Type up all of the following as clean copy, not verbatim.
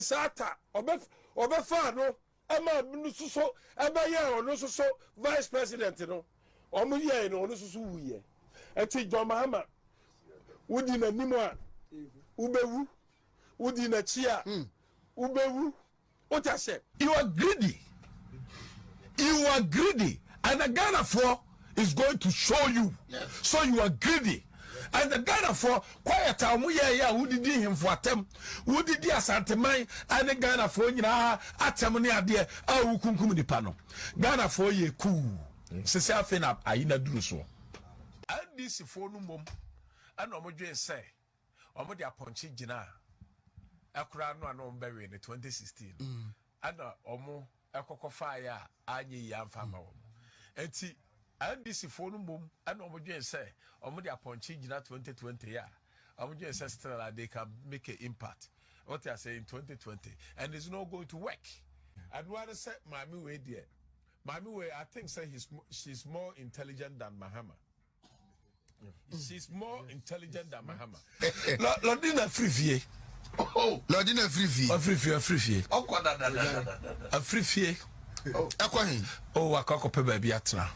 Sata obefa no ema no so eba ye ono so vice president no omo ye no ono so wuye enti John Mahama wudi na nimu a ubewu wudi na chi a ubewu otase. You are greedy, and the Ghana for is going to show you. Yes. So you are greedy. And the Ghana for quiet time, who did him for them, who did the Santaman, and the Ghana for atamoni idea, oh, kunkum di pano. Ghana for ye cool. Sisa fin up, I do so. And this for no mum, and Omojo say, Omodia Ponchi Jina, Akra no and Omberry in 2016, and Omo, Akoko fire, Anyi Yam Fama. And see. And this is for no mum, and Omojo say, Omodia Ponchi Jina 2020, yeah. Omojo says still that they can make an impact. What they are saying 2020, and it's not going to work. I'd rather say, Mami way dear. Mami way, I think say she's more intelligent than Mahama. She's more intelligent than Mahama. Lordina Frivie. Oh, Lordina Frivie. Frivie. Oh, Frivie. Oh, Aquahin. Oh, I can't pay baby at now.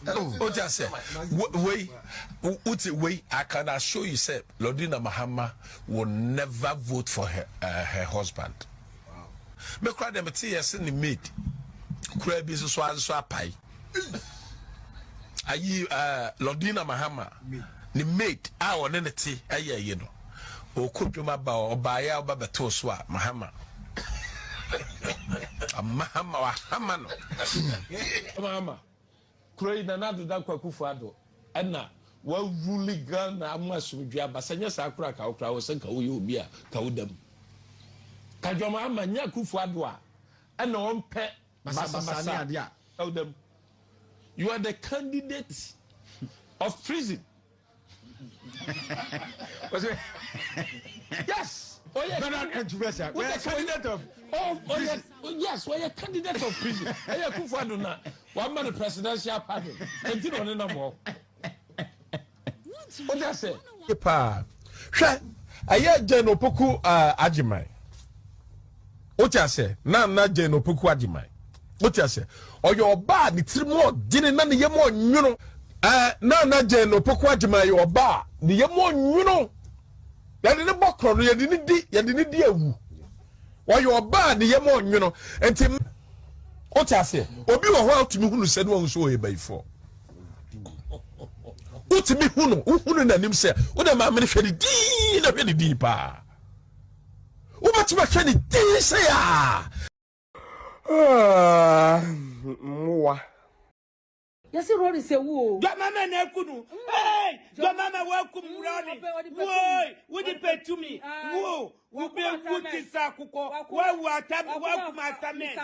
Oh, just say, wait, I can assure you, say, Lordina Mahama will never vote for her husband. Wow. Me cry them tears in the maid. Cry business so pie. Are you Lordina Mahama? The maid, our nenety, you know. O could you ma ba or buy out Baba Toswa, Mahama. Mahama, Hamano. Mahama. Kuro na nadu da kwakufu ado na wa ruli Ghana amasumdua basanya sakura ka okra wo sanka wo ye obi a ka wodam ka John Mahama nya kufu ado a na on pe basabasa ade a wodam. You are the candidate of prison. Yes. Oh yes, controversial. We are candidate of yes, we are candidate of prison. I am Kufuor na one man presidential pardon. Enti no na mo. What I say? Pa. Hwe aye Jane Opoku Agyeman. What I say? Na Jane Opoku Agyeman. What I say? Oyo ba ni tirimo dine na ne yemo nwuno. Na Jane Opoku Agyeman yo ba ne yemo nwuno. Yadi ne bokro no yadi ne di awu wo yo ba ne yemo nwuno enti o ti ase obi wo ho atumi hunu se no so ye baifo utimi hunu na nim se wo na ma me hwede di na hwede di pa wo batima hwede di se ya mwa. Yes, Rory say woo. Mama na kunu. Hey, mama welcome Rory. Whoa, would you pay to me? Whoa, we be good sakuko. Wa atam, wa kumata me.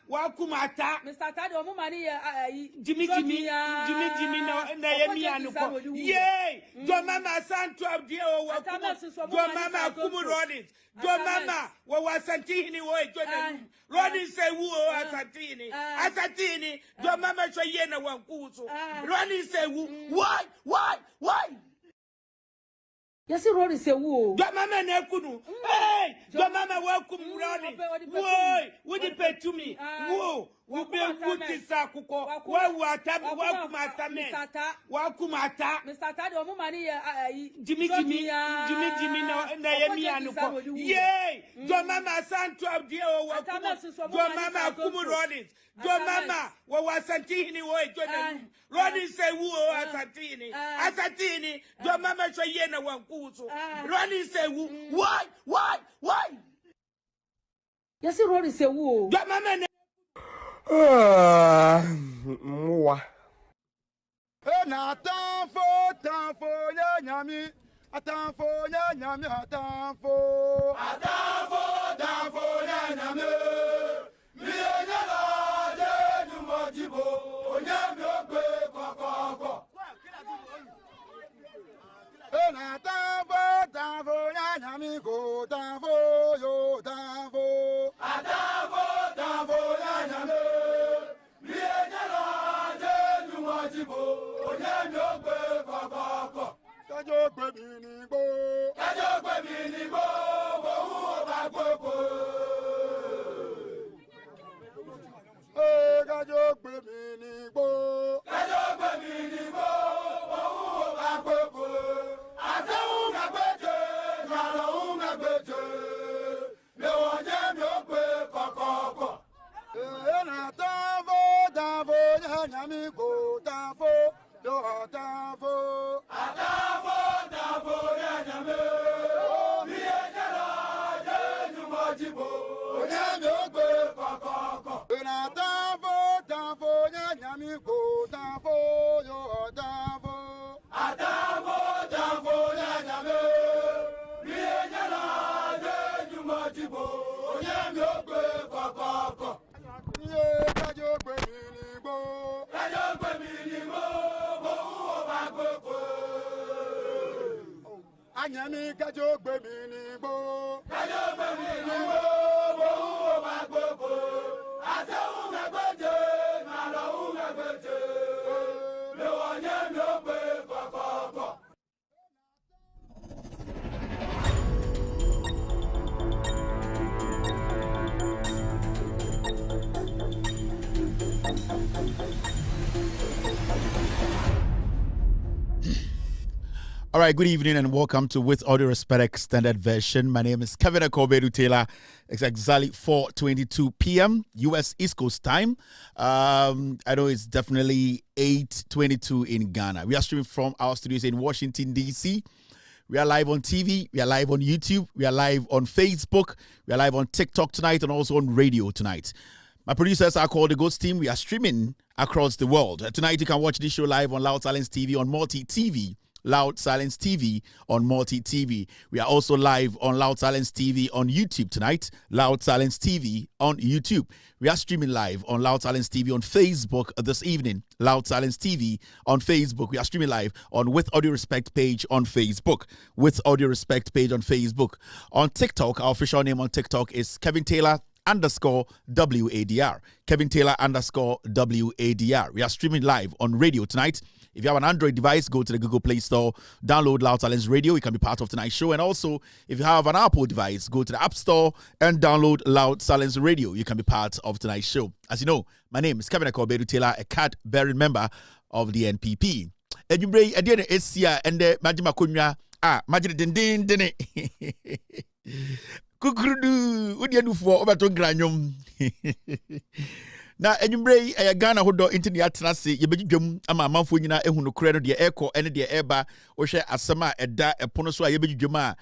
Wa kumata. Mr. Tadi omo mani Jimmy na yemi anuko. Yay! Mama santu abdi o wa kumu. Mama kumu Rory. Mama wa santini wo ejona. Rory say woo asantini. Mama so ye na wankuzo. Rory say woo. Why? Yes, Rory say woo. Mama na kunu. Hey, mama welcome Rory. Whoa, would you pay to me? Whoa, we be good sakuko. Wa atam, wa kumata me. Wa kumata. Mr. Tadi omo mani Jimmy na yemi anuko. Yay! Mama santu abdi o wa kumu. Mama kumu Rory. Mama wa santini wo ejona. Rory say woo asantini. Mama so ye na wankuzo. Rory say woo. Why? Yes, Rory say woo. Mama na Mwa. Na atamfo nyami atamfo nyami atamfo nyami mi nyala je numojibo onyami ogbe kokoko na atamfo nyami ko tamfo yo tamfo nyami mi nyala je numojibo onyami ogbe kokoko kajo gbe mi ni gbo bo ba gbo Jumajibo, Onyamiobe, Kokoko. Tafo, Tafo, Nyamiko, Tafo, yo, Tafo. Atafo, Tafo, Nyame, Mianyala, Jumajibo, Onyamiobe, Kokoko. Ye, Kajokwe Minibo, Kajokwe Minibo, Bo, Bagoko. Anyami Kajokwe Minibo, Kajokwe Minibo, Bo, Bagoko. Asa Umagoje, Malo Umagoje, Lo Anyamiobe, Kokoko. All right, good evening and welcome to With Audio Respect Extended Version. My name is Kevin Akobedu Taylor. It's exactly 4:22 p.m. U.S. East Coast time. I know it's definitely 8:22 in Ghana. We are streaming from our studios in Washington, D.C. We are live on TV. We are live on YouTube. We are live on Facebook. We are live on TikTok tonight and also on radio tonight. My producers are called the Ghost Team. We are streaming across the world. Tonight, you can watch this show live on Loud Silence TV on Multi TV. Loud Silence TV on Multi TV. We are also live on Loud Silence TV on YouTube tonight. Loud Silence TV on YouTube. We are streaming live on Loud Silence TV on Facebook this evening. Loud Silence TV on Facebook. We are streaming live on With Audio Respect page on Facebook. With Audio Respect page on Facebook. On TikTok, our official name on TikTok is Kevin Taylor _WADR. Kevin Taylor _WADR. We are streaming live on radio tonight. If you have an Android device, go to the Google Play Store, download Loud Silence Radio. You can be part of tonight's show. And also, if you have an Apple device, go to the App Store and download Loud Silence Radio. You can be part of tonight's show. As you know, my name is Kevin Akobedu Taylor, a card-bearing member of the NPP. Ejumbre ediene esia ende majima kunya majide din dene. Kukurudu udienu fo obato granyom. Na enyumbre Ghana hodo intini atena se yebedwum ama amanfo nyina ehunu kure no de eko ene de eba wo hwe asema eda epono so a yebedwum a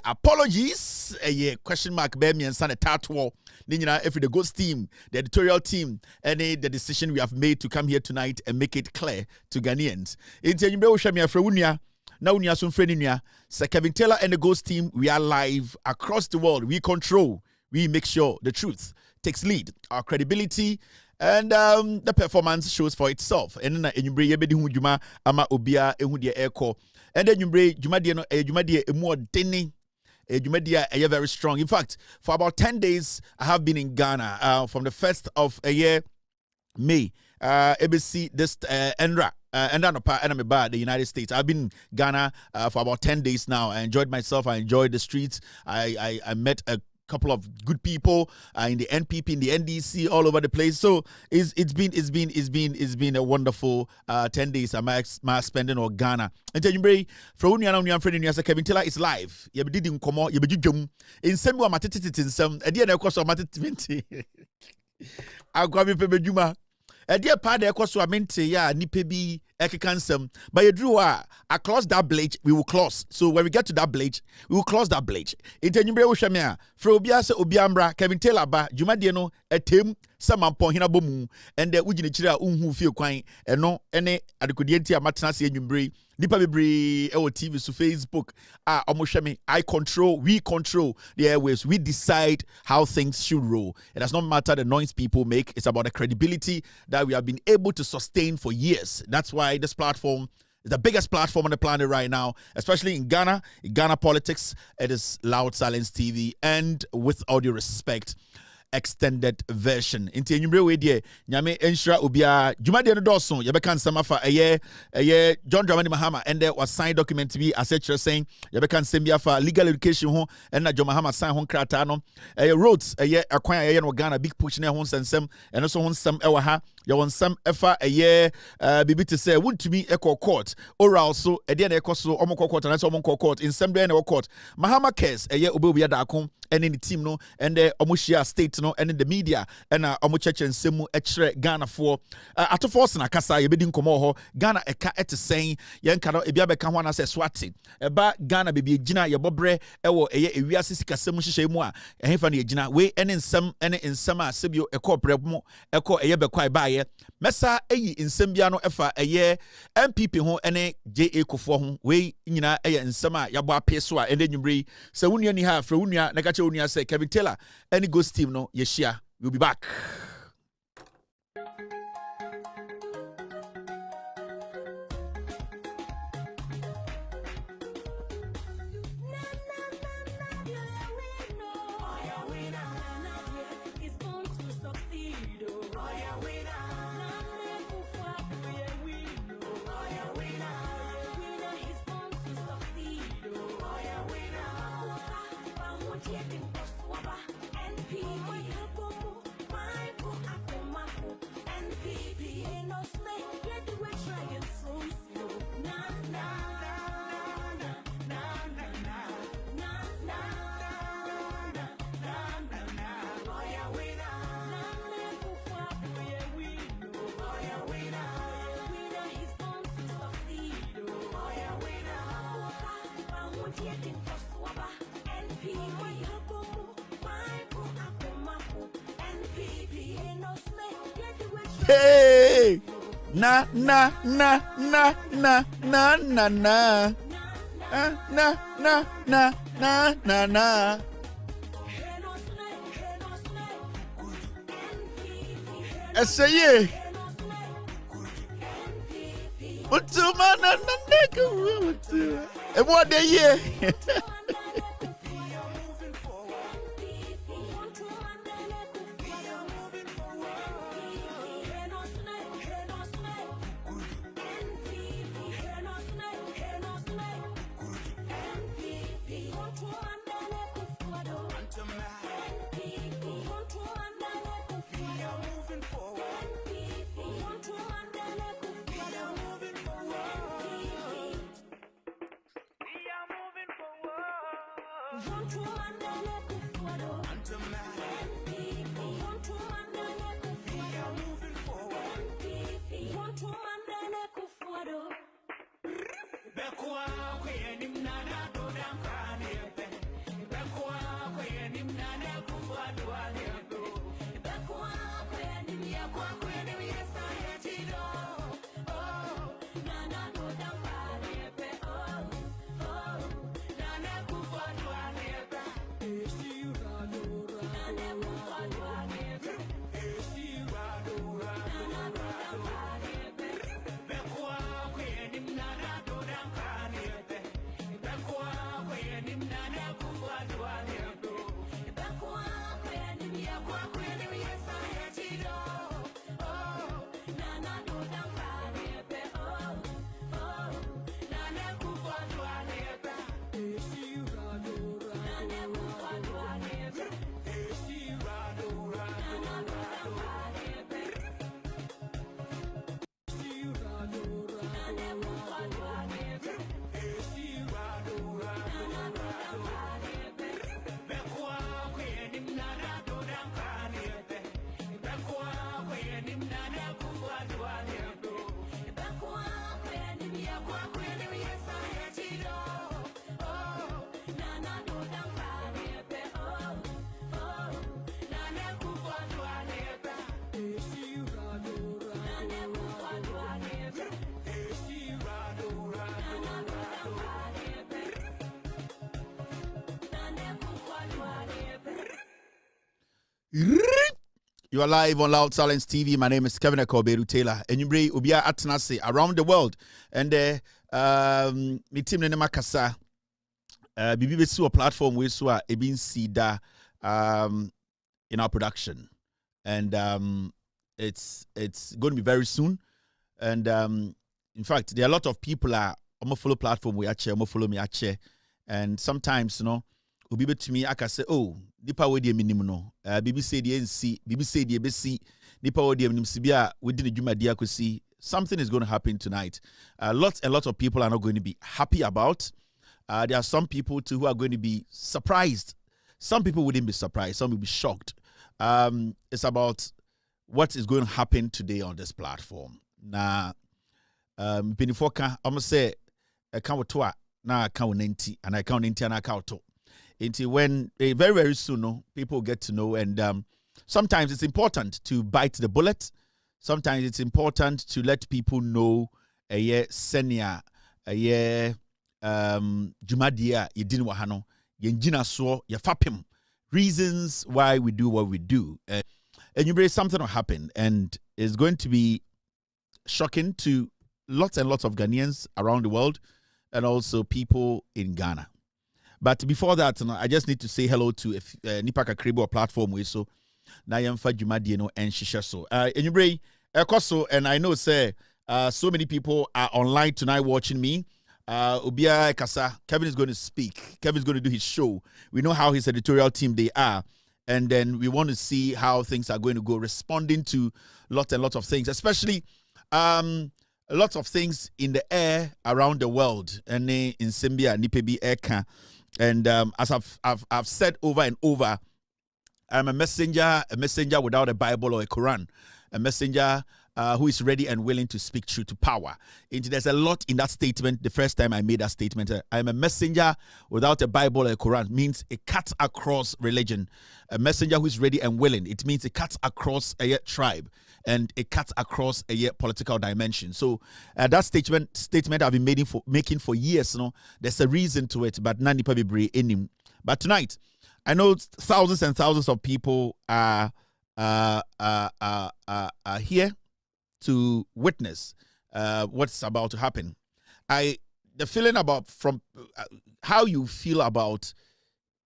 apologies question mark be miensa ne tatwo ni nyina every the Ghost Team, the editorial team, any the decision we have made to come here tonight and make it clear to Ghanaians. Inti enyumbre wo hwe me afra wunia na wunia so mfreni nua Sir Kevin Taylor and the Ghost Team. We are live across the world. We control, we make sure the truth takes lead. Our credibility and the performance shows for itself. And then enyumbre yebedi hu djuma ama obia ehu de eko. And then enyumbre djuma de no djuma de emu odene. Djuma de very strong. In fact, for about 10 days I have been in Ghana from the 1st of May. ABC this Endra the United States. I've been in Ghana for about 10 days now. I enjoyed myself. I enjoyed the streets. I met a couple of good people in the NPP, in the NDC, all over the place. So it's been a wonderful 10 days I'm spending on Ghana. And you from Kevin Taylor is live. You did in Komo, you be jum in some way in some idea of course of 20. I'll go with Juma. A dear part of course I meant ya nipebi ekekansem. But you drew a close that blade, we will close. So when we get to that blade, we will close that blade. Intenyumbre wo hwamia fra obia se obiambra Kevin Taylor ba dwumade no etem samampon hina bomu ende ugine kire a unhu fie kwan eno ene adekodi enti amatena se enyumbre nipa bebre e wo TV so Facebook omohweme we control the airwaves. We decide how things should roll. It does not matter the noise people make. It's about the credibility that we have been able to sustain for years. That's why this platform is the biggest platform on the planet right now, especially in Ghana politics. It is Loud Silence TV and With Audio Respect Extended Version. Inti enyumbre we die nyame enhira obia dwumade no dɔso yɛbɛka nsɛm afa ɛyɛ John Dramani Mahama and there was signed document bi asɛkyerɛ saying yɛbɛka nsɛm bi afa legal education ho ɛna John Mahama sign ho krata no roads akwan ɛyɛ no Ghana big push ne ho nsɛm ɛno so ho nsɛm ɛwɔ ha yɛwɔ nsɛm ɛfa bibi te sɛ wontumi ɛkɔ court oral so ɛdeɛ na ɛkɔ so ɔmo kɔ court na sɛ ɔmo kɔ court nsɛm deɛ na ɛwɔ court Mahama case obi ada akon and the team no and the omushia state no and the media and omu church and semu echre Ghana for ato force na kasa ye bedi nkomo ho Ghana eka ete sen yen ka no ebia beka ho na se swati eba Ghana bebi egina ye bobre ewo eye ewiase sikasem hyehyɛ mu a ehemfa na egina we ene nsem a sebio ekɔ brɛmo ekɔ eye bekwa baaye mesa eyi nsem bia no efa eye MPP ho ene JA Kofo ho we nyina eye nsem a yabo ape so a ende nwumre se wunua ni ha fra wunua na ka che wunua se Kevin Taylor any ghost team no yeshia. We'll be back. Hey, na na na na na na na na na na na na na. Essaye. Utuma na na neku. E what dey here? You are live on Loud Silence TV. My name is Kevin Akoberu Taylor. And you bring Ubia Atnase around the world. And my team name Makasa. BBC platform we saw Ebin Sida in our production. And it's going to be very soon. And in fact, there are a lot of people are on my follow platform we actually follow me actually. And sometimes, you know, Ubi to me, I can say, oh, nipa we di minimum no. BBC di NC, BBC di BC, nipa we di minimum sibia we di the juma di akosi. Something is going to happen tonight. A lot of people are not going to be happy about. There are some people too who are going to be surprised some people wouldn't be surprised. Some will be shocked. It's about what is going to happen today on this platform. Now, Pinifoka, I'm going to say, I can't to now account 90 and I count 90 and I count to. Until when very, very soon, people get to know. And sometimes it's important to bite the bullet. Sometimes it's important to let people know a year senior, a year Jumadia, you didn't wahano, yenjina so, ya fapim. Reasons why we do what we do. And you bring something will happen, and it's going to be shocking to lots and lots of Ghanaians around the world and also people in Ghana. But before that, I just need to say hello to Nipa Kakribo platform we so na yemfa Jumadie no and Shisha so. And you bring Ekoso, and I know say so many people are online tonight watching me. Ubia Kasa, Kevin is going to speak. Kevin is going to do his show. We know how his editorial team they are. And then we want to see how things are going to go, responding to lots and lots of things, especially lots of things in the air around the world. And in Simbia, Nipebi Eka. And as I've said over and over, I'm a messenger without a Bible or a Quran, a messenger who is ready and willing to speak truth to power. And there's a lot in that statement. The first time I made that statement, I'm a messenger without a Bible or a Quran, means it cuts across religion. A messenger who is ready and willing, it means it cuts across a tribe, and it cuts across a political dimension. So that statement I've been making for years. There's a reason to it, but none probably in him. But tonight, I know thousands and thousands of people are here to witness what's about to happen. The feeling about from how you feel about,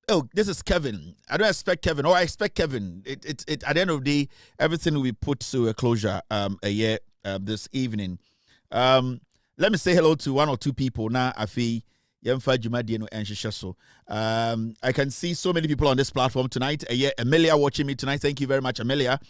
oh, this is Kevin. I don't expect Kevin, or I expect Kevin. It at the end of the day, everything will be put to a closure this evening. Let me say hello to one or two people now. Afi Yemfa Jumadie no and Shisha so. I can see so many people on this platform tonight. Amelia watching me tonight. Thank you very much, Amelia,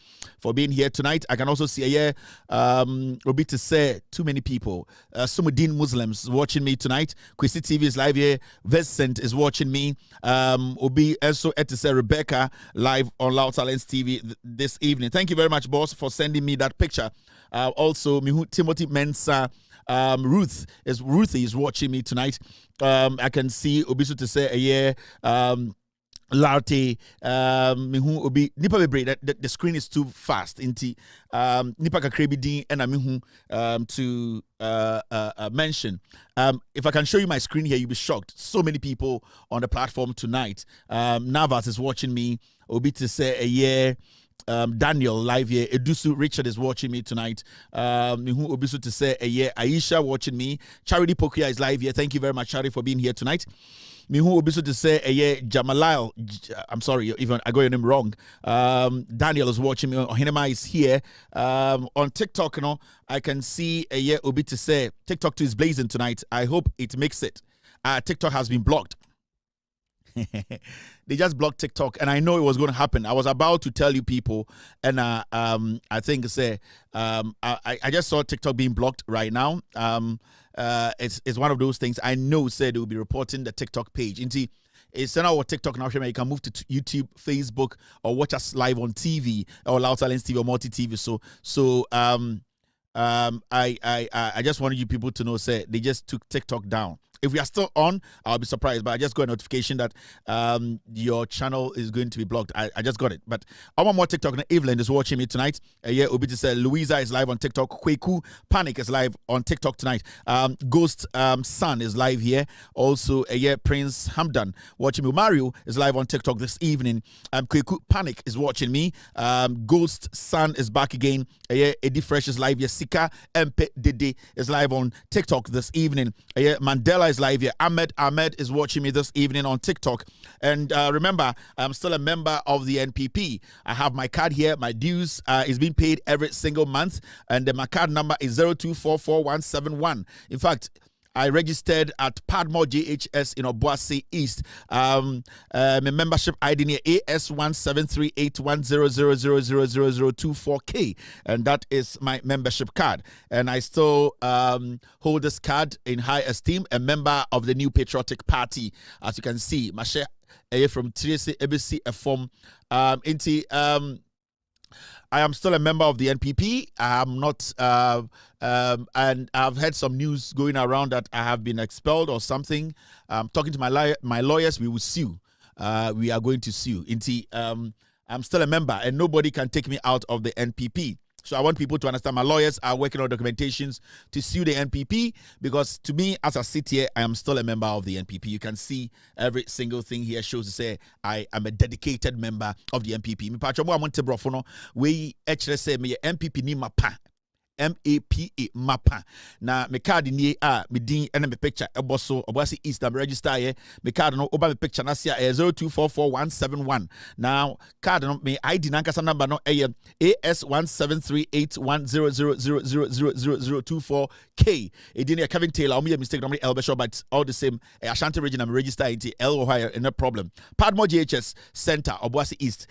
for being here tonight. I can also see Obi to say too many people. Sumudin Muslims watching me tonight. Kwesi TV is live here. Vincent is watching me. Obi also to say Rebecca live on Loud Silence TV this evening. Thank you very much, boss, for sending me that picture. Also, Mihu Timothy Mensa. Ruthie is watching me tonight. I can see Obisu to say Larte mihu obi nipa bebre the screen is too fast inti nipa kakrebi din and mihu to mention. If I can show you my screen here, you'll be shocked. So many people on the platform tonight. Navas is watching me. Obi to say Daniel live here. Edusu Richard is watching me tonight. Mihu Obisu to say Aisha watching me. Charity Pokia is live here. Thank you very much, Charity, for being here tonight. Mihu Obisu to say Jamalal. I'm sorry, even I got your name wrong. Daniel is watching me. Ohinema is here. On TikTok, I can see Obi to say TikTok 2 is blazing tonight. I hope it makes it. TikTok has been blocked. They just blocked TikTok, and I know it was going to happen. I was about to tell you people, and I think I just saw TikTok being blocked right now. It's one of those things. I know said they will be reporting the TikTok page. It's now TikTok now. You can move to YouTube, Facebook, or watch us live on TV or Loud Silence TV or Multi TV. So I just wanted you people to know, say they just took TikTok down. If we are still on, I'll be surprised. But I just got a notification that your channel is going to be blocked. I just got it. But I want more TikTok. Now, Evelyn is watching me tonight. Obi said Louisa is live on TikTok. Kweku Panic is live on TikTok tonight. Ghost Sun is live here. Also, Prince Hamdan watching me. Mario is live on TikTok this evening. Kweku Panic is watching me. Ghost Sun is back again. Eddie Fresh is live here. Sika MP Dede is live on TikTok this evening. Mandela is live here. Ahmed is watching me this evening on TikTok. And remember, I'm still a member of the NPP. I have my card here. My dues is being paid every single month. And my card number is 02444171. In fact, I registered at Padmore JHS in Obuasi East. My membership ID near AS1738100000024K, and that is my membership card. And I still hold this card in high esteem. A member of the New Patriotic Party, as you can see, Mashe from Tracy ABC FM. I am still a member of the NPP. I am not, and I've heard some news going around that I have been expelled or something. Talking to my lawyers, we will sue. We are going to sue. I'm still a member, and nobody can take me out of the NPP. So I want people to understand my lawyers are working on documentations to sue the NPP, because to me, as I sit here, I am still a member of the NPP. You can see every single thing here shows to say I am a dedicated member of the NPP. Me pacho mo amonte brofono we echere say me NPP ni mapa. MAPA mapa na me card ni me din and me picture eboso Obuasi East na register here me card no oba me picture na sia 0244171 now card no me ID na nkasa number no AS1738100000024K edin Kevin Taylor omo mistake no Elbisho, but all the same Ashanti region am register into L Ohio, no problem. Padmore JHS Center Obuasi East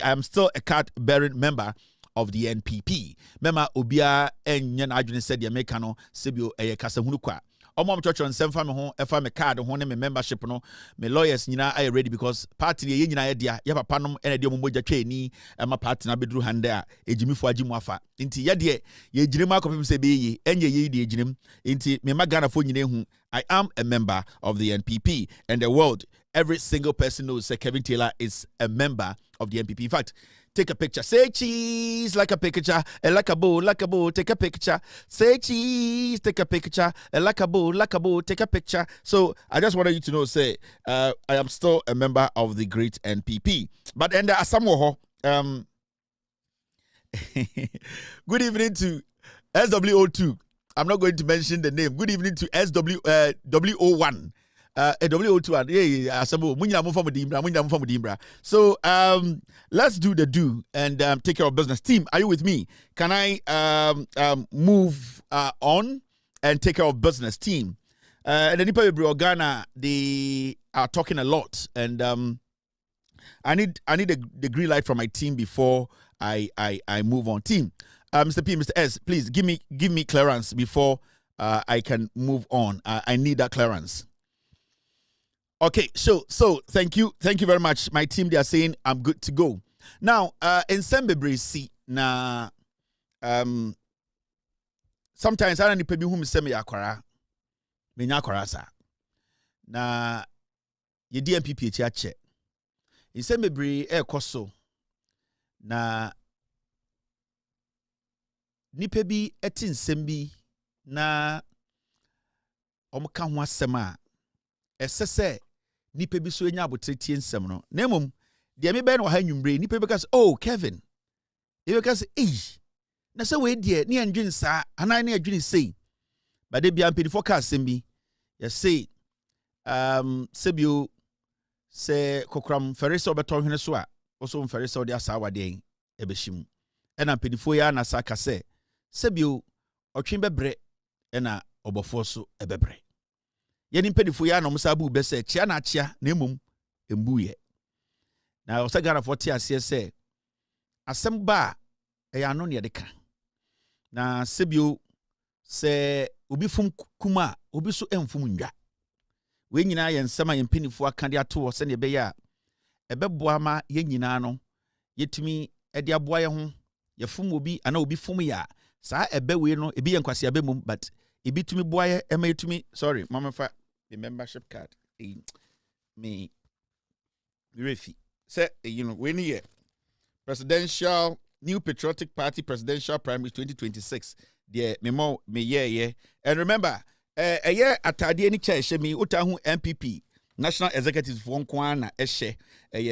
I am still a card bearing member of the NPP. Mema obia enye na adwene said the mekano sebio kasa hunu kwa. Omo church on semfa me ho efa me card ho ne me membership no me lawyers nyina are ready, because party ye nyina ye dia ye papa nom ene de omogya twani ema party na bedru hande a ejimifo agimu afa. Nti ye de ye girim akopem se be yi enye ye de girim. Nti me magana fo nyina hu I am a member of the NPP, and the world, every single person knows that Kevin Taylor is a member of the NPP. In fact, take a picture. Say cheese, like a picture, like a bowl, take a picture. Say cheese, take a picture, like a bowl, take a picture. So I just wanted you to know, say, I am still a member of the great NPP. But and there are some more. Good evening to SWO2. I'm not going to mention the name. Good evening to WO1. WO2. So let's do the do and take care of business. Team, are you with me? Can I move on and take care of business? Team, and the Nipa Ghana, they are talking a lot, and I need the green light from my team before I move on. Team, Mr. P, Mr. S, please give me clearance before I can move on. I need that clearance. Okay, so thank you very much. My team, they are saying I'm good to go. Now, in Sembebre, see na sometimes I don't know who say me akwara sa na ye DMPP che in Sembebre koso na nipa bi eti nsem bi na omuka ho asem a esese nipa bi so enya abotretie nsem no na emom de me be na ha nwumbre nipa bi ka say oh Kevin e be ka say na say we de ne andwin sa anan ne adwin sei ba de bia mpedi forecast sem bi ye say sebio se kokram ferese obeto hwene so a oso ferese ode asa wade e be him e na mpedifo ya na saka say sebio otwen bebre e na obofo so e bebre yeni mpedifo ya na musabu be say chia na chia na emum embuye na osagara 40 ase say asem ba e ya no ne de ka na sebio se obi fum kuma obi so emfum ndwa we nyina ye nsema ye mpinifo aka de ato se ne be ya ebeboa ma ye nyina no yetumi e de aboa ye ho ye fum obi ana obi fum ya sa ebe we no ebi ye nkwase abemum but ebi tumi boa ye ema yetumi sorry mama fa the membership card me refi say you know when here presidential New Patriotic Party presidential primaries 2026 the memo me yeah and remember a year atade ni cha me utahu MPP national executives for one na ehye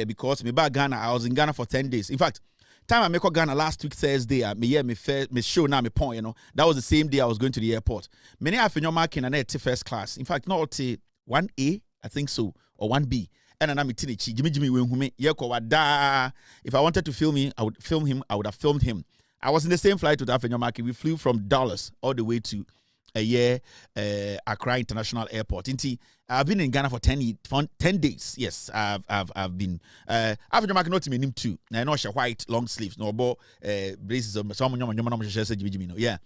because me ba Ghana I was in Ghana for 10 days. In fact, time I make Ghana last week Thursday me show na me point, you know, that was the same day I was going to the airport. Many afenyo marking and first class. In fact, not 1A, I think so, or 1B. And I'm Jimmy when if I wanted to film him, I would film him, I would have filmed him. I was in the same flight with Afenyo Market. We flew from Dallas all the way to a year Accra International Airport. I've been in Ghana for 10 days. Yes, I've been. African market not him too. I know she white long sleeves, no bo braces. Yeah.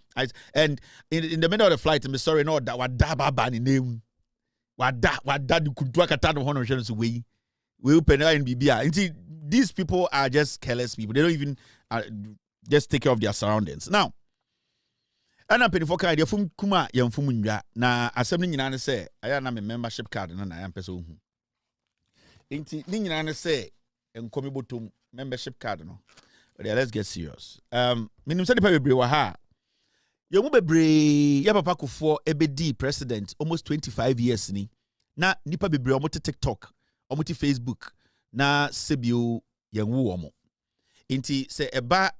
And in the middle of the flight, I'm sorry, no that what da name. What you could do a catano honor way. We open and BBI. These people are just careless people. They don't even just take care of their surroundings. Now, and I'm penny for idea from Kuma young Fumunja. Na assembly in say, I am a membership card and I am person. In say, and Komibotum membership card. No, let's get serious. Minimum said the paper ha. You move be Yapapaku for EBD president almost 25 years ni. Na nipa bebre omote TikTok, omote Facebook, na sebio yenwu omo. Inti se eba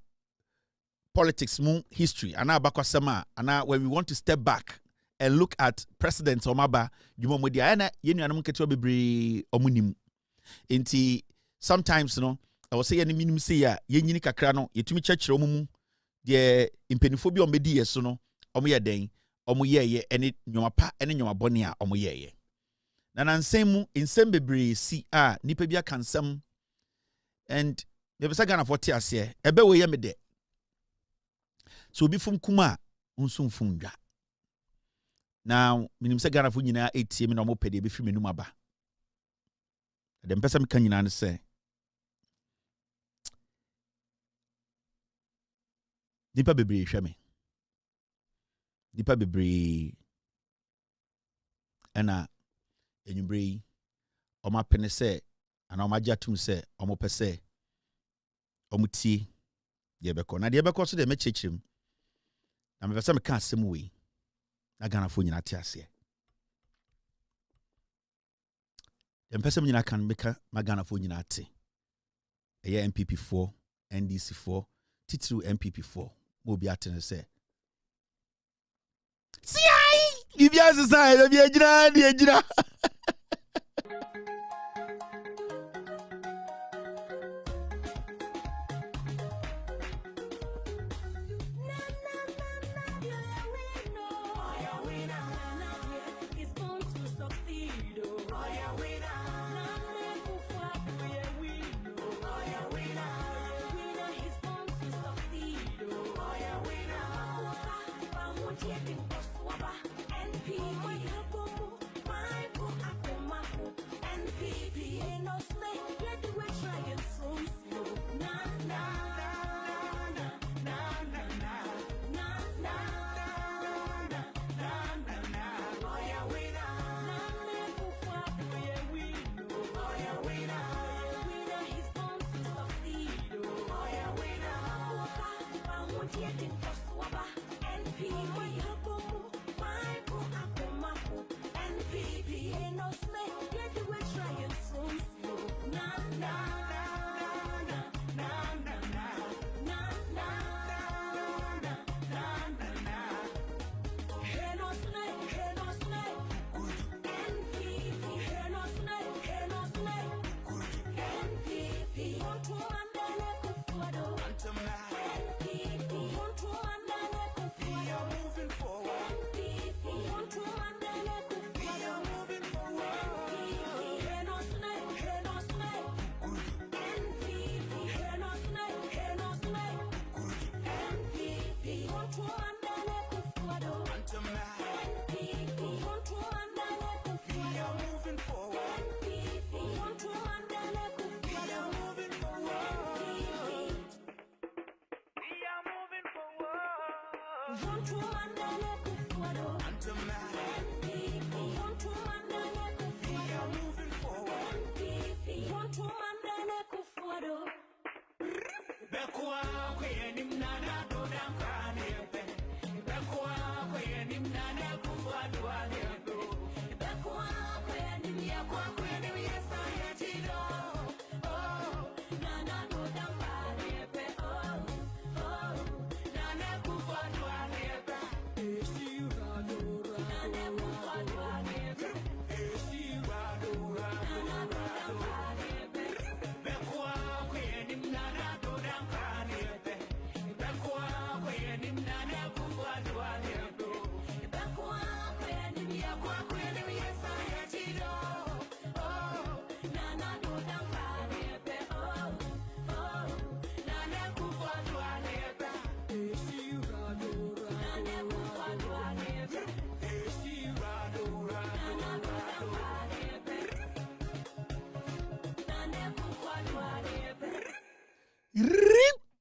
politics mu history ana abakwasema ana when we want to step back and look at presidents omaba dwuma modi ana yenuanum ketewa bebre omunim. Inti sometimes no I was say any minimum say ya yenyini kakra no yetumi chechire omumu de impenifo bi ombedi yeso no omo ye den omo ye ene nwoma pa ene nwoma bone a omo ye na nansem insem bebre si a nipa bi akansam and me besa Ghana for tiase ebe we ye me de so bi fum kuma unsum fum dwa now minim se Ghana fo nyina etie me na omo pede be fi menum aba dem pesa me kan nyina ne se nipa bebre hwe me nipa bebre ana enyumbre oma pene se ana oma jatum se omo pese omutie de beko na de beko so de mechechim na me pese me kan asem we na Ghana fo nyina tiase dem pese me nyina kan meka ma Ghana fo nyina ate eye MPP4 NDC4 titru MPP4 Mobi atene se si ai bibia se sai bibia gira de gira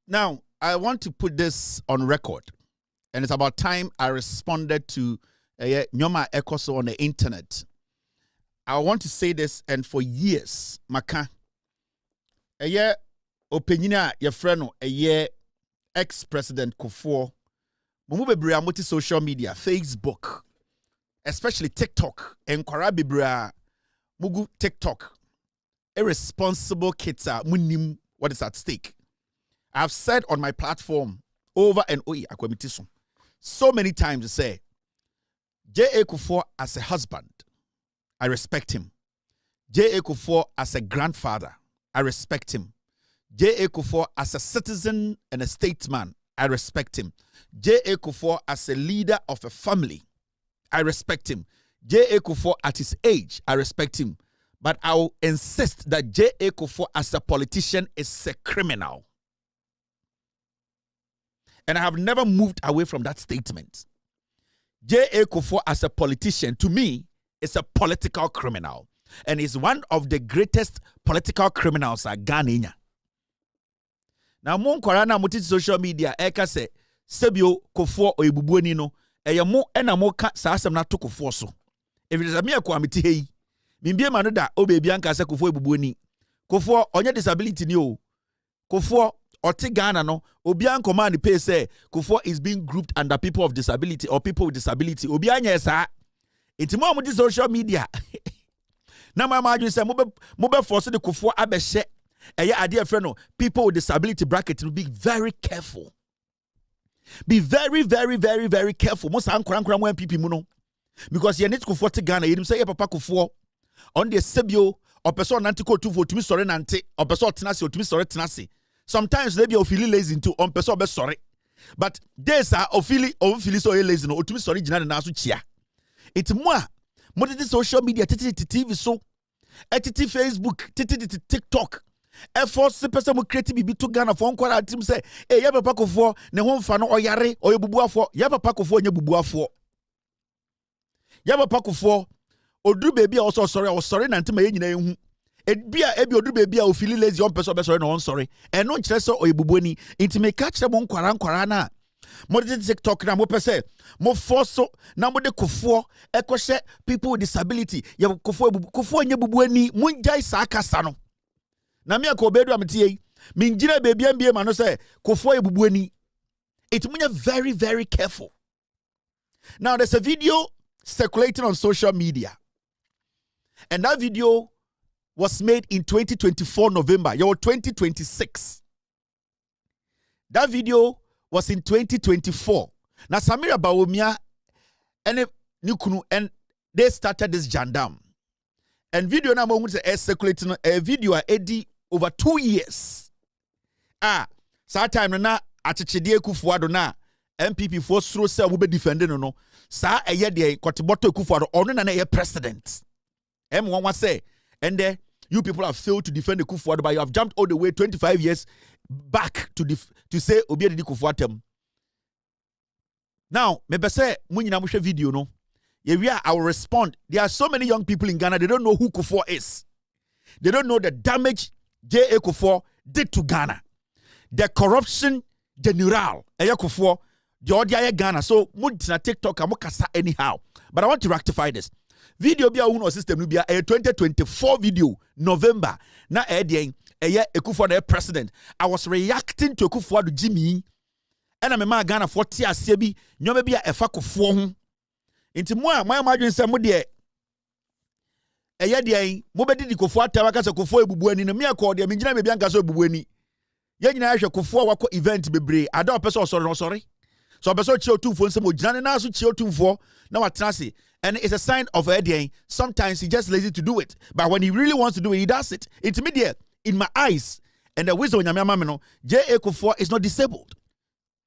Now, I want to put this on record, and it's about time I responded to Nyoma Ekoso on the internet. I want to say this, and for years, Maka, opinion your friend, ex-president Kufuor, Mumube social media, Facebook, especially TikTok, and Kwara Mugu TikTok, irresponsible kids are munim what is at stake. I've said on my platform over and over so many times to say, J.A. Kufuor as a husband, I respect him. J.A. Kufuor as a grandfather, I respect him. J.A. Kufuor as a citizen and a statesman, I respect him. J.A. Kufuor as a leader of a family, I respect him. J.A. Kufuor at his age, I respect him. But I will insist that J.A. Kufuor as a politician is a criminal. And I have never moved away from that statement. J.A. Kufuor as a politician, to me, is a political criminal. And is one of the greatest political criminals at Ghana. Now, mon korana muti social media, eka se, sebio Kufuor o ibubueni no, eye mo ena mo ka sa asem na to Kufuor so. If it is a mere kwamiti hei, mimbie manoda o baby anka se Kufuor ibubueni. Kufuor, onye disability ni o. Kufuor, Oti Ghana no, Obian command pay say Kufuor is being grouped under people of disability or people with disability. Obian yesa. It's more with social media. Now my imagine say mobe force the Kufuor abeshe. Eye idea friend people with disability bracket will be very careful. Be very, very, very, very careful. Most ankran when people muno. Because you need Kufuor to Ghana, you say papa Kufuor on the sebio or person nantiko to vote to me sorry nante or person tenasi or to me sorry tenasi. Sometimes they be feel lazy too on person be sorry. But there's a feel so lazy no to me sorry jina na so chia. It's more the social media TV so etiti Facebook TikTok. Force person mo create bibi to Ghana for nkwara team say eh ya papa Kufuor ne ho mfa no oyare oyebubuafo ya papa Kufuor nya bubuafo. Ya papa Kufuor odu baby also sorry na ntima ye nyina ehu. Ebi odu baby o feel lazy on person be sorry no on sorry. And no kire so oyebubuani inti me catch them on nkwara na. Mo de TikTok na mo pese mo force na mo de Kufuor ekose people with disability ya Kufuor nya bubuani mo njai sa akasa no. Na me akobedu amtie minjira baby mbie ma no say Kufuor ebubuani. It means very, very careful. Now there's a video circulating on social media. And that video was made in 2024 November. You're 2026. That video was in 2024. Now Samira Bawumia and Nukunu and they started this jandam. And video na mo say circulating a video edi over 2 years. Sa time na Achechedie Kufuor na MPP for through say we be defending no. Sa eye de Kotiboto Kufuor ono na na president. M1 say and there you people have failed to defend the Kufuor, but you have jumped all the way 25 years back to say Obi Adidi Kufuor tem. Now, maybe say munyina mo hwe video no. I will respond. There are so many young people in Ghana, they don't know who Kufuor is. They don't know the damage J.A. Kufuor did to Ghana. The corruption general Kufuor, the audio Ghana. So na TikTok amokasa anyhow. But I want to rectify this. Video bia uno system no bia 2024 video November na Kufuor the president. I was reacting to Kufuor do Jimmy and I'm a Ghana 40 asebi nyoma bia efa Kufuor ho. Inti my imagine say mo de mo bedi di Kufuor tawa ka se Kufuor ebubuani no me akọ de me gina me bia nka so ebubuani. Ye nyina ahwe Kufuor wako event bebre ada opese osori no sorry. So opese chi otumfo nsem ogina na so chi otumfo na watrase. And it's a sign of a sometimes he's just lazy to do it. But when he really wants to do it, he does it. Intermediate in my eyes. And the wisdom in J.A. Kufuor is not disabled.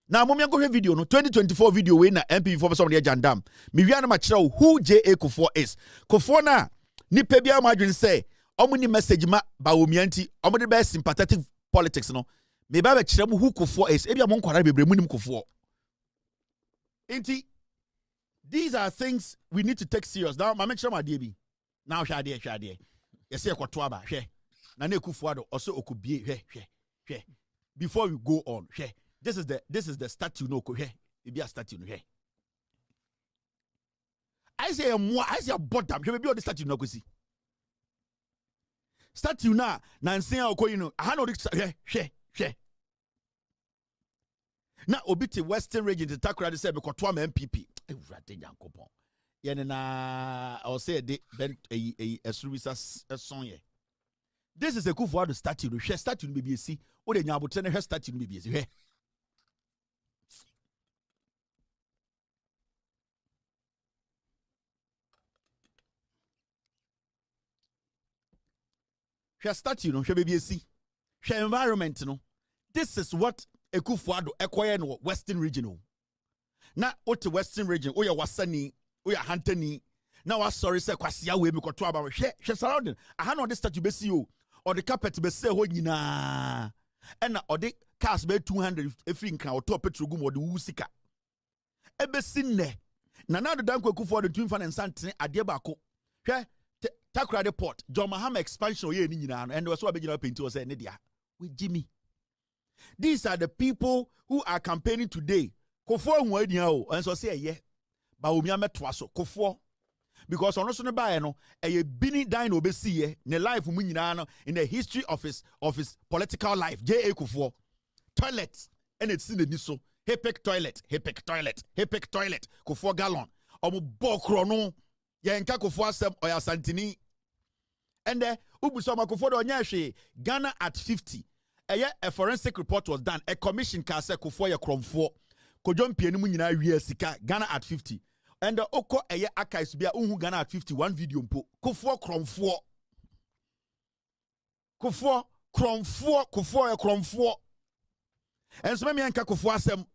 Now, I'm going to video no 2024 video when MP for somebody jandam. Me we are who J.A. Kufuor is. Kufuor na ni pebia margin say omuni message ma Bawumianti omuni be sympathetic politics no. Me ba be who Kufuor is. Ebia mon kwara bebre munim Kufuor. Inti these are things we need to take serious. Now, my make sure my DB. Now, shade. You say Kotoaba, she. Na ne Kufuor also okubie, she. before we go on, this is the statue no ko it be a statue no I say a bottom she be on the statue no ko see statue na nsen okoyi aha no hwe na obiti Western region to Takoradi say me koto am MPP ewurade yankopon ye na I will say de ben esurubisa son ye. This is a Kufuor statue. The statue no be esi. O de nyabotre ne statue no be esi. Hwe. Hwe statue no hwe be esi. Hwe environment no. This is what Kufuor ekoye no Western region. Na o te Western region o ye wasani, o ye hantani. Na wa sorry say kwasia we me koto aba hwe surrounding. Aha no de statue be si o. Or the carpet be say ho nyina ena or the cars be 200 efri nkan o top petrol gum or the wusika ebe sinne na the danko Kufuor the twin fan and santene ade baako hwe Takoradi port John Mahama expansion ye ni nyina no and we so abegina painti o say ne dia we Jimmy. These are the people who are campaigning today. Kufuor hu adia o and so say ye ba omi ametoa so Kufuor because ono so ne bae no eye bini dan no obesi ye ne life mu nyina no in the history of his political life J.A. Kufuor toilet and it's in the niso Hepec toilet Kufuor gallon omo bokro no ye nka Kufuor asem oya santini and ubuso ma Kufuor do nya hwe Ghana at 50 a forensic report was done a commission ka say Kufuor ye kromfo kodwom pie no mu nyina wie sika Ghana at 50. And the Oko Eye Akais Bia Uhu Ghana at 51 video mpo. Kufuor kromfo. And so me anka Kufuor asem.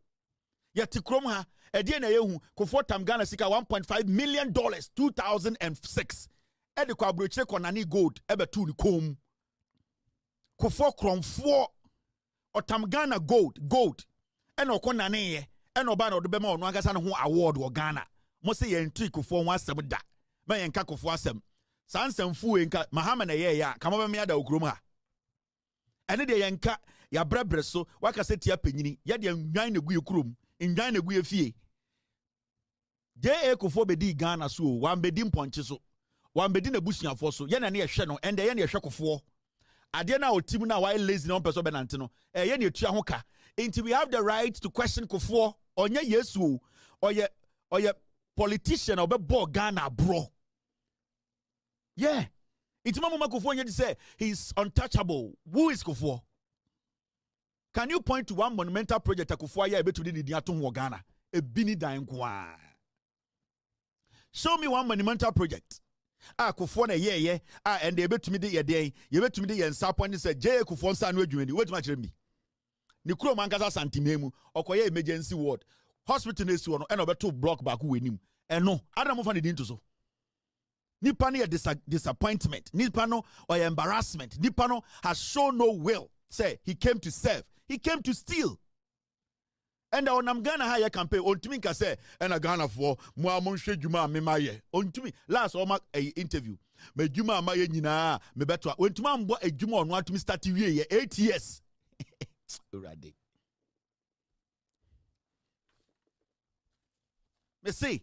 Yeti krom ha. Edie na yehu Kufuor tam Ghana sika $1.5 million 2006. Ede kwa broche konani gold ebe tu ni kom. Kufuor kromfo. Otam Ghana gold. Eno konane ye. Eno ba na odebema onu agasa no ho award wo Ghana. Mo say yen tri Kufuor ho asem da ma yen ka Kufuor asem sansem fu enka Mahama na ye ya kama be me ada okrom ha ene de yen ka ya brebre so waka se tia panyini ye de nwan na gu ekrom nwan na gu efie J.A. Kufuor be di Ghana so wan be di mponche so wan be di na busuafo so ye na ne ye hwe no ende ye na ye hwe Kufuor ade na otim na why lazy na person be nante no ye na etua ho ka until we have the right to question Kufuor onye Yesu oye politician or be Ghana bro. Yeah. It's Mama Kufuor yet say he's untouchable. Who is Kufuor? Can you point to one monumental project that Kufuor ya betu di diatum Ghana? A bini dan kwa. Show me one monumental project. Kufuor na ye and they betu me di ye day. You betu me di ye nsapon ni say J.A. Kufuor sa no adwuma ni. Wait much me. Ni kuro mankasa santimemu okoye emergency ward. Hospital next one and over 2 block back with him. And no, Adam of an into so. Nipano disappointment, Nipano or embarrassment. Nipano has shown no will. Say he came to serve, he came to steal. And on Ghana higher campaign, on to me can say, and a Ghana for Muamun Juma me maye. On to me, last Oma a interview. Me Juma maye nina, me better. When to man a Juma on want to me start TV 8 years. Already. Me see,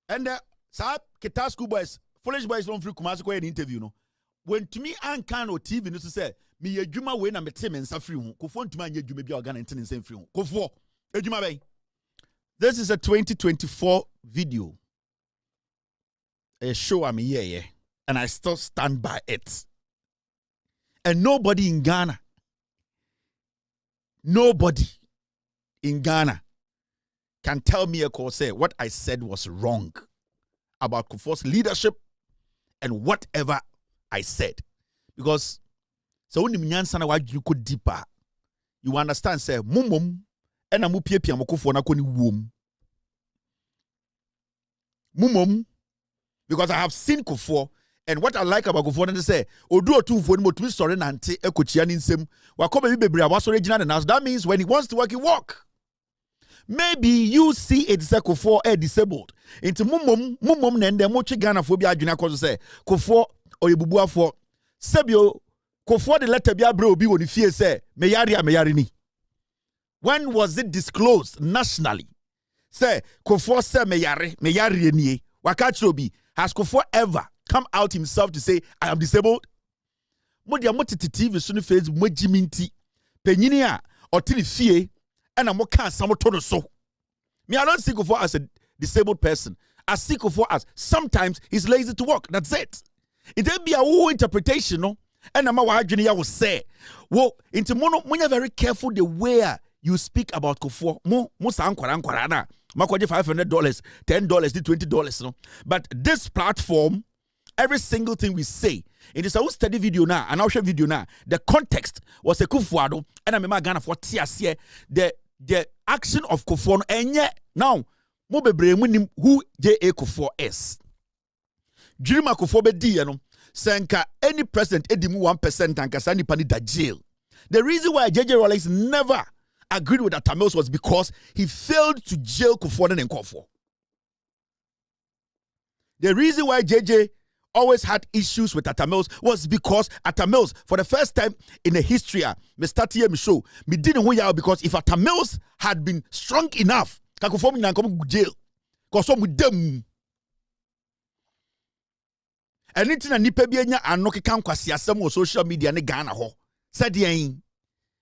and sa kita school boys, foolish boys don't free Kumasi go an interview no. When to me an can or TV no say me ye juma we na me team and free hu. Kufuor to man ye juma bi organ and same free hu. Kufuor ejuma bay. This is a 2024 video. A show I'm here, and I still stand by it. And nobody in Ghana can tell me say what I said was wrong about Kufuor's leadership and whatever I said. Because so when you go deeper, you understand, say, mumum, and I'm upia Kufuor na koni womb. Mumum, because I have seen Kufuor, and what I like about Kufuor is say, Odu two for mo to sorry nante ekochiani nsem, wa come be bebre was original and house. That means when he wants to work, he work. Maybe you see it say Kufuor disabled. Into mumum nende mochi Ghana for bi adwena cause say Kufuor oyebubu afo. Sebio Kufuor the letter bia bro obi woni fie say me yare ni. When was it disclosed nationally? Say, Kufuor say meyare nie. Wakachobi, has Kufuor ever come out himself to say, I am disabled? Modia motiti TV sunu Facebook mojiminti. Penyinia otili fie and mo kan samotono so. Me, I don't see Kufuor as a disabled person. I see Kufuor as sometimes he's lazy to work. That's it. It will be a whole interpretation, no? And I'm will say, well, into mono, very careful the way you speak about Kufuor. Mo na. $500, $10, $20, no? But this platform, every single thing we say, it is a study video now, and I'll show video now. The context was a Kufuor, and I'm Ghana for TSC. The action of Kufuor, and yet now, mo bebre who J.A. Kufuor is. Jirima Kufuor be di no senka any president edimu 1% anka sani pani da jail. The reason why JJ Rawlings never agreed with Atta Mills was because he failed to jail Kufuor and Kufuor. The reason why JJ always had issues with Atta Mills was because Atta Mills, for the first time in the history, me start here me show me didn't win out because if Atta Mills had been strong enough, Kufuor na come jail. Cause some with them. Anything a nipa bi anya anoke kan kwase asem on social media ne Ghana ho. Said yen.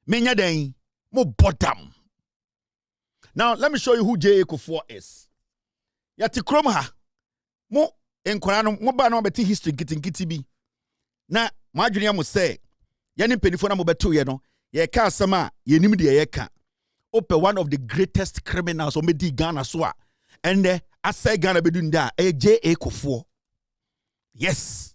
Menya den. Mo bottom. Now let me show you who J.A. Kufuor is. Yati krom ha. Mo enkwara no mo ba na beti history gitingiti bi. Na mo adwene am say ye ne penifo na mo beto ye no. Ye ka asem a ye nim de ye ka. Ope one of the greatest criminals o medi Ghana so a. And I say Ghana be doing that. J.A. Kufuor. Yes.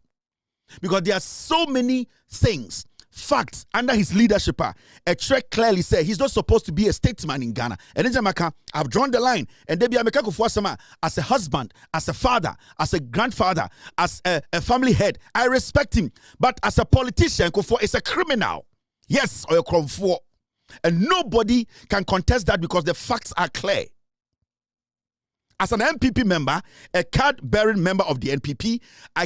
Because there are so many things, facts under his leadership. A track clearly said he's not supposed to be a statesman in Ghana. And in Jamaica, I've drawn the line. And Debbie Ameka Kufuor Sama, as a husband, as a father, as a grandfather, as a family head, I respect him. But as a politician, Kufuor is a criminal. Yes, or a Kufuor. And nobody can contest that because the facts are clear. As an NPP member, a card-bearing member of the NPP, I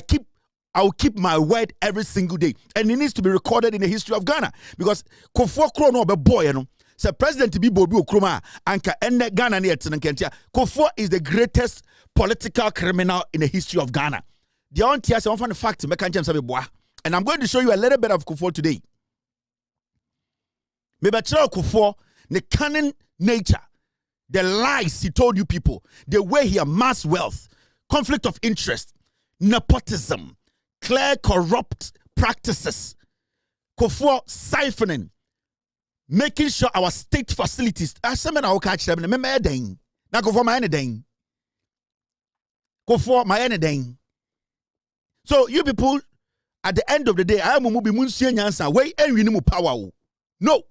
will keep my word every single day. And it needs to be recorded in the history of Ghana. Because Kufuor Krono be boy, you know. So President to be Bobi Okroma, Anka Ende Ghana near Kentia. Kufuor is the greatest political criminal in the history of Ghana. The only one find the fact, and I'm going to show you a little bit of Kufuor today. Maybe Kufuor, the cunning nature. The lies he told you people, the way he amassed wealth, conflict of interest, nepotism, clear corrupt practices, Kufuor siphoning, making sure our state facilities. I said, I'll catch them. Now Kufuor my anything. Kufuor my anything. So you people, at the end of the day, I am moving Munsi Nyansa. Way and we need power. No,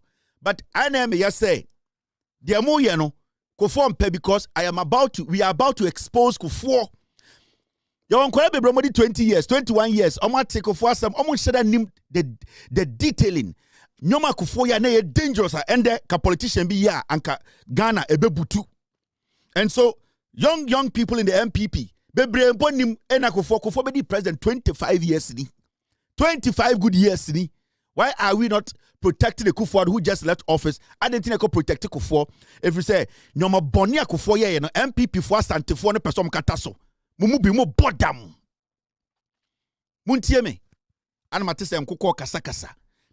but I never say, the more you know. Kufuor because we are about to expose Kufuor. You want to be 20 years, 21 years. I'm going to take Kufuor some. I'm going to say the detailing. Nyoma Kufuor ya ne dangerous and the politician be ya anka Ghana ebe butu. And so young people in the MPP, bebre bonim ena Kufuor be the president 25 years ni. 25 good years ni. Why are we not protecting the Kufuor who just left office? I didn't think I could protect the Kufuor. If you say, Nyoma Bonia Kufuor, you know, MPP for Sante for ne person kataso. Mumu bi mo bodam. Muntie me. Ana matese mkoko kasa.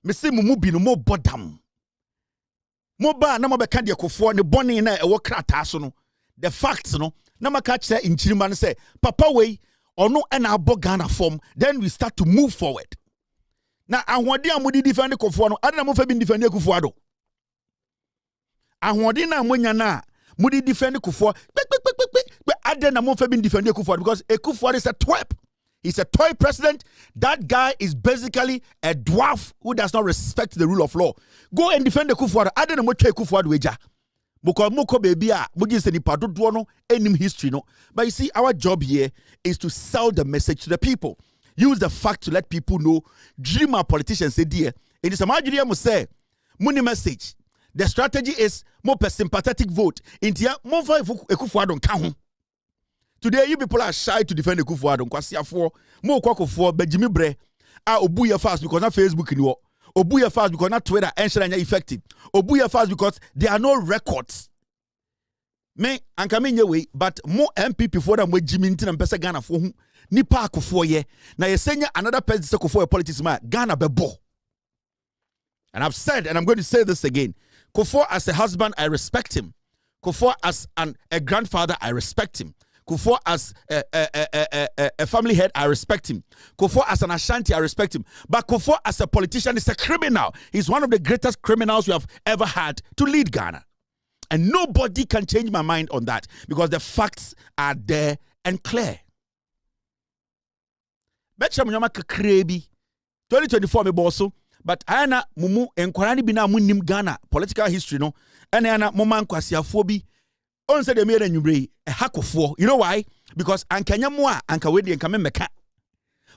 Me say mumu bi no mo bodam. Mo ba na mo beka de Kufuor ne boni na e wo krata so no. The facts no. Na maka kire inchirima no say, papa we ono na abo Ghana form. Then we start to move forward. Na ahwode amudi defend Kufuor no ade na mo fa bi defend Kufuor do ahwode na amonya na mudi defend Kufuor ade na mo fa bi defend Kufuor because Kufuor is a twerp. He's a toy president. That guy is basically a dwarf who does not respect the rule of law. Go and defend the Kufuor. Ade na mo twa Kufuor do eja because moko baby a mudi se nipa dodo no enim history no. But you see, our job here is to sell the message to the people. Use the fact to let people know. Dream our politicians say, dear. It is a majority must say, money message. The strategy is more sympathetic vote. India, more for Kufuor don't count. Today, you people are shy to defend Kufuor. Don't kwasi afo. More Kufuor, Benjamin Bre. Obuya fast because na Facebook ni wo. Obuya fast because not Twitter and effective. Obuya fast because there are no records. Me and come in your way, but more MPP for them with Jimmy and Pesa Ghana for whom Nipa for ye. Now you send another person for a politics man, Ghana bebo. And I've said, and I'm going to say this again. Kufuor as a husband, I respect him. Kufuor as a grandfather, I respect him. Kufuor as a family head, I respect him. Kufuor as an Ashanti, I respect him. But Kufuor as a politician is a criminal. He's one of the greatest criminals we have ever had to lead Ghana. And nobody can change my mind on that because the facts are there and clear. Betcha mnyama kakrebi 2024 me boso, but ana mumu enkwara ni bina munim Ghana political history no ene ana moma nkwasiafo bi on say de me na nwumre hakofo. You know why? Because ankanya mo a anka we de nka me meka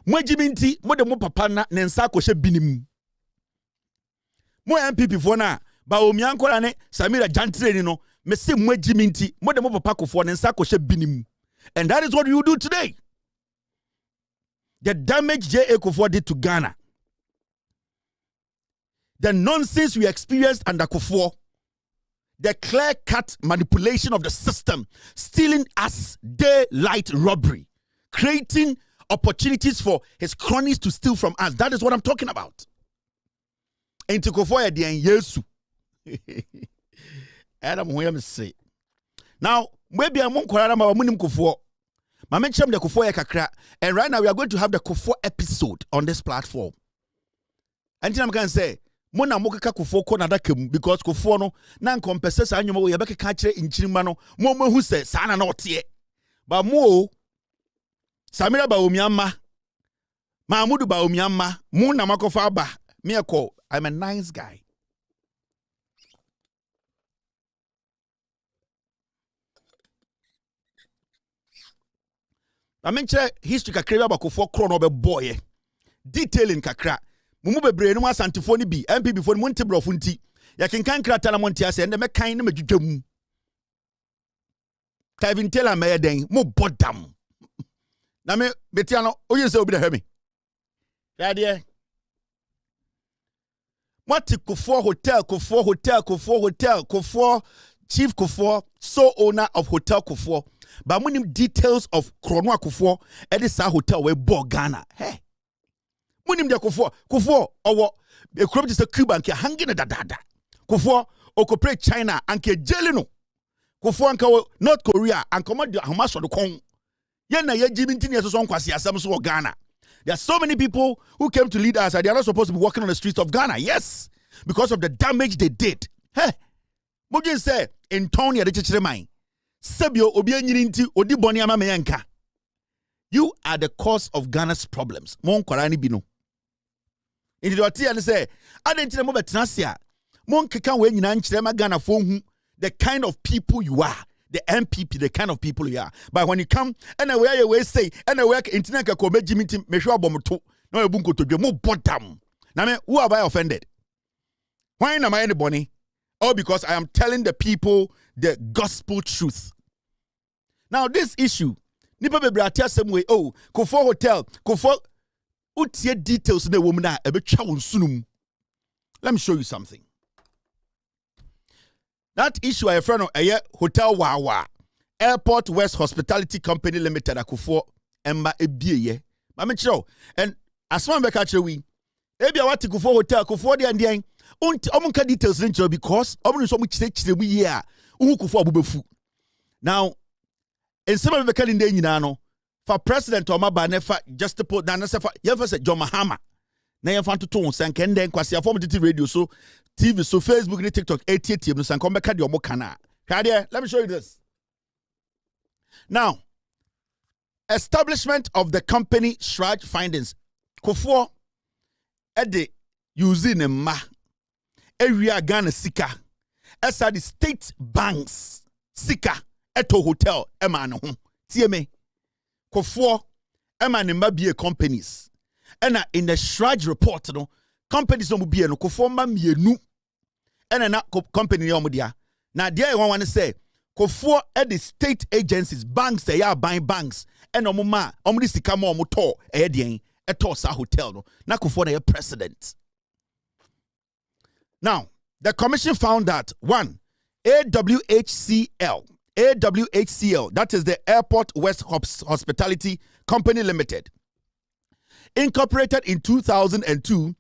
mo agimi nti mo de mo papa na ne nsa akɔhye binim mo MPP fo na ba omiankora ne Samira Jantreni no me se mo agimi nti mo de mo papa kofo ne nsa akɔhye binim. And that is what you do today. The damage J.A. Kufuor did to Ghana, the nonsense we experienced under Kufuor, the clear-cut manipulation of the system, stealing us daylight robbery, creating opportunities for his cronies to steal from us. That is what I'm talking about. And to Kufuor, Yesu. Adam, who am say? Now, maybe I'm going to Kufuor. And right now we are going to have the Kufuor episode on this platform. And I'm going to say, Mona Mokaka Kufuor Konadakem because Kufuor no nan compensate annual we abeka catch in Chirimano, Momo who says Sana not yet. But Mo Samira Baumyama Mahmudu Baumyama, Mona Makofaba, Miyako. I'm a nice guy. I mention history kakra about Kufuor Krono be boy. Detailing kakra. Mumu bebre no asantifo ni bi MPP fo ni monte brofo nti. Ya kenkan krata na monte ase ende me kan na madwudwam. Kevin Taylor me den mo bodam. Na me betia no oyin se obi da hwe me. Rade What Kufuor Hotel, Kufuor, Chief Kufuor, sole owner of Hotel Kufuor. But when him details of Krono Kufuor, Edisa Hotel we bought Ghana. Hey, when him de Kufuor, or a crop is a Cuban ke hanging at dada. Kufuor, okopre China anke jelino. Kufuor anke North Korea and command the Hamas on the Kong. Yena ye Jimintini as on Kwasi Asamsu Ghana. There are so many people who came to lead us and they are not supposed to be walking on the streets of Ghana. Yes, because of the damage they did. Hey, Mujin say in Tony Adechiremai. Sebio obienyirinti odi boni ama meyanka. You are the cause of Ghana's problems. Mon kwarani bino. Indi wati and say, adentine mo betnasia. Mon keka we nyina nchirema Ghana fo hu the kind of people you are. The MPP, the kind of people you are. But when you come, and where you say, and where internet ka ko meji meeting, me sure bomoto. No ebunko to mo bottom. Na me who have I offended? Why am I anybody? Oh, because I am telling the people the gospel truth. Now, this issue, Nipa Bebratia some way, oh, Kufuor Hotel, Kufuor, utie details in the woman, a bit sunum. Let me show you something. That issue, I friend of a Hotel Wawa, Airport West Hospitality Company Limited, a Kufuor, Emma Ebie, Mamma Cho, and Asman Bekachewi, Ebia what Kufuor Hotel, Kufuor the Indian. Omunka details ninja because omun so much take the year Kufuor bubefu. Now, in some of the calendar nyina no for president Omaba nefa just to put down nefa say John Mahama na yɛmfa ntoto san kende nkwasi afom titi radio so TV so Facebook ni TikTok ATM no san kombe ka de omo kana. Let me show you this. Now, establishment of the company Shraj Findings. Kufuor ede using a ma area Ghana sika esa the state banks sika eto hotel ema no ho tie me Kufuor ema ne mabie companies ena in the Shraj report no companies no bie no Kufuor ma mienu ena na company ne omodia na dia one say Kufuor at the state agencies banks they are buying banks ena omoma omudi sika ma omoto e de eto sa hotel no na Kufuor na president. Now, the commission found that 1, AWHCL, that is the Airport West Hospitality Company Limited, incorporated in 2002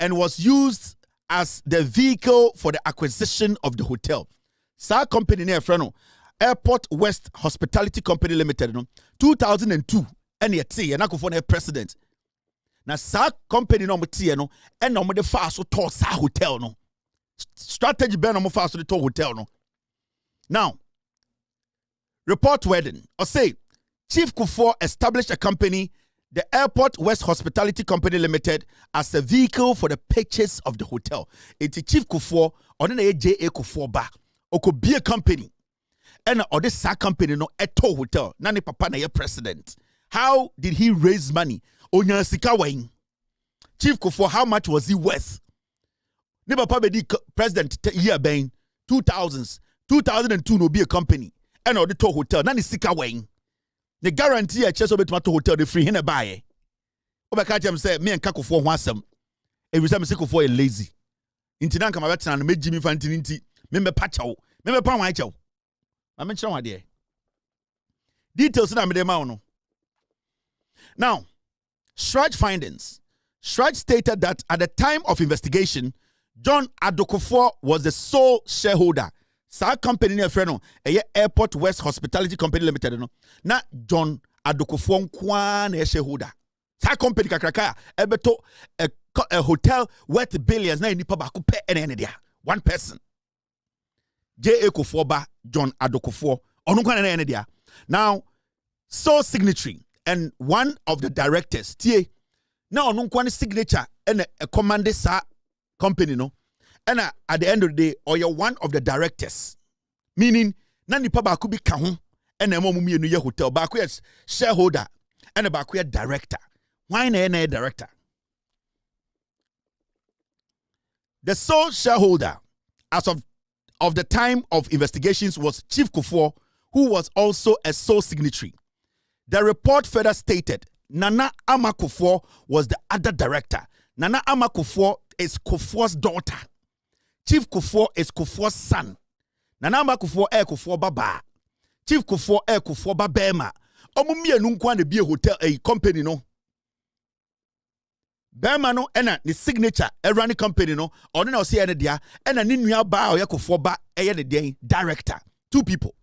and was used as the vehicle for the acquisition of the hotel. Sa company near Freno, Airport West Hospitality Company Limited, 2002, and yet see, and I go president. Now, sa company no mutie no, and no the fast to sa hotel no. Strategy ben no fast to hotel no. Now, report wedding or say Chief Kufuor established a company, the Airport West Hospitality Company Limited, as a vehicle for the purchase of the hotel. It's Chief Kufuor on the J.A. Kufuor ba or could be a company. And or this company no eto hotel. Nani papa na ye president. How did he raise money? Onya sika wain. Chief Kufuor, how much was he worth? Ne papa be di president year ben 2000s. 2002 no be a company. And or the to hotel. Nani sika wain. The guarantee a chest of tomato hotel the free hina buy. Obaka chem say me and Kufuor ho asem. E wi say me Kufuor e lazy. Inti nan kama betina no meji mi fantini nti me me pa chawo. Me me pa wan chawo. I mention one there. Details na me dey ma no. Now, Shraj findings. Shraj stated that at the time of investigation, John Adokufuor was the sole shareholder. Sa company near Freno, a Airport West Hospitality Company Limited. No, na John Adokufuor kwan a shareholder. Sa company kakraka ebeto a hotel worth billions na nipa ba ko pe ene dia. One person. J.A. Kufuor ba John Adokufuor. Onu kwan ene dia. Now, sole signatory and one of the directors, tie, now no one signature and a command sa company no, and at the end of the day, or you're one of the directors, meaning nani pa ba kubi kahun and a mommy no hotel ba shareholder and a ba director. Why na director? The sole shareholder as of the time of investigations was Chief Kufuor, who was also a sole signatory. The report further stated Nana Ama Kufuor was the other director. Nana Ama Kufuor is Kufuor's daughter. Chief Kufuor is Kufuor's son. Nana Ama Kufuor Kufuor baba. Chief Kufuor Kufuor babema. Omu mienu nkwa ne bi hotel company no. Bema no ena ni signature running company no. Ono na osi ene dia ena ni nua ba o Kufuor ba eye ne director. Two people.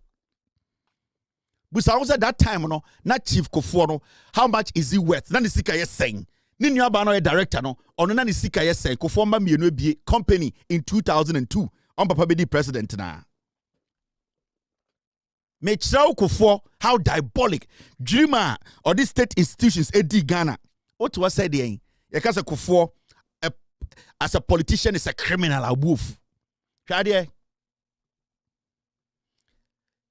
But I was at that time, no, not Chief Kufuor, no, how much is he worth? Nani sika yes saying. Nini abano a director, no, on nani sika yes saying. Kufuor ma mi be company in 2002. On papa be the president na. Me chao Kufuor, how diabolic. Dreamer or these state institutions, Eddie Ghana. What was said there? Because a Kufuor, as a politician, is a criminal, a wolf. Shadi.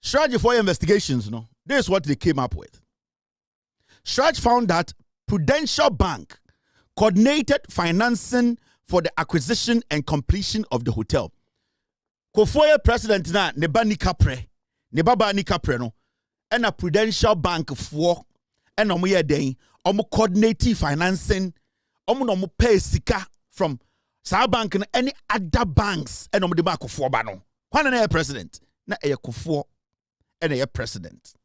Strategy for investigations, no. This is what they came up with. Shraj found that Prudential Bank coordinated financing for the acquisition and completion of the hotel. Kufuor president na neba ni kapre no, and a Prudential Bank for and omo ye den omo coordinating financing omo no pay sika from sa bank and any other banks and omo de ba Kufuor ba no. When na president na e Kufuor and a president.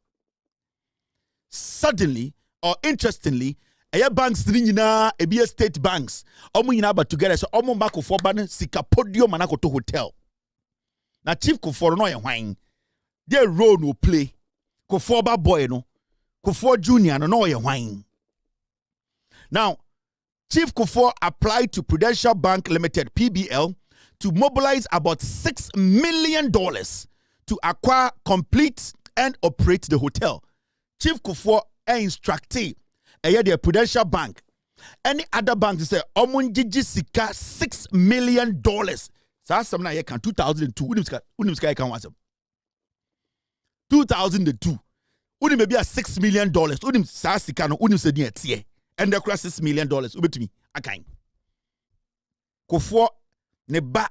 Suddenly or interestingly, a banks nyina ebia state banks omo nyina ba together so omo ba Kufuor ba no sika podium anakoto hotel. Na Chief Kufuor no ye hwan. Their role no play. Kufuor ba boy no. Kufuor Junior no ye hwan. Now, Chief Kufuor applied to Prudential Bank Limited PBL to mobilize about $6 million to acquire, complete, and operate the hotel. Chief Kufuor instructed the Prudential Bank. Any other bank to say, Omunjiji sika $6 million. So some na yekan 2002. Unim sika yekan wasem. 2002. Unim maybe a $6 million. Unim sa sika no unim se di etie. And the cross $6 million. Ubetumi akain. Kufuor ne ba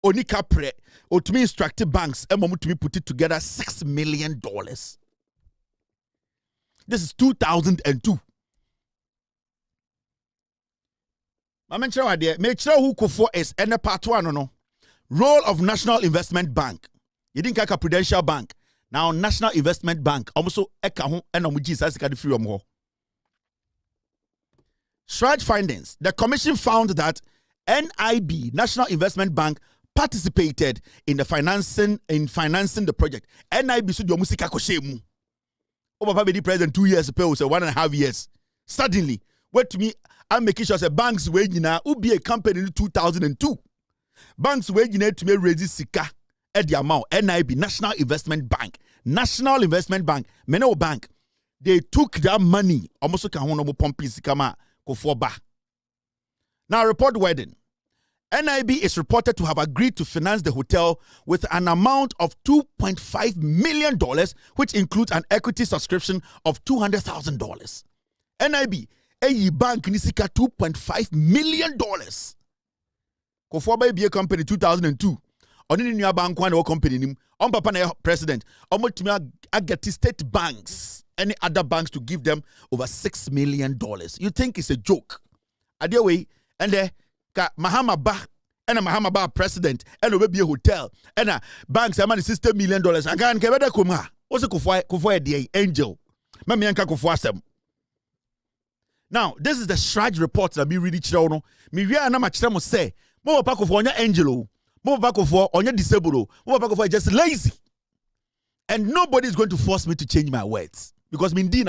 oni kapre otumi instructed banks emomutumi put it together $6 million. This is 2002. I mention idea. Make sure who Kufuor is and the part one no. Role of National Investment Bank. You didn't catch a Prudential Bank. Now, National Investment Bank. Also, Eka and Omuji Sasikadi free more. Shraj findings. The commission found that NIB, National Investment Bank, participated in the financing the project. NIB should do musika koshemu. Over Papa president 2 years, pay was 1.5 years. Suddenly, what to me, I'm making sure that banks wage now will be a company in 2002. Banks wage to me raise sika at the amount. NIB, National Investment Bank. National Investment Bank, Menno Bank. They took that money. Almost like one of pumping sikama go for back. Now report wedding. NIB is reported to have agreed to finance the hotel with an amount of $2.5 million, which includes an equity subscription of $200,000. NIB, a bank nisika $2.5 million. Kofoba be a company 2002. Only new bank one company on papa na president. Omotumi ageti state banks, any other banks to give them over $6 million. You think it's a joke? Adia way and there. Mahama Ba and a Mahama Ba president and a be a hotel and a banks are money $60 million. I can't get better kuma. What's a kufoy the angel? Mamianka kufuasem. Now, this is the Shraj report that me really chrono. Me we are na machemo say, more pack of onya angelo, more pack of onya disabled, more pack of just lazy. And nobody is going to force me to change my words. Because maybe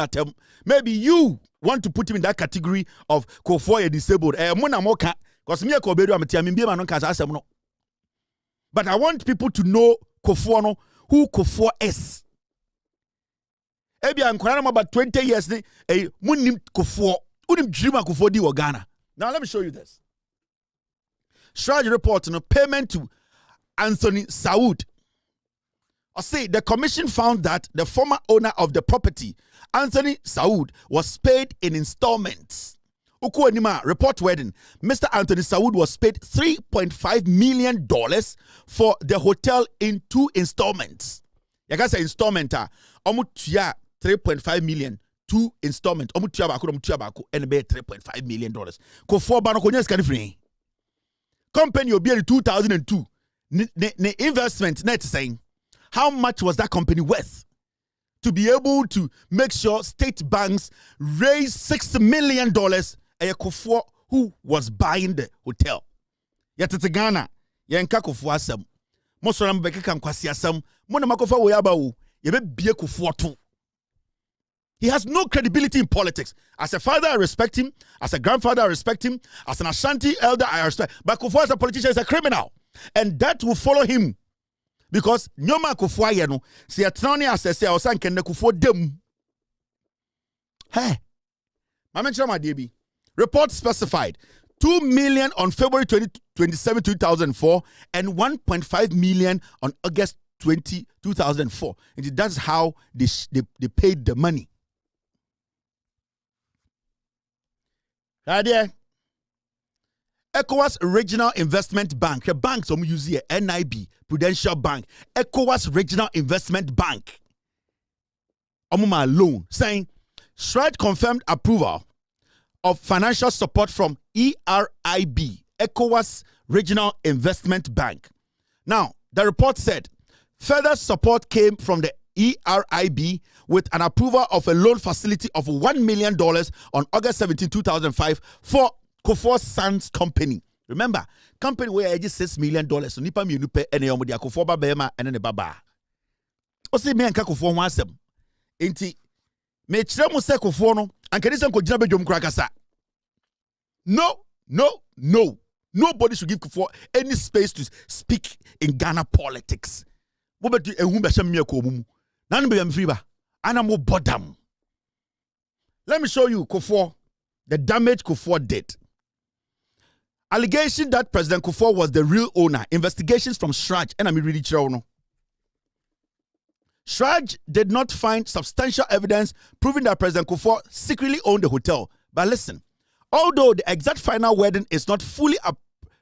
you want to put him in that category of kufoy disabled. Because me but I want people to know Kofono, who Kofo is. Ebi ankwara about 20 years ni munim Kofo, unim dreamer Kofo di Ghana. Now let me show you this. Shraj report on a payment to Anthony Saud. I say the commission found that the former owner of the property, Anthony Saud, was paid in installments. Ukuanima report wedding. Mr. Anthony Saud was paid $3.5 million for the hotel in 2 installments. Yakasa installment omutia 3.5 million, 2 installment. Omutia bako and be $3.5 million. Ko 4 bano ko nyes free. Company obi in 2002. Ne investment net saying how much was that company worth to be able to make sure state banks raise $6 million? Kofoɔ who was buying the hotel. Yatete Ghana, yenka Kofoɔ asem. Mosoram bekeka nkwasi asem. Mona makofa wo yaba wo. Yebe bie Kofoɔ to. He has no credibility in politics. As a father, I respect him. As a grandfather, I respect him. As an Ashanti elder, I respect. But Kofoɔ as a politician is a criminal. And that will follow him. Because nyoma Kofoɔ yeno, si atrani asese osan kenne Kofoɔ dem. Hey. Mama chama debi. Report specified 2 million on February 27, 2004 and 1.5 million on August 20, 2004. And that's how they paid the money. Right there. ECOWAS Regional Investment Bank. The banks some use here, NIB, Prudential Bank, ECOWAS Regional Investment Bank. Omuma loan saying Shraj confirmed approval of financial support from ERIB, ECOWAS Regional Investment Bank. Now, the report said further support came from the ERIB with an approval of a loan facility of $1 million on August 17, 2005 for Kofoɔ Sons Company. Remember, company where I just $6 million. So nipa mi nupe ene yomo dia Kofoɔ ba bema ene ne baba. Osi me anka Kofoɔ ho asem. Enti me kire mo se Kofoɔ no anka disen ko gina bedwom kura kasa. No. Nobody should give Kofoɔ any space to speak in Ghana politics. Wo betu ehun be hyem me ko mu. Na no be am free ba. Ana mo bodam. Let me show you Kofoɔ, the damage Kofoɔ did. Allegation that President Kofoɔ was the real owner. Investigations from Shraj. And I'm really sure. Shraj did not find substantial evidence proving that President Kofoɔ secretly owned the hotel. But listen, although the exact final wording is not fully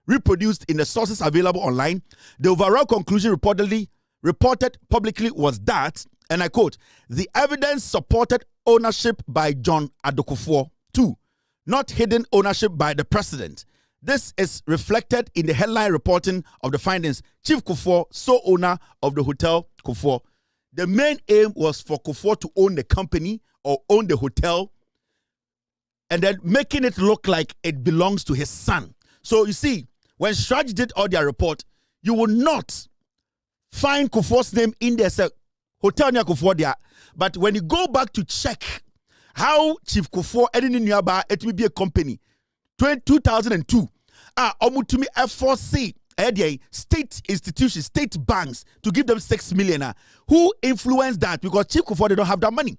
reproduced in the sources available online, the overall conclusion reported publicly was that, and I quote, the evidence supported ownership by John Addo Kufuor. 2. Not hidden ownership by the president. This is reflected in the headline reporting of the findings. Chief Kufuor, sole owner of the hotel Kufuor. The main aim was for Kufuor to own the company or own the hotel and then making it look like it belongs to his son. So you see, when Shraj did all their report, you will not find Kufuor's name in there, say, hotel near Kufuor there. But when you go back to check how Chief Kufuor, any nearby, it will be a company. 2002, omutumi F4C, state institutions, state banks to give them 6 million. Who influenced that? Because Chief Kufuor, they don't have that money.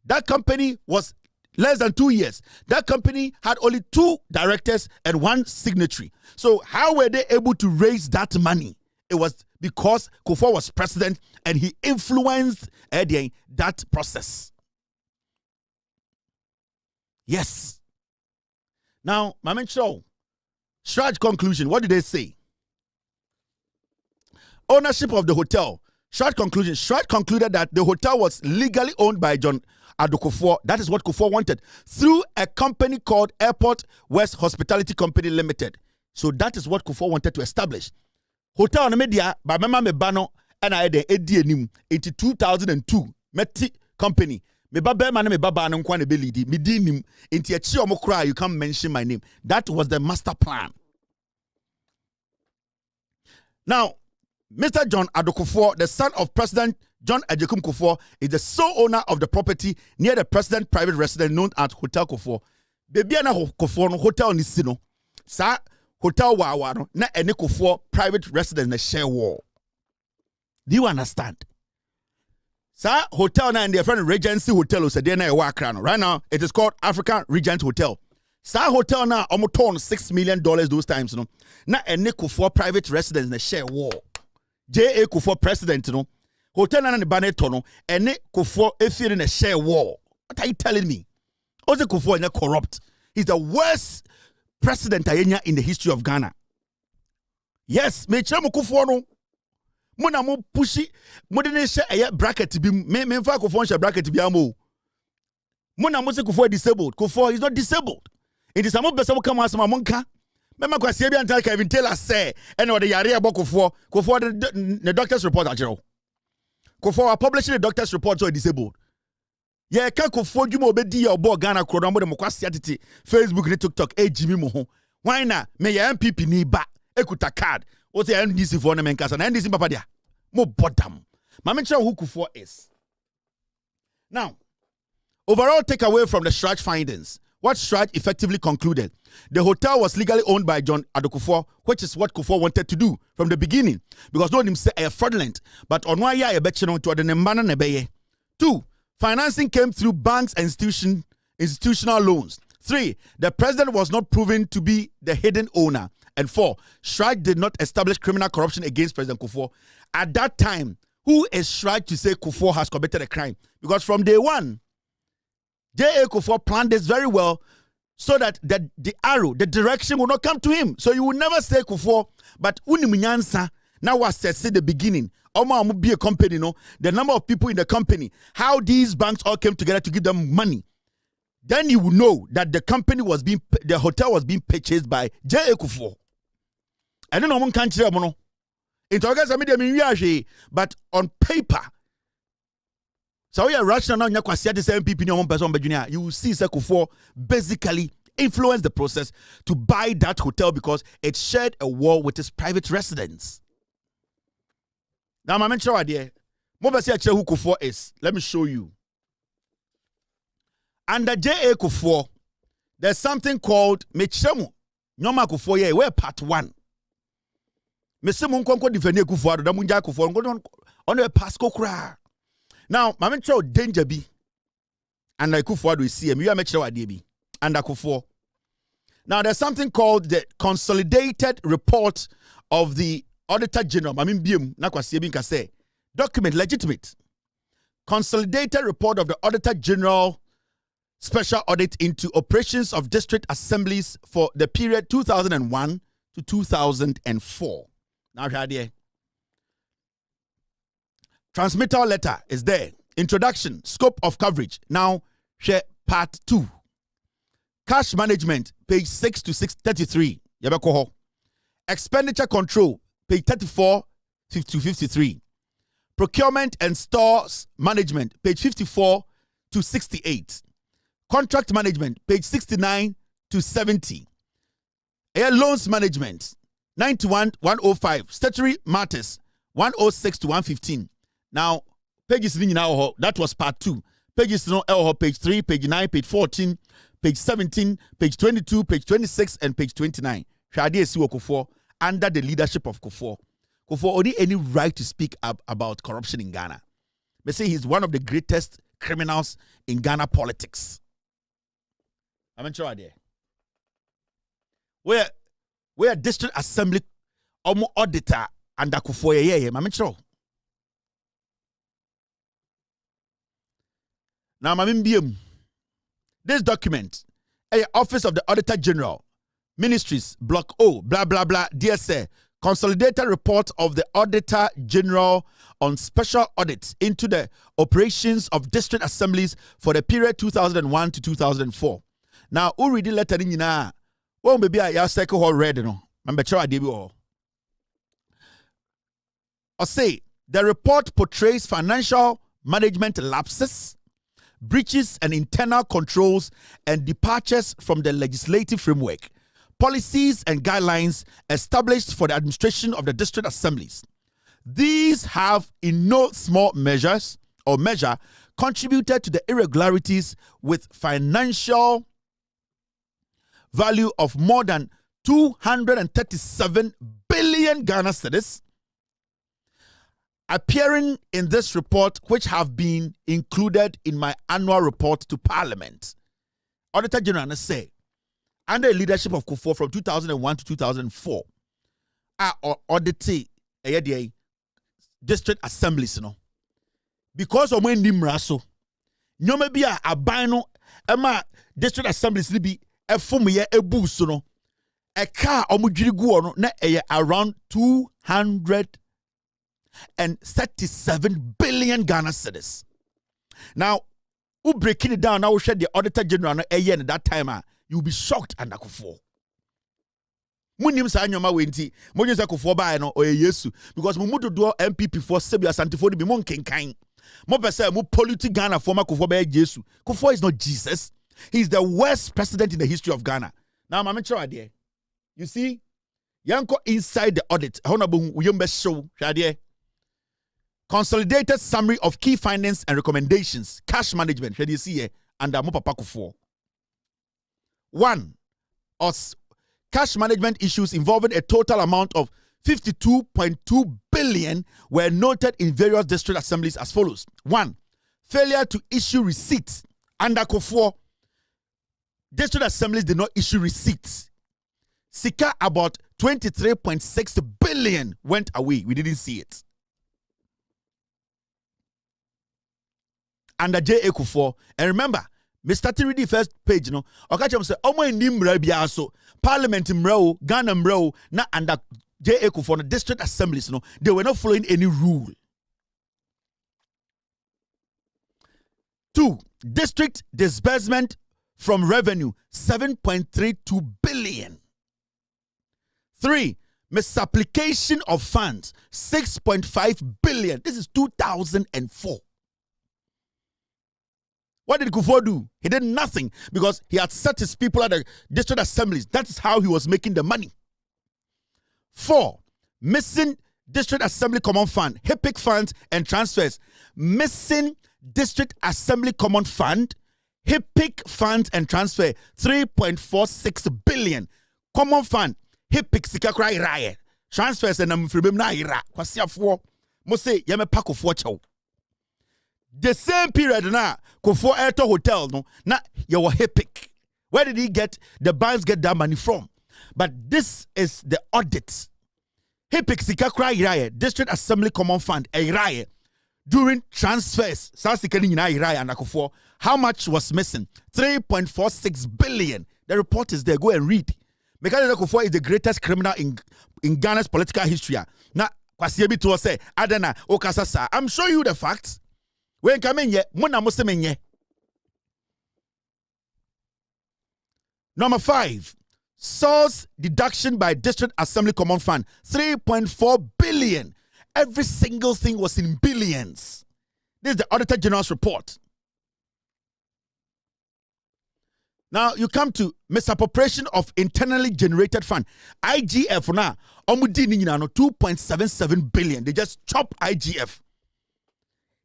That company was less than 2 years. That company had only 2 directors and 1 signatory. So how were they able to raise that money? It was because Kufuor was president and he influenced that process. Yes. Now, Mama Show, Shraj conclusion, what did they say? Ownership of the hotel. Shraj conclusion. Shraj concluded that the hotel was legally owned by John Addo Kufuor. That is what Kufuor wanted. Through a company called Airport West Hospitality Company Limited. So that is what Kufuor wanted to establish. Hotel on the media, by Mama Mebano, and I had the into 2002. Meti company. Me baba man me baba no nkwa na be lead me din nim enti achi omo kra you can't mention my name. That was the master plan. Now, Mr. John Addo Kufuor, the son of President John Agyekum Kufuor, is the sole owner of the property near the president private residence known as Hotel Kufuor. Baby na Kufuor no hotel ni sino. Sa hotel wa no na ene Kufuor private residence na share wall. Do you understand? Sa hotel na in their friend Regency Hotel so dey na e Accra no. Right now it is called African Regent Hotel. Sa hotel na almost torn $6 million those times no. Na ene Kufuor private residence na share wall. J.A. Kufuor president no. Hotel na ne baneto no ene Kufuor efiri na share wall. What are you telling me? Ose Kufuor is corrupt. He's the worst president in the history of Ghana. Yes, me chamo Kufuor no. Muna mo pushi modene share bracket bi me fa Kufuor share bracket bi amo. Muna mo se Kufuor disabled. Kufuor is not disabled. It is some person come as my monka. Mema kwasi bi antal Kevin Taylor say and or the yare about Kufuor the doctor's report ajero. Kufuor publishing the doctor's report so disabled. Yeah, ka Kufuor dwuma obedi ya obo Ghana kro no mo kwasi atete Facebook ni TikTok Jimmy mo ho. Why na me ya MPP ni ba ekuta card. O say NDC for na menkasa na NDC papa dia. Mo bodam. Mama tell who Kufuor is. Now, overall takeaway from the Shraj findings. What Shraj effectively concluded, the hotel was legally owned by John Addo Kufuor, which is what Kufuor wanted to do from the beginning, because no him say fraudulent, but on why ya betchino to the nembana nebeye. 2, financing came through banks and institutional loans. 3, the president was not proven to be the hidden owner. And 4, Shraj did not establish criminal corruption against President Kufuor. At that time, who is Shraj to say Kufuor has committed a crime? Because from day one, J.A. Kufuor planned this very well so that the arrow, the direction will not come to him. So you will never say Kufuor, but unimunyansa now was said the beginning. Oma be a company, no, the number of people in the company, how these banks all came together to give them money. Then you will know that the hotel was being purchased by J.A. Kufuor. I don't know one country, but on paper, so we are rational now. The same people you will see Kufuor basically influence the process to buy that hotel because it shared a wall with his private residence. Now, my mentor idea, who Kufuor is. Let me show you. Under J.A. Kufuor, there's something called Mechemu. Nyoma Kufuor ye where part 1. Mesemu nkonko defend Kufuor da munja Kufuor on a pasco kra. Now, my mentor danger be and like Kufuor we see him. You are mentor idea be under Kufuor. Now, there's something called the Consolidated Report of the Auditor General. I mean, BM na kwasi bi say document legitimate. Consolidated Report of the Auditor General Special Audit into Operations of District Assemblies for the period 2001 to 2004. Now, here. Transmittal letter is there. Introduction, scope of coverage. Now, share part 2. Cash management, page 6 to 633. Yebeko ho. Expenditure control, page 34 to 53. Procurement and stores management, page 54 to 68. Contract management, page 69 to 70. Air loans management, 91 105. Statutory matters, 106 to 115. Now, pages now, that was part 2. Pages no page 3, page 9, page 14, page 17, page 22, page 26, and page 29. Shadi Esiwo Kufuor under the leadership of Kufuor. Kufuor only any right to speak about corruption in Ghana. They say he's one of the greatest criminals in Ghana politics. I'm sure there. Where district assembly auditor under Kufuor I'm sure. Now, this document, Office of the Auditor General, Ministries, Block O, blah, blah, blah, DSA, Consolidated Report of the Auditor General on Special Audits into the operations of district assemblies for the period 2001 to 2004. Now, who read the letter in Yina? Well, maybe I second or read, no. I'm sure I did all. Or say, the report portrays financial management lapses, breaches and internal controls, and departures from the legislative framework, policies and guidelines established for the administration of the district assemblies. These have in no small measure contributed to the irregularities with financial value of more than 237 billion Ghana cedis appearing in this report, which have been included in my annual report to Parliament. Auditor General say, under the leadership of Kufuor from 2001 to 2004, audited district assemblies, because of when Nimraso, no maybe a bino, district assemblies be a fumia a boost, a car omujirigu na around 237 billion Ghana cedis. Now, who breaking it down now? We share the Auditor General at that time. You'll be shocked and Kufuor. Munim sa nyoma wenti. Monyo sa Kufuor ba no oye Yesu because mu mudo do MPP for Sebia Santifo be mon kenkan. Mo pese mu politi Ghana former Kufuor ba Yesu. Kufuor is not Jesus. He's the worst president in the history of Ghana. Now, I'm sure there. You see, yanko inside the audit. Show consolidated summary of key findings and recommendations. Cash management. Should you see here under Mopapa Kufuor. 1. Cash management issues involving a total amount of 52.2 billion were noted in various district assemblies as follows. 1. Failure to issue receipts. Under Kufuor, district assemblies did not issue receipts. Sika about 23.6 billion went away. We didn't see it. Under J.A. Kufuor, and remember, Mr. Read the first page, Okacham say, Omo Nimra Biaso, Parliament Mro, Ghana Mro, na under J.A. Kufuor, the district assemblies, they were not following any rule. 2. District disbursement from revenue, 7.32 billion. 3. Misapplication of funds, 6.5 billion. This is 2004. What did Kufuor do? He did nothing because he had set his people at the district assemblies. That is how he was making the money. 4. Missing district assembly common fund, HIPIC funds and transfers. Missing district assembly common fund, HIPIC funds and transfer, 3.46 billion. Common fund, HIPIC sikakra iraye. Transfers and amfribem na ira. Kwasiafuo. Mo say yeme pa Kufuor chow. The same period na Kufuor Airtel Hotel no na your HIPIC. Where did he get the banks get that money from? But this is the audit. HIPIC sikakra iraye, district assembly common fund iraye. During transfers, how much was missing? 3.46 billion. The report is there. Go and read. Mekane Kufuor is the greatest criminal in Ghana's political history. Now, Kwasiebi to say, Adana, Okasasa. I'm showing you the facts. When come in yet, Muna Musemenye. Number 5. source deduction by District Assembly Common Fund, 3.4 billion. Every single thing was in billions. This is the Auditor General's report. Now you come to misappropriation of internally generated fund. IGF now, 2.77 billion. They just chop IGF.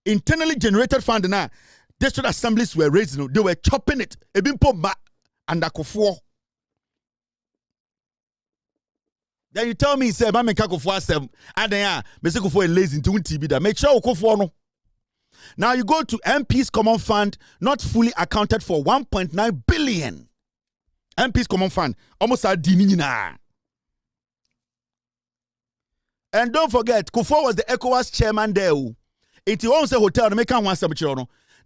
Internally generated fund now, district assemblies were raising, they were chopping it. And then you tell me, say, Mama Kakofo asem, Adaya, Mesekofo is lazy into TB that. Make sure Okofo no. Now you go to MP's Common Fund, not fully accounted for 1.9 billion. MP's Common Fund, almost a dinina. And don't forget, Kufuor was the ECOWAS chairman there. It owns a hotel, and make one some.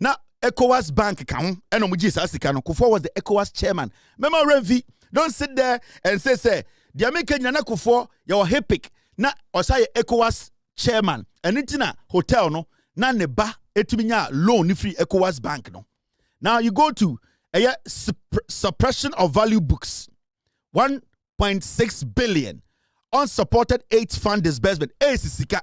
Now, ECOWAS Bank account, and Kufuor was the ECOWAS chairman. Remember, Renvi, don't sit there and say, the American Yana Kufuor, your HEPIC, na osay ECOWAS chairman, and it's na hotel no, na neba etiminya loan free ECOWAS bank no. Now you go to suppression of value books, 1.6 billion. Unsupported 8 fund disbursement. 8 sika.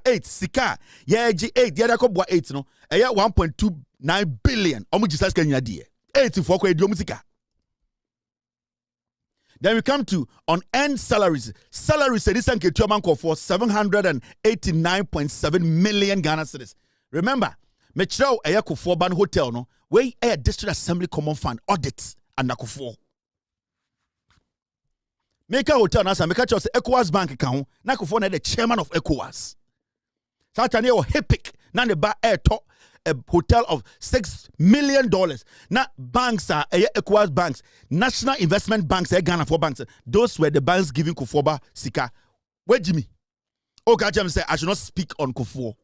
Yeah, 8. Yeah, that could 8 no. 1.29 billion. Omu jisas kenya die. 8 for kwa idiomu sika. Then we come to on-end salaries. Salaries this and for 789.7 million Ghana cedis. Remember, Metro Kufuor Ban Hotel no, where a District Assembly Common Fund audits and Kufuor. Make a hotel now, make a choice ECOWAS bank account. Na Kufuor na the chairman of ECOWAS. Satani or HEPIC na the bar air top a hotel of $6 million. Now banks are ECOWAS banks, national investment banks, Ghana for banks. Those were the banks giving Kufuor sika. Where Jimmy? Okay, Jim say I should not speak on Kufuor.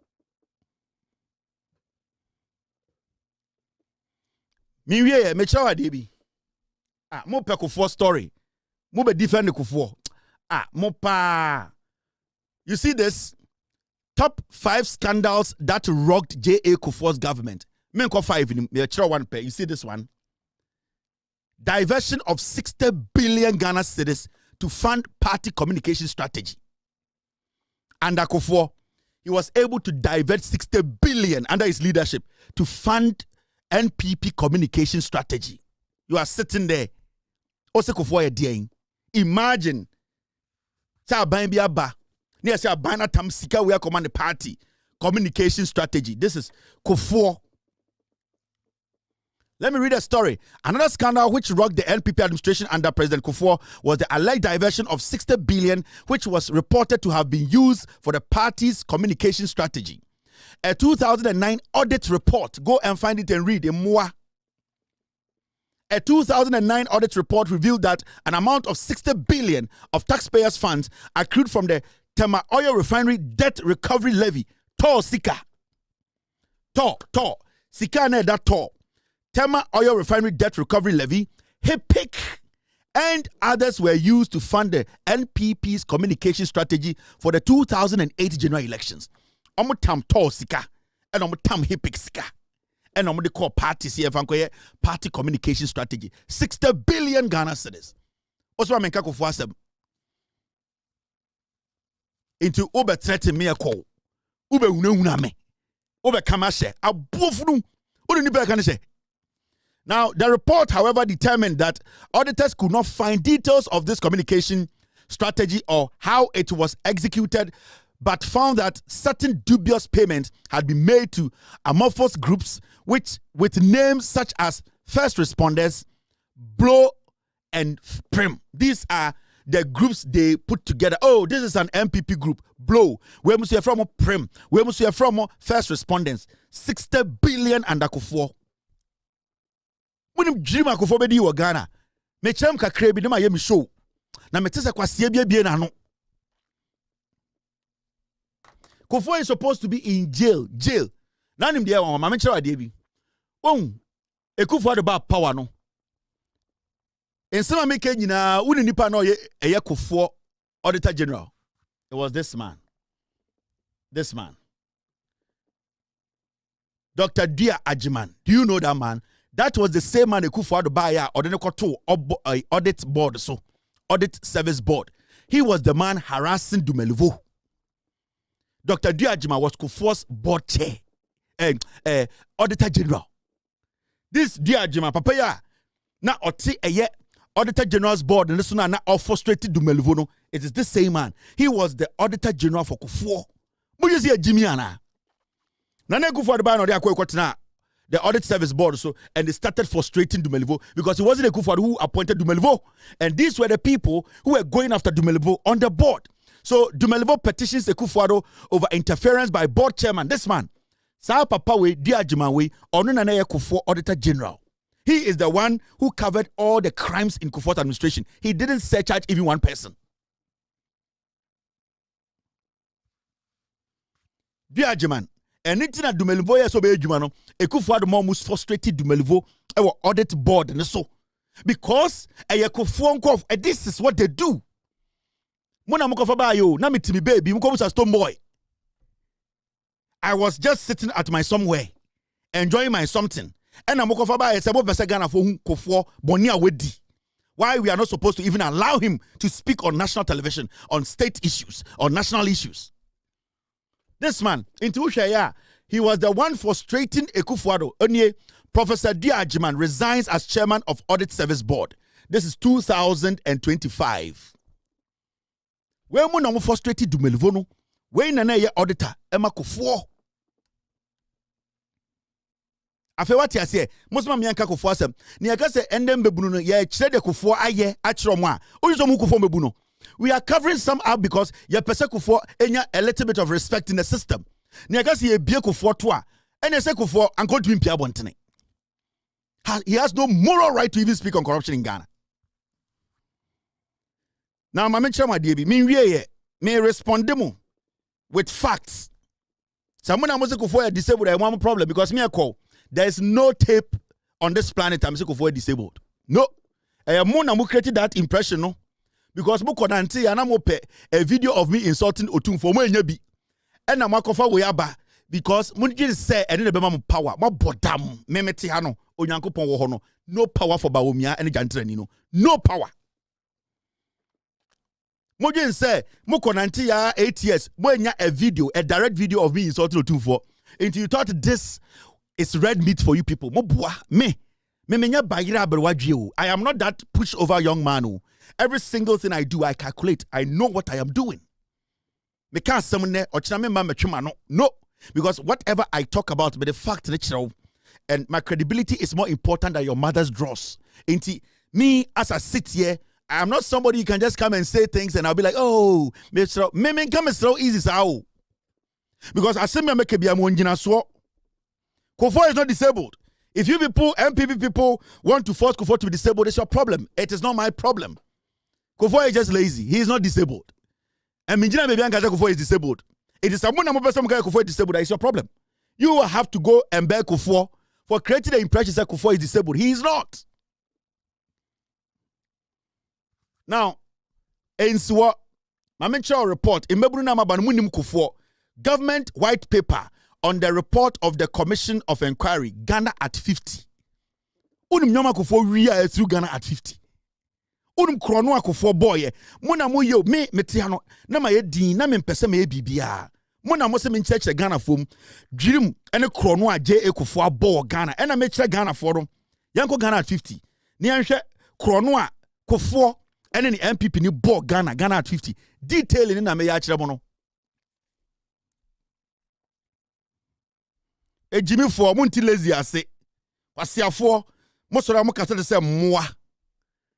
Me me chawa debi. Mo pe Kufuor story. Mo be defend Kufuor. Mo pa. You see this? Top 5 scandals that rocked J.A. Kufuor's government. Me ko 5 in me chawa one pair. You see this one? Diversion of 60 billion Ghana cedis to fund party communication strategy. Under Kufuor, he was able to divert 60 billion under his leadership to fund NPP communication strategy. You are sitting there. Ose Kufuor ye deaing. Imagine. Sa ban bi aba. Near say ban atam sika we command the party communication strategy. This is Kufuor. Let me read a story. Another scandal which rocked the NPP administration under President Kufuor was the alleged diversion of 60 billion, which was reported to have been used for the party's communication strategy. A 2009 audit report, go and find it and read it. A 2009 audit report revealed that an amount of 60 billion of taxpayers' funds accrued from the Tema Oil Refinery Debt Recovery Levy, TOR Sika. TOR. Sika ne that TOR. Tema Oil Refinery Debt Recovery Levy, HEPIC, and others were used to fund the NPP's communication strategy for the 2008 general elections. Omo tam TOR Sika, and omo tam HEPIC Sika. And I'm call party CF party communication strategy. 60 billion Ghana cedis. Also, I'm Kufuor asem. Into Uber threaten me a call. Uber una me. Uber kamashe. Abufunu. Uni be. Now, the report, however, determined that auditors could not find details of this communication strategy or how it was executed, but found that certain dubious payments had been made to amorphous groups which with names such as First Responders, Blow, and Prim. These are the groups they put together. Oh, this is an MPP group. Blow. Where must you from Prim? Where must you from First Responders? 60 billion under Kufuor. When you dream of Kufuor be Ghana, me chem ka krebi de ma ye mi show. Na me tese kwasie bie na no. Kufuor is supposed to be in jail. Now him there one mama chira de bi. Kufuor the ba power no. Ensema make nyina woni nipa na eye Kufuor Auditor General. It was this man. Dr. Dia Ajiman. Do you know that man? That was the same man Kufuor the buyer or the audit board so Audit Service Board. He was the man harassing Dumelivo. Dr. Diajima was Kufuor's board chair, Auditor General. This Diajima, Papaya, na oti eye Auditor General's board, and this one na frustrated Dumelivo. No, it is this same man. He was the Auditor General for Kufuor. But see a Jimmy Anna. Nana Kufuor the ban or the Audit Service Board, so and they started frustrating Dumelivo because it wasn't a Kufuor who appointed Dumelivo, and these were the people who were going after Dumelivo on the board. So Dumelivo petitions the Kufuor over interference by board chairman. This man, Sa Papa we Diajima we Onunanaye Kufuor Auditor General. He is the one who covered all the crimes in Kufuor's administration. He didn't surcharge even one person. Diajiman. And it's not Dumelivo yes obey Jumano. Kufuor almost frustrated Dumelivo our audit board and so because Kufuor this is what they do. Mona mukofa yo na mitimi baby mukobusa stone boy. I was just sitting at my somewhere enjoying my something and amukofa ba sebo pese Ghana for Kufuor boni awedi. Why we are not supposed to even allow him to speak on national television on state issues, on national issues. This man, into Ushaya, he was the one frustrating Kufuor. Onye, Professor Diajima resigns as chairman of Audit Service Board. This is 2025. When mo na mo frustrated Dumelivo no, when na ye auditor, Emma Kufuor. Afe what ya say, most man yanka Kufuor asem. Ni aka say endem bebunu no, ye kire de Kufuor aye achiro mo a. Oyiso mo Kufuor bebuno. We are covering some up because ye pese Kufuor enya a little bit of respect in the system. Ni aka say ye bie Kufuor to a, and ye say Kufuor anko to impia bontene. He has no moral right to even speak on corruption in Ghana. Now, my mention my DB, me respond demo with facts. Someone I'm saying Kufuor disabled, I want a problem because me a call. There is no tape on this planet I'm saying Kufuor disabled. No. I am more created that impression, no. Because mo konante and I'm a video of me insulting Otun for me nyabi. And I'm Kufuor we aba because mo just say and then be power. Mo bodam me meti ha no Onyankopon wo ho no. No power for Bawumia and Jantrani no. No power. Mojen say, Mokonanti ya 8 years, Moenya a video, a direct video of me insulting Otunfo. Until you thought this is red meat for you people. Mobwa, me menya bayira berwaji. I am not that pushover young man. Every single thing I do, I calculate. I know what I am doing. Me can't summon or chame mama no. Because whatever I talk about, but the fact natural, and my credibility is more important than your mother's dross. Until me as I sit here, I am not somebody you can just come and say things and I'll be like, oh, Mr. Meme come and so easy sao. Because I see me make a biamunjina so. Kufuor is not disabled. If you people, MPP people, want to force Kufuor to be disabled, it's your problem. It is not my problem. Kufuor is just lazy. He is not disabled. And Minjina Bebianka Kufuor is disabled. It is someone I'm person Kufuor is disabled. That is your problem. You will have to go and beg Kufuor for creating the impression that Kufuor is disabled. He is not. Now, in Suwa, Mamencha report, in Mebruna Mabanmunim Kufuor, government white paper on the report of the Commission of Inquiry, Ghana at 50. Unim Nyama Kufuor ria through Ghana at 50. Unim Krono Kufuor boy, Mona Moyo, me Metiano, Nama Yedi, Namin Pesame Bibia. Mona Mose in church Ghana form, Dream and a Krono J. Kufuor bo Ghana, and I met Ghana forum, Yanko Ghana at 50. Niansha Krono Kufuor. And then the MPP ni bought Ghana at 50. Detailing in a meyachilabono. A Jimmy for Munti lazy, I say. Wasia for most of them can say moi.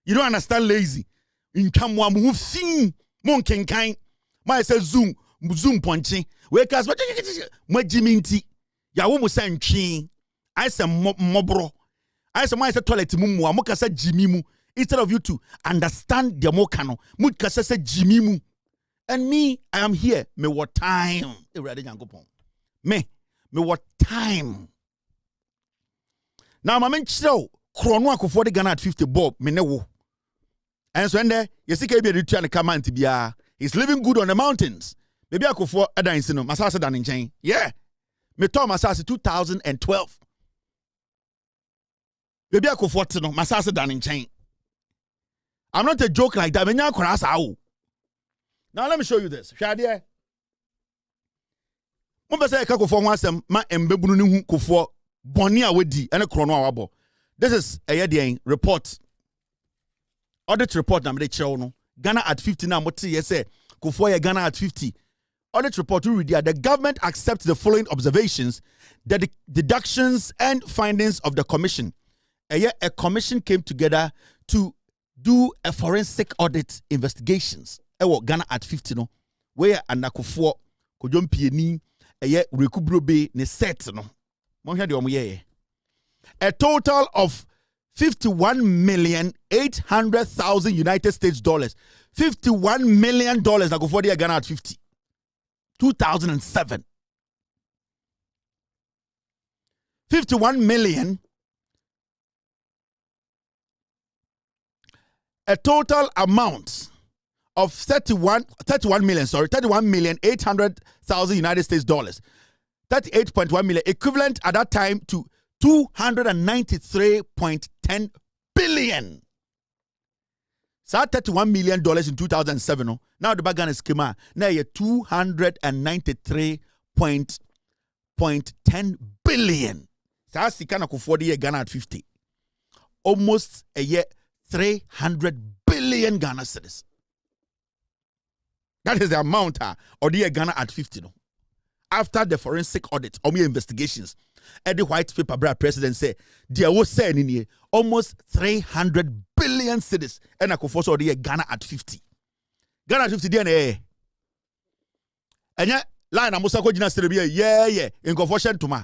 You don't understand lazy. In Kamwa move sing monkey kind. My say zoom punching. Wake us, my Jimmy tea. Yawu musan chin. I say mobro. I say my toilet mumu. Amoka say Jimmy mu. Instead of you to understand the mokano, mukasa se Jimimu. And me, I am here. Me what time? Me what time? Now, my man, so Krono Kufuor the Ghana at 50 bob, me no. And so, and there, yes, he can be returned to come and be he's living good on the mountains. Maybe I could for a dancing, Masasa than in chain. Yeah, me told Masasa 2012. Maybe I could for Masasa than in chain. I'm not a joke like that. Now let me show you this. Shadia. This is a report. Audit report na Ghana at 50 now. Ghana at 50. Audit report we read here. The government accepts the following observations, the deductions and findings of the commission. A commission came together to do a forensic audit investigations. Ghana at 50 no. Where anakufo kodwom pieni rekubrobe ne set no. A total of 51,800,000 United States dollars. $51 million nakufo dey Ghana at 50. 2007. 51 million. A total amount of 31,800,000 United States dollars. 38.1 million, equivalent at that time to $293.10 billion. So $31 million in 2007. Now the Ghana schema now you $293.10 billion. So that's the kind of 40 year Ghana at 50. Almost a year 300 billion Ghana cedis. That is the amount of the year Ghana at 50. No? After the forensic audit or investigations, the white paper president said there was saying almost 300 billion cedis and I could force the year Ghana at 50. Ghana at 50 DNA. And yet line Amusako Jina Serbia, yeah, in conversion to ma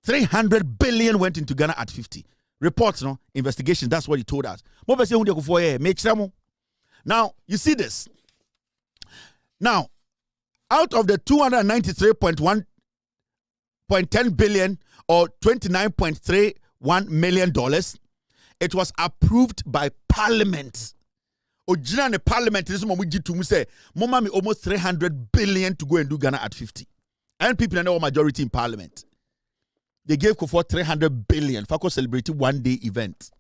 300 billion went into Ghana at 50. Reports, no investigation. That's what he told us. Now you see this. Now, out of the 293.10 billion or $29.31 million, it was approved by Parliament. Original Parliament this moment we did to say, "Mama me almost 300 billion to go and do Ghana at 50." And people are now majority in Parliament. They gave for 300 billion for celebrating one-day event.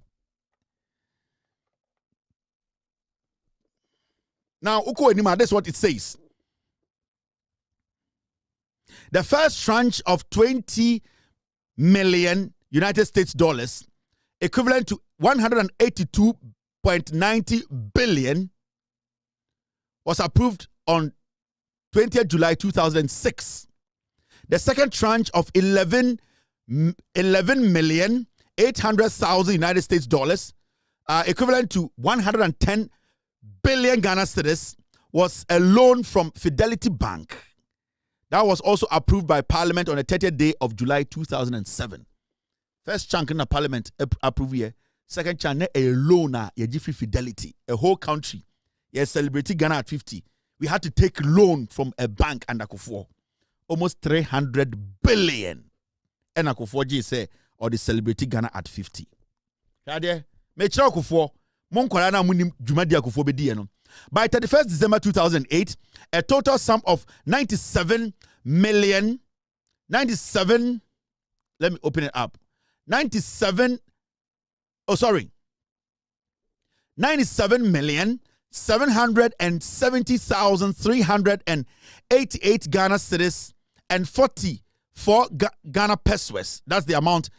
Now, Uko Enima, that's what it says. The first tranche of 20 million United States dollars, equivalent to 182.90 billion, was approved on 20th July 2006. The second tranche of 11,800,000 United States dollars, equivalent to 110 billion Ghana cedis, was a loan from Fidelity Bank. That was also approved by Parliament on the 30th day of July 2007. First chunk in the Parliament approved here. Second chunk a loan free Fidelity. A whole country. Yes, celebrating Ghana at 50. We had to take loan from a bank and Akufo. Almost 300 billion. And Akufo G say or the celebrating Ghana at 50. Hade me chira Akufo mon kwara na munim dwumadi Akufo be die no. By 31st December 2008, a total sum of 97 million, let me open it up. 97,770,388 Ghana cedis and 44 Ghana pesos. That's the amount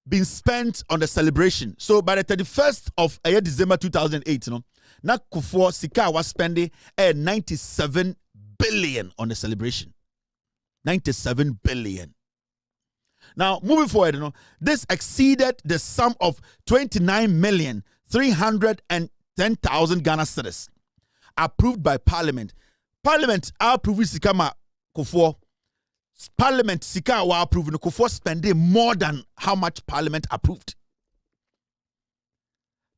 being spent on the celebration. So by the 31st of December 2008, na Kufuor Sika was spending 97 billion on the celebration. 97 billion. Now, moving forward, this exceeded the sum of 29,310,000 Ghana cedis approved by Parliament. Parliament approved Sika ma Kufuor. Parliament Sika wa approved Kufuor spending more than how much Parliament approved.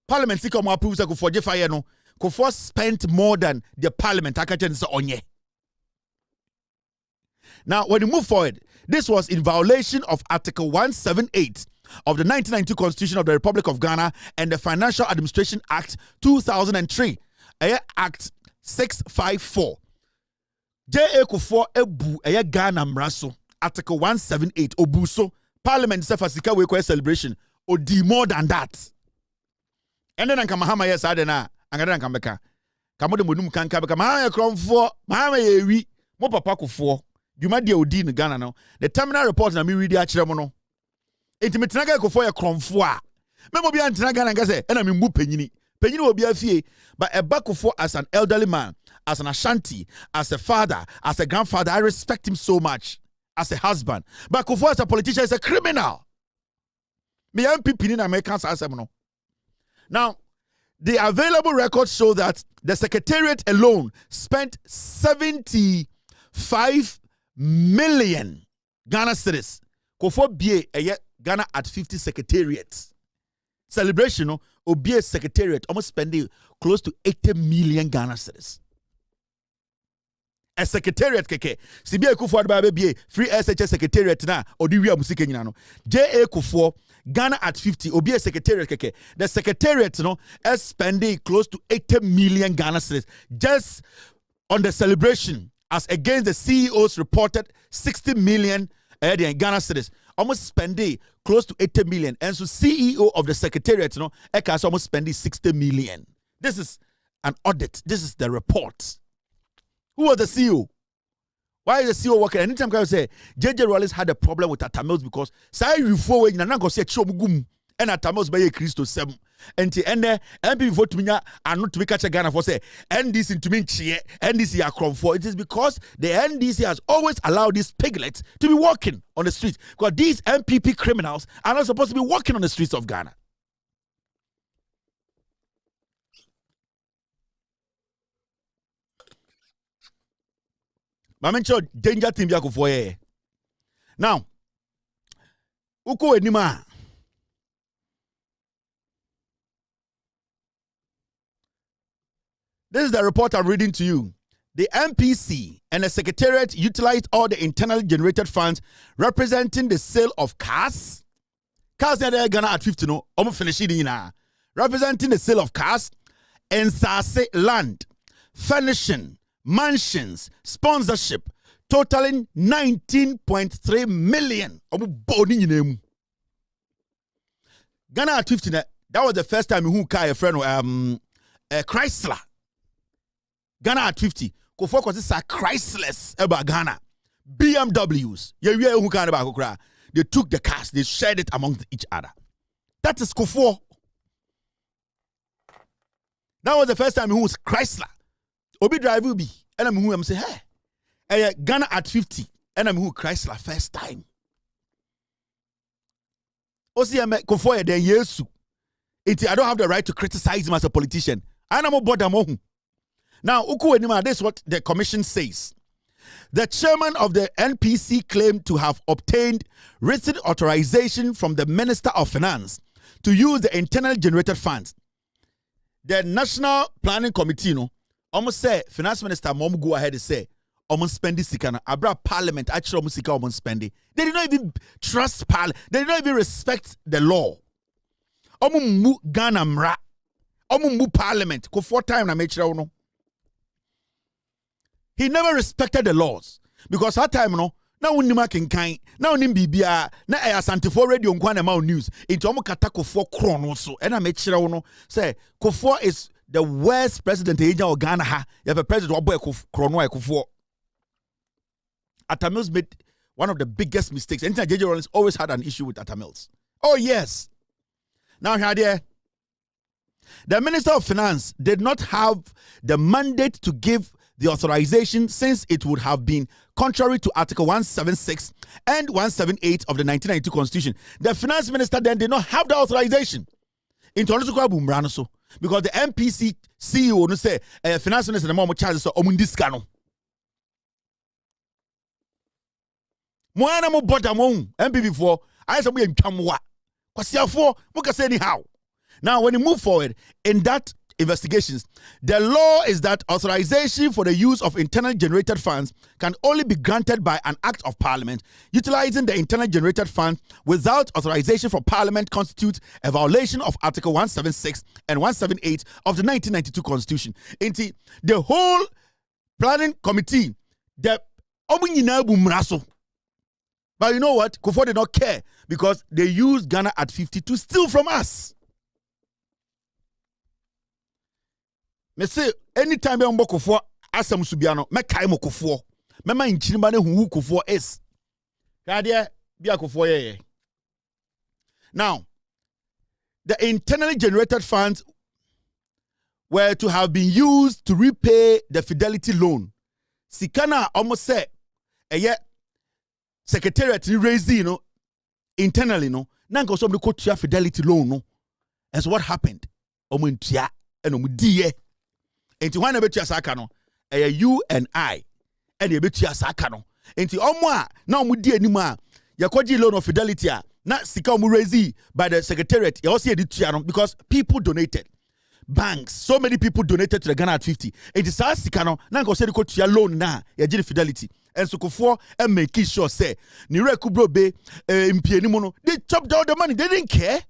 Parliament Sika ma approved Kufuor Jefaye no. Kufuor spent more than the Parliament. Now, when you move forward, this was in violation of Article 178 of the 1992 Constitution of the Republic of Ghana and the Financial Administration Act 2003, Act 654. J.A. Kufuor ebu Ghana mraso Article 178 obuso Parliament Sefasika we celebration or do more than that. And then Mahama yes adena angana kambeka. Kamode modum kanka beka Mahama kromfo Mahama ye wi mo papa kofo. Dwuma de odi in Ghana now. The terminal report na me read a mo no. Enti metenaga kofo ye kromfo a. Memo bia ntena Ghana nga say na me mbu panyini. Panyini obi afie but a bakofo as an elderly man, as an Ashanti, as a father, as a grandfather, I respect him so much as a husband. But Kofo as a politician is a criminal. Me MPP in Americans as no. Now, the available records show that the secretariat alone spent 75 million Ghana cedis. Kofo bie Ghana at 50 secretariats. Celebration no Obie secretariat almost spending close to 80 million Ghana cedis. A secretariat keke. CBA Kufuor Babe free SHS secretariat na odiwia musike nyina no. JA Kufuor Ghana at 50 Obie secretariat keke. The secretariat no is spending close to 80 million Ghana cedis just on the celebration as against the CEO's reported 60 million Ghana cedis. Almost spending close to 80 million. And so CEO of the secretariat, Ekas almost spending 60 million. This is an audit. This is the report. Who was the CEO? Why is the CEO working? Anytime I say JJ Rawlings had a problem with Atamils because say you forward na go say chomugum and Atamils by Christo 7. And the MP vote me and not to be catch a Ghana for say NDC to me NDC are crumb for. It is because the NDC has always allowed these piglets to be walking on the streets because these MPP criminals are not supposed to be walking on the streets of Ghana. Mamencho danger team biako for ye. Now, uko enima. This is the report I'm reading to you. The MPC and the Secretariat utilized all the internally generated funds representing the sale of cars. Cars that are Ghana at 50 no, almost finishing in representing the sale of cars and Sase land, furnishing, mansions, sponsorship, totaling 19.3 million. Ghana at 50, that was the first time who car a friend Chrysler. Ghana at 50. Kofo kwasi sa Chryslers about Ghana. BMWs. They took the cars, they shared it among each other. That is Kofo. That was the first time who was Chrysler. Obi drive will be. And I'm who I'm say, hey, Ghana at 50. And I'm who Chrysler first time. Osi Kofo then Yesu. I don't have the right to criticize him as a politician. I am bother mo. Now, this is what the commission says. The chairman of the NPC claimed to have obtained written authorization from the Minister of Finance to use the internally generated funds. The National Planning Committee, almost say, Finance Minister mom go ahead and say, almost spend this sikana. Abra Parliament actually almost almost spend it. They did not even trust Parliament. They did not even respect the law. Mu Ghana mra. Mu Parliament. Ko 4 times na mechira no. He never respected the laws because that time now unima kenkan na unim bibia na Asante for radio nkwa na news into omo kata Kofo krono so e na me kire wo no say Kofo is the worst president agent of Ghana ha you have a president obo krono e Kofo. Atamils made one of the biggest mistakes. And JJ Rawlings always had an issue with Atamils. Oh yes. Now here the Minister of Finance did not have the mandate to give the authorization since it would have been contrary to Article 176 and 178 of the 1992 Constitution. The Finance Minister then did not have the authorization. Because the MPC CEO no say Finance Minister the more charges so omundiskano. Moana mo bother mo MPP for I say we ntwamwa. Kwasiafo mo ka say anyhow. Now when you move forward in that investigations, the law is that authorization for the use of internally generated funds can only be granted by an act of Parliament. Utilizing the internally generated fund without authorization from Parliament constitutes a violation of Article 176 and 178 of the 1992 Constitution. Inti the whole planning committee, the but you know what? Kofo did not care because they used Ghana at 50 to steal from us. me say anytime be mbokofo asam subia no me kai mokofo me ma nchirima ne hu kofo is kade bia kofo ye. Now the internally generated funds were to have been used to repay the Fidelity loan. Sikana almost said secretariat raised internally nanko so me ko Fidelity loan no. And so what happened? Omuntia and omudiye. Enti wan na betua saka no you and I and ye betua saka no. Enti omo a na omudi anim a yakoji loan of Fidelity a na sika omu raise by the secretariat ye also editua no because people donated. Banks, so many people donated to the Ghana at 50. It is a sika no na nko se de ko tua loan na ye gi Fidelity. And so kofo and make sure say ni rekubro be mpiani mu no they chopped all the money. They didn't care.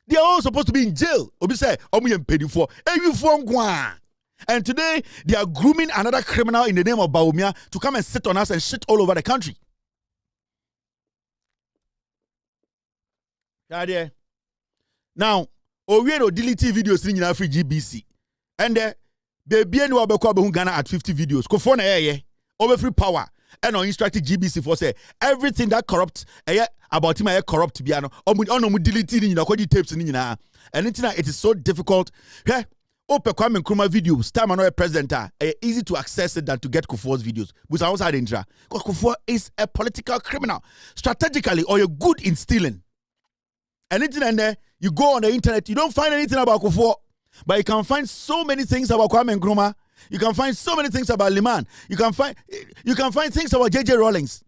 They are all supposed to be in jail. Obi say, and today they are grooming another criminal in the name of Bawumia to come and sit on us and shit all over the country. Now, Owiero delete videos in your free GBC. And the BN Wabeko Ghana at 50 videos. Kofona over free power. And on instructed GBC for say everything that corrupt about him corrupt biano or deleting in your tapes in anything it is so difficult. Yeah, Open Kwame Nkrumah videos, time another president easy to access it than to get Kufuor's videos. But I was had because Kufuor is a political criminal, strategically or you're good in stealing. Anything and there you go on the internet, you don't find anything about Kufuor, but you can find so many things about Kwame Nkrumah. You can find so many things about Liman. You can find things about JJ Rawlings.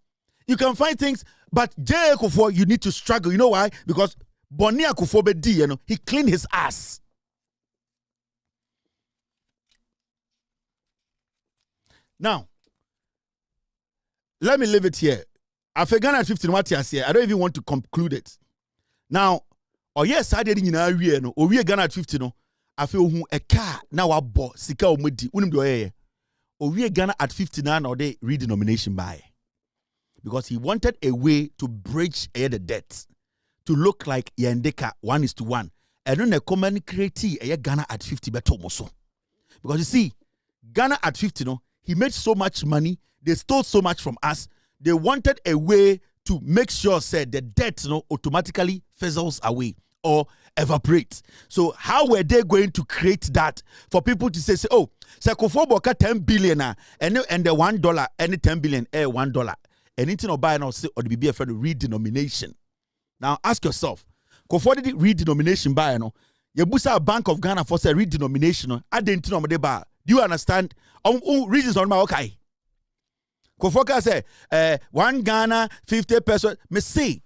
You can find things, but J.A. Kufuor, you need to struggle. You know why? Because Bonia Kufuor Bedi, he cleaned his ass. Now, let me leave it here. After Ghana at 15, what I say, I don't even want to conclude it. Now, yes, I didn't know we Ghana at 15. I feel who a car now a bo sika omudi unim do we Ghana at 59 or they redenomination by because he wanted a way to bridge the debt to look like Yandeka 1:1 and then a common create a Ghana at 50 better also because you see Ghana at 50 he made so much money, they stole so much from us, they wanted a way to make sure said the debt automatically fizzles away or evaporate. So how were they going to create that for people to say oh, Kufuor boka 10 billion and the $1 and 10 billion $1. Anything or buy now say or the BBF redenomination. Now ask yourself, Kufuor did redenomination buy no? You busa Bank of Ghana for say redenomination. I didn't know do you understand? Reasons on my okay. Kufuor say 1 Ghana 50 pesos. Me see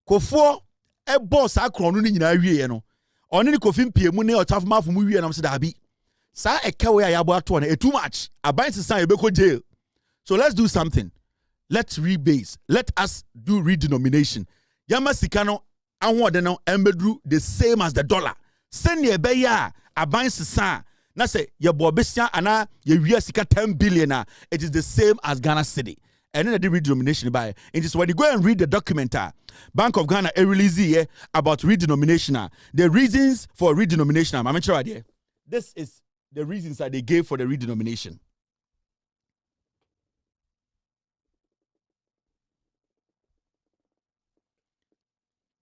Kufuor a boss akron no nyina wie no oni kofim pie mu ne otaf mafo mu wie na so da bi sa ekewe ayabo ato na too much aban sisan ebeko jail. So let's do something, let's rebase, let us do redenomination. Yama sika no ahode no embedru the same as the dollar send ye be ya aban sisan na say ye bo besia ana ye wie sika 10 billion it is the same as Ghana city. And then the redenomination by it is when you go and read the document Bank of Ghana release here about redenomination the reasons for redenomination. I'm sure idea. This is the reasons that they gave for the redenomination.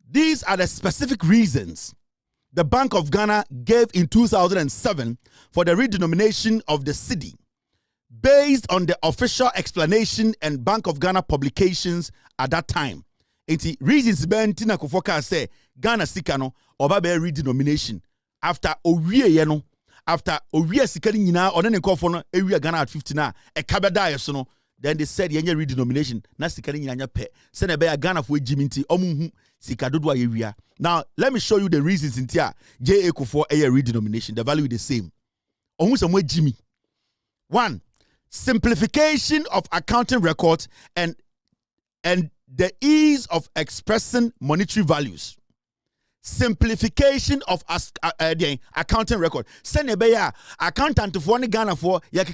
These are the specific reasons the Bank of Ghana gave in 2007 for the redenomination of the city, based on the official explanation and Bank of Ghana publications at that time. Enti reasons ben Tina Kufuor say Ghana sika no oba be redenomination after owie no after owie sika ni nyina one ne nkofo no ewie Ghana at 50 na e kabeda yeso no then they said yenye redenomination na sika ni nyina nya pe se na be ya Ghana fo ejiminti omunhu sika dodo ayewia. Now let me show you the reasons intia J.A. Kufuor redenomination, the value is the same. Ohun se mo ejimi. 1, simplification of accounting records and the ease of expressing monetary values. Simplification of the accounting record. Send a accountant for Ghana for you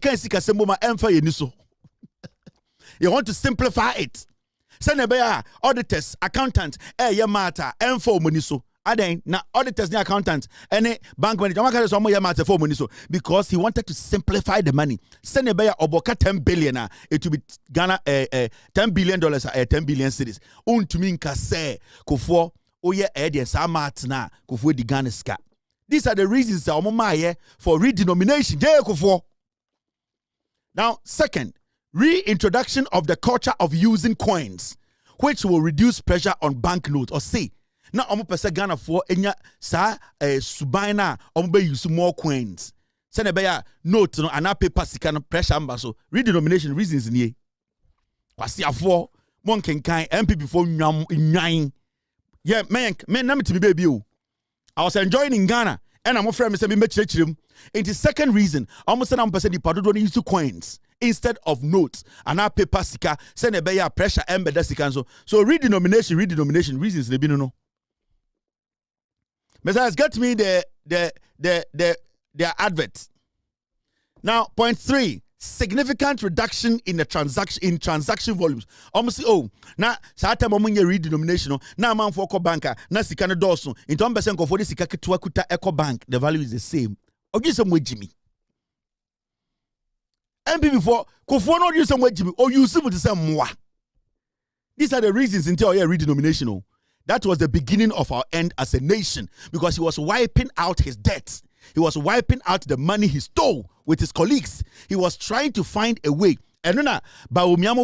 want to simplify it. Send a auditors, accountants, matter, info moniso. Aden na auditors and accountants and bank manager because he wanted to simplify the money. Send a buyer oboka 10 billion it will be Ghana $10 billion 10 billion cities. To me say Kufuor oye edi samat na Kufuor di Ghana ska. These are the reasons for redenomination. Kufuor. Now, second, reintroduction of the culture of using coins, which will reduce pressure on banknotes. Or say, now omo pese Ghana for enya sa subaina omo be use more coins. Send a beya note no ana paper sika no pressure amba so redenomination reasons ni. Kwasi afo mon kenkan MP before nwan. Yeah, man na me to be baby o. I was enjoying in Ghana and I'm afraid me say me chirechirem. It is second reason almost 7% the padodo use use instead of notes and our paper sika send a beya pressure embed sika so redenomination reasons they be no. Messiah, get me the advert. Now, point 3, significant reduction in the transaction volumes. Almost now time redenomination. Now man for banker, na sika no doso. In 10% of 40 sika kuta Eco Bank, the value is the same. Or use some way Jimmy. MP before Kufuor not use some way Jimmy or use some the same moi. These are the reasons until redenomination. That was the beginning of our end as a nation because he was wiping out his debts. He was wiping out the money he stole with his colleagues. He was trying to find a way. And now, Bawumia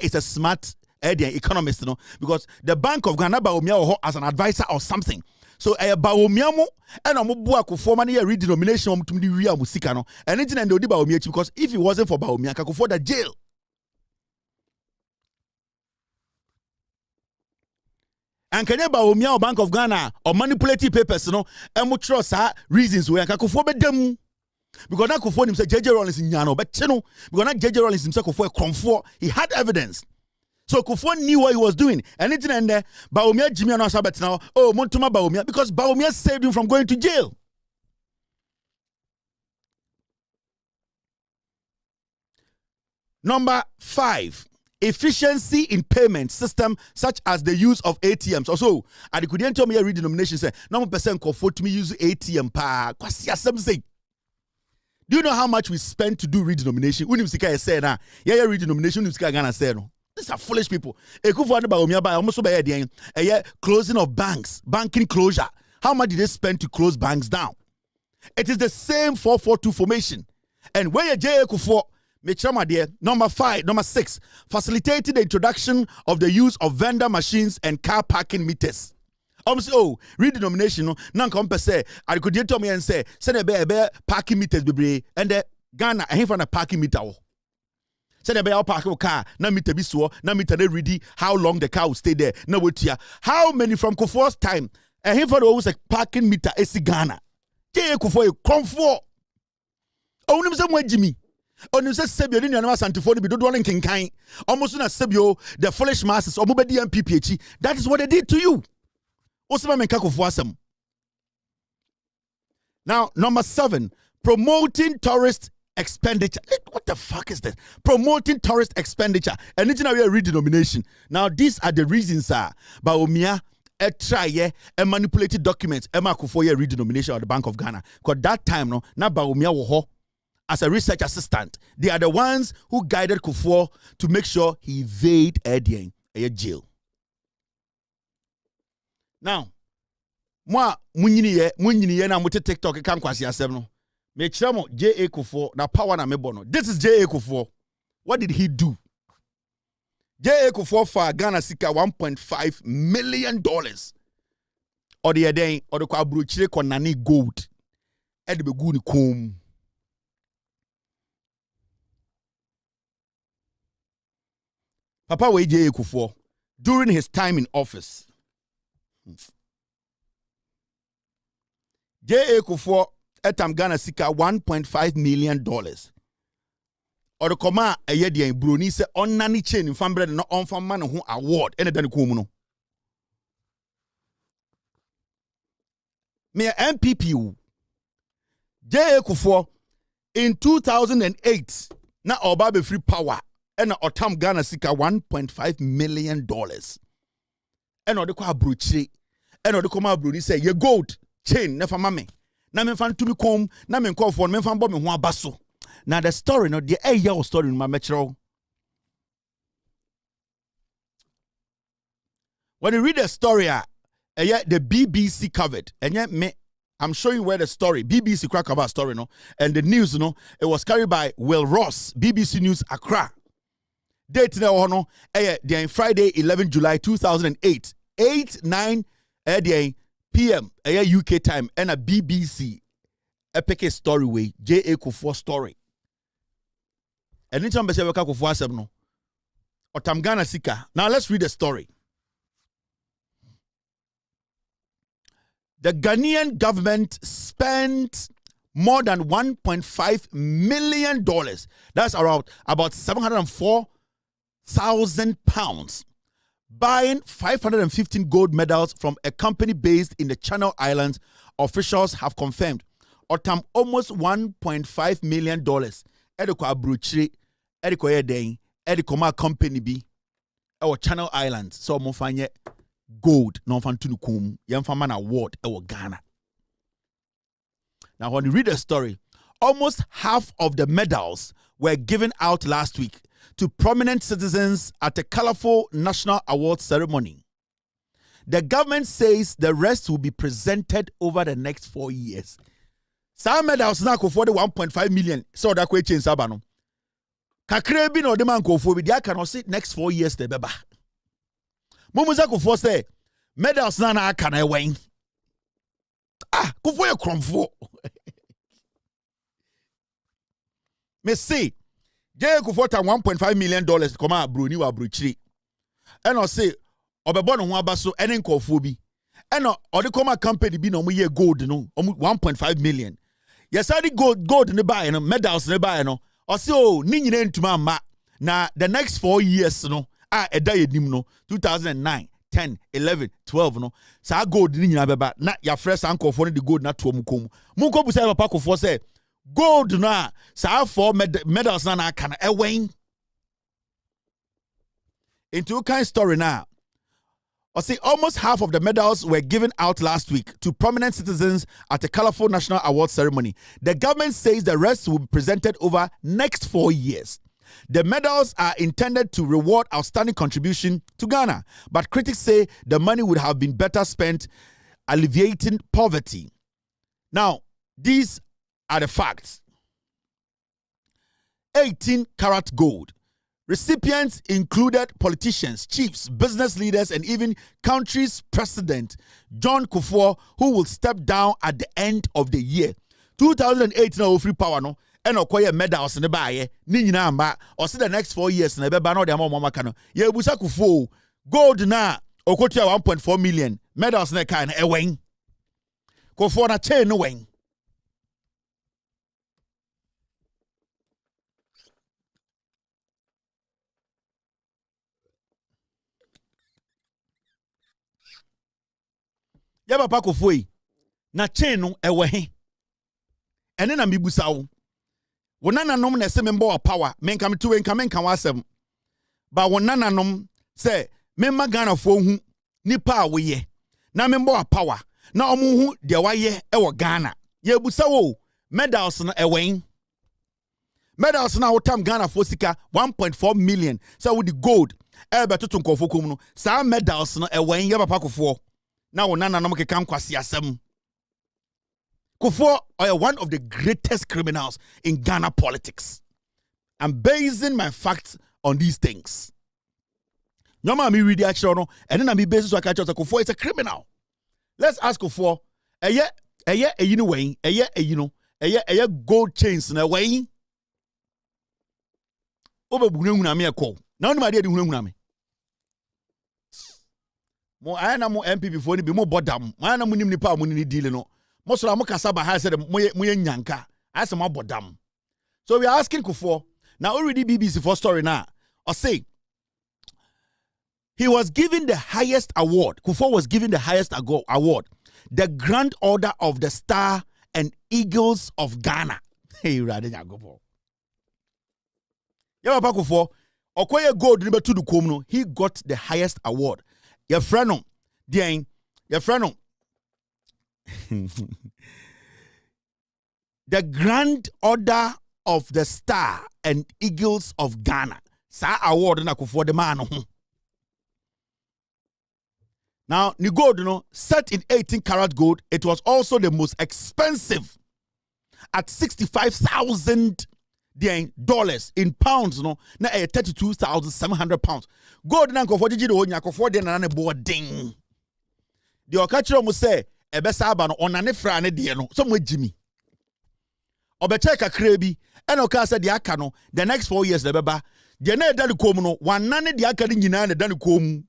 is a smart economist, you know, because the Bank of Ghana Bawumia as an advisor or something. So Bawumia and Amubua Kufuor money redenomination to the real Musikano. And it's an Bawumia because if it wasn't for Bawumia, Kufuor the jail. And can you Bawumia or Bank of Ghana or manipulative papers, you know, and we trust reasons where Kufuor be them. Because now Kufuor himself, JJ Rawlings in Yano, but you know, because now JJ Rawlings himself Kufuor Kromfour, he had evidence. So Kufuor knew what he was doing. And it's in there, Bawumia Jimmy and Sabet now, oh, Montuma Bawumia, because Bawumia saved him from going to jail. Number 5. Efficiency in payment system such as the use of ATMs. Also, I couldn't tell me a redenomination say, no percent Kufuor to me use ATM pa. Do you know how much we spend to do redenomination? Unimsika say na, yeah, redenomination Unimsika Ghana say no. These are foolish people. Closing of banks, banking closure. How much did they spend to close banks down? It is the same 442 formation. And where you J.A. Kufuor, number 6, facilitating the introduction of the use of vendor machines and car parking meters. Redenomination, non compare say, I could tell me and say, send a parking meters, baby, and the Ghana, I have a parking meter. Send a bear park car, na meter be so, na meter ready how long the car will stay there. No, what here? How many from Kufuor's time? And him for the always a parking meter, is Ghana. J.A. Kufuor, Kromfour. Only some way, Jimmy. On you say Sebio, you know, Santifoni, be don't king kind. Almost na Sebio, the foolish masses, or Mubedi and PPH. That is what they did to you. Osama Mekako. Now, number 7, promoting tourist expenditure. What the fuck is this? Promoting tourist expenditure. And it's now a redenomination. Now, these are the reasons, Bawumia, try and manipulated documents. Emma Kufuor redenomination of the Bank of Ghana. Because that time, no, now Bawumia wo as a research assistant. They are the ones who guided Kufuor to make sure he evade Edieng jail. Now, moi munyini na muti TikTok kan kwasi asem no. Me chiramo J.A. Kufuor na power na mebono. This is J.A. Kufuor. What did he do? J.A. Kufuor for Ghana sika $1.5 million. Or the Edieng or the kwa bruchire konani gold. E de begu ni kom. Papa we J.A. Kufuor during his time in office. J.A. Kufuor etam Ghana sika $1.5 million. Or the command a yedi and Bruni se on nani chain in fambre no on from man who award any than kumuno. Me MPP J.A. Kufuor in 2008 na oba be free power. And otam Ghana sika $1.5 million. And or the kwa bruchi ɛna ɔde kɔma Bruni say ye gold chain never mame na me fan to me kom na me call for me fan bɔ me ho abaso. Now the story no the year story no ma metro. When you read the story the BBC covered and yet me I'm showing you where the story BBC crack about story no and the news no it was carried by Will Ross BBC News Accra. Date na no the Friday 11 July 2008 8-9 PM UK time and a BBC epic story way J.A. Kufuor story. And anytime I say Kufuor asem no Otam Ghana sika. Now let's read the story. The Ghanaian government spent more than $1.5 million. That's around about 704,000 pounds. Buying 515 gold medals from a company based in the Channel Islands, officials have confirmed. Otam almost $1.5 million. Ediko abruchiri, ediko yedeng, ediko ma company bi. Our Channel Islands. So mo fanye gold no fantunu kum yamfaman award Ghana. Now when you read the story, almost half of the medals were given out last week to prominent citizens at a colorful national award ceremony. The government says the rest will be presented over the next 4 years. Some medals now go for the 1.5 million. So that question sabano. Kakrebi no de man go for with cannot see next 4 years the beba. Mumuza ko for say medals na aka na wen. Ko for your cromfo. Me see Jay ko for $1.5 million come out Bruni wa bruchiri. And I say obebo no ho abaso ene nkofo bi. And odi come company bi no mo ye gold no 1.5 million. Yes I gold ne buy no medals ne buy no. I say oh ni nyina ntuma ma na the next 4 years no eda yedim no 2009 10 11 12 no sa gold ni nyina beba na ya fresh ankofo no the gold na to omukom munko bu say papa kofo say gold na sa for medals na aka na ewen into kind story now. I say almost half of the medals were given out last week to prominent citizens at a colorful national award ceremony. The government says the rest will be presented over next 4 years. The medals are intended to reward outstanding contribution to Ghana, but critics say the money would have been better spent alleviating poverty. Now, these are the facts. 18-karat gold. Recipients included politicians, chiefs, business leaders, and even country's president, John Kufuor, who will step down at the end of the year. 2008 no free power no and okoye medals ne baaye ni nyina amba or see the next 4 years na beba no de amama kano ye busa Kufuor gold na okotua 1.4 million medals na kan ewen Kufuor na chain no wen. Yaba pa Kufuor na chain no ewe he ene na mibusa wo wonana nom na se membo power menka metu enka menka wasem ba wonana nom se memma Ghana fo hu nipa a woye na membo power na omu hu de waye e Ghana ye busa wo medals na ewen medals na wotam Ghana fo sika 1.4 million so with the gold e betoto nkofo kom no sa medals na ewen ye papa Kufuor na wonana nom keka nkwase asem. Kufuor are one of the greatest criminals in Ghana politics. I'm basing my facts on these things. No man me read the action no, and then I be based so I catch out Kufuor is a criminal. Let's ask Kufuor. You know way, gold chains na way. Oba bunehuna me call. Now no idea the hunehuna me. Mo ayana mo MP before ni be mo bodam. Ayana mo nim nipa mo ni deal no. Most of them kasaba has said moye nyanka. I said bodam. So we are asking Kufuor. Now already BBC for story now. I say he was given the highest award. Kufuor was given the highest award. The Grand Order of the Star and Eagles of Ghana. Hey, rather go. Yeah, Papa Kufuor. Okoye gold number 2 du komno. He got the highest award. Your friend the Your friend, the Grand Order of the Star and Eagles of Ghana. Sa award na for the man. Now, the gold, set in 18 karat gold, it was also the most expensive at $65,000 in pounds, na 32,700 pounds. Gold na for the for the na boarding. The okachiro mu say ebesa aba no onane fra ne de no so mo Jimmy. Obeche kakra bi e no ka say de aka no the next 4 years the beba. De na eda ne kom no wanane de aka ne nyina na eda ne kom.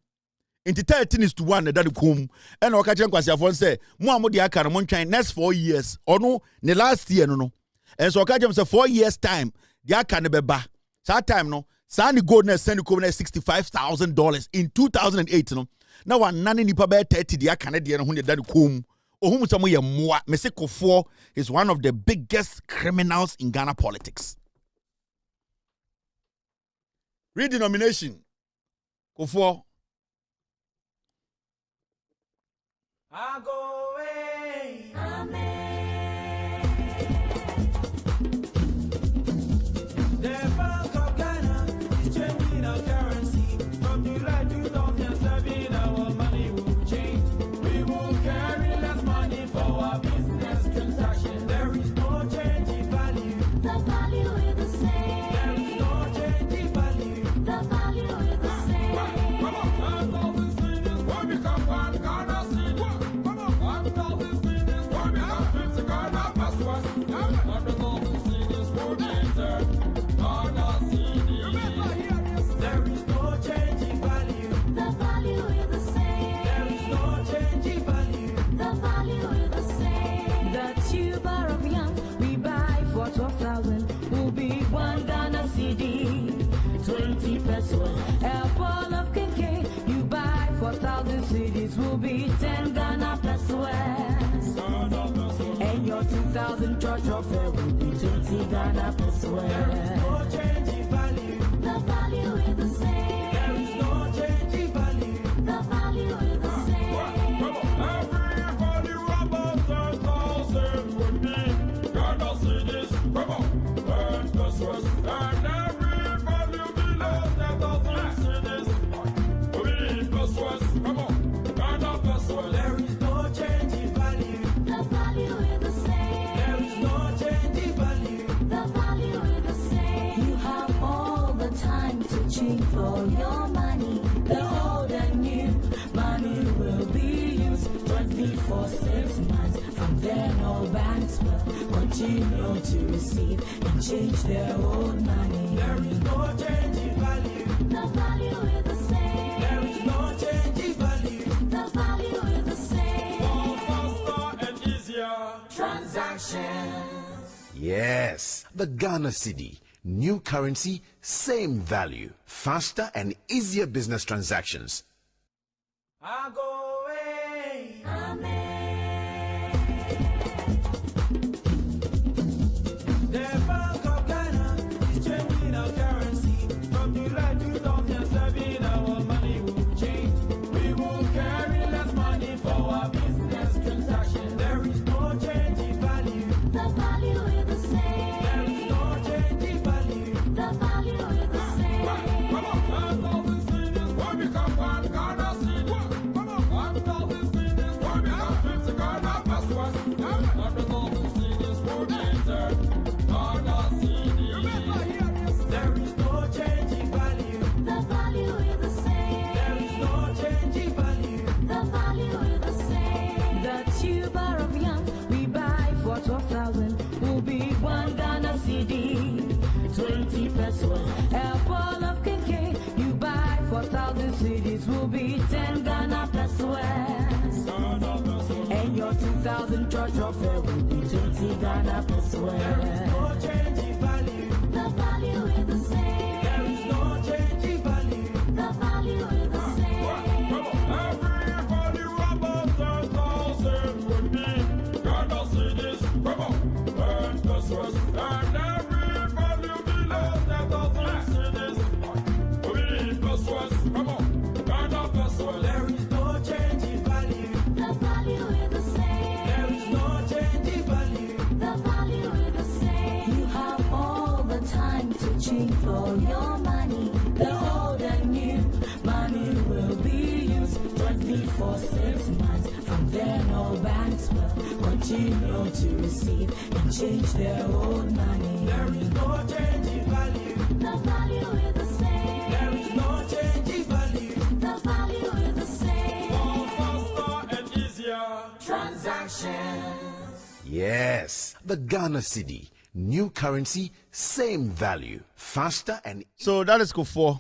Into 13:1 eda ne kom. E no okachiro kwasiafo say mo amode aka no mo ntwan next 4 years. Ono ne last year no. And so okachiro say 4 years time de aka ne beba. That time no Sani gold na send kom na $65,000 in 2008 no. Now one nani nipa be 30 dia Canadian hu ne da kom. Ohum samo ye moa. Mese Kofor is one of the biggest criminals in Ghana politics. Redenomination. Kofor. I go away. The Bank of Ghana is changing our currency from July 2007. Our money will change. We will carry less money for our business transactions. There is no change in value. The value is the same. There is no change in value. The value is the same. Come on, and all these things will become one Ghana city. Come on, and all these things will become 50 Ghana passwords. And all these things will be entered. Ghana city. There is no change in value. The value is the same. There is no change in value. The value is the same. The tuber of yam we buy for 12,000 will be 1 Ghana CD, 20 pesos. A ball of KK you buy for 1,000 CDs will be 10 Ghana pesos. And your 2,000 church offer will be 20 Ghana pesos. No change in value. The value is the same. There is no change in value. The value is the same. Every value above 10,000 would be Ghana cedis. Come on, and pesos. And every value below 10,000 cedis would be pesos. Come on, Ghana pesos. There is no change in value. The value is the same. There is no change in value. The value is the same. You have all the time to cheat for your money. The old and new money will be used 24 6 months. From then, all banks will continue to receive and change their old money. There is no change in value. The value is the same. There is no change in value. The value is the same. More faster and easier. Transactions. Yes, the Ghana cedi. New currency, same value. Faster and easier business transactions. I go away. The Bank of Ghana is changing our currency. From July 2007, our money will change. We will carry less money for our business transactions. There is no change in value. The value is the same. There is no change in value. The value is the same. Come on, and all these things will become one Ghana city. Come on, will be used 24/6 months. From then, all banks will continue to receive and change their old money. There is no change in value. The value is the same. There is no change in value. The value is the same. More faster and easier. Transactions. Yes, the Ghana cedi, new currency, same value, faster and So that is Kufuor.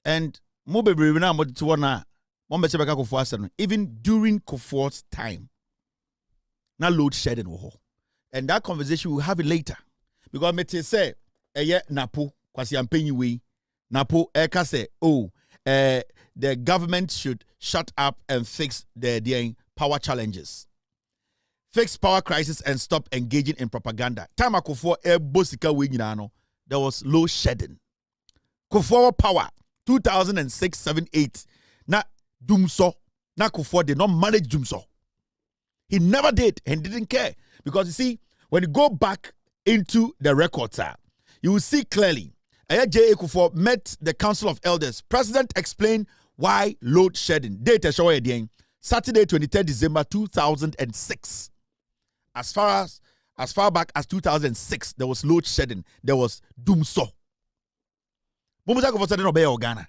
And Mubebri na Motuana, Mombechebeka Kufuor said, even during Kufuor's time, na load shedding wo. And that conversation we'll have it later. Because Mete say, Napo, Kwasi Ampenyi we, Napo Eka say, the government should shut up and fix their power challenges. Fix power crisis and stop engaging in propaganda. Time Kufuor bosika we nyina there was load shedding. Kufuor power 2006, 7, 8. Na Dumso, na Kufuor did not manage Dumso. He never did and didn't care. Because you see, when you go back into the records, you will see clearly. J.A. Kufuor met the Council of Elders. President explained why load shedding. Data show again. Saturday, 23rd December 2006. As far back as 2006, there was load shedding. There was Dumso. Mumusa Kufuor said no be Ghana.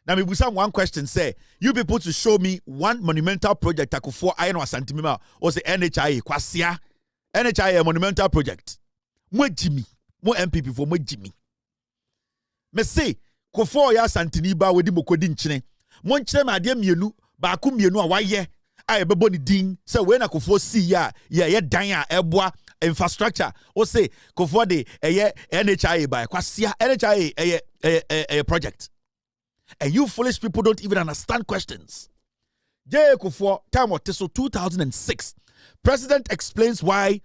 Now, me busa one question say, you people to show me one monumental project Kufuor Ayano Asantimima or say NHIA kwasia. NHIA monumental project. Mo Jimmy, mo MPP for mo Jimmy. Me say Kufuor ya Santiniba wedi mokodi nchine. Mo nchire ma ade mienu, ba ku mienu a waye. Aye bebo ni din say we na Kufuor see ya dan a eboa infrastructure. O say Kufuor de NHIA by kwasia NHIA project. And you foolish people don't even understand questions. J.A. Kufuor, time of Teso 2006. President explains why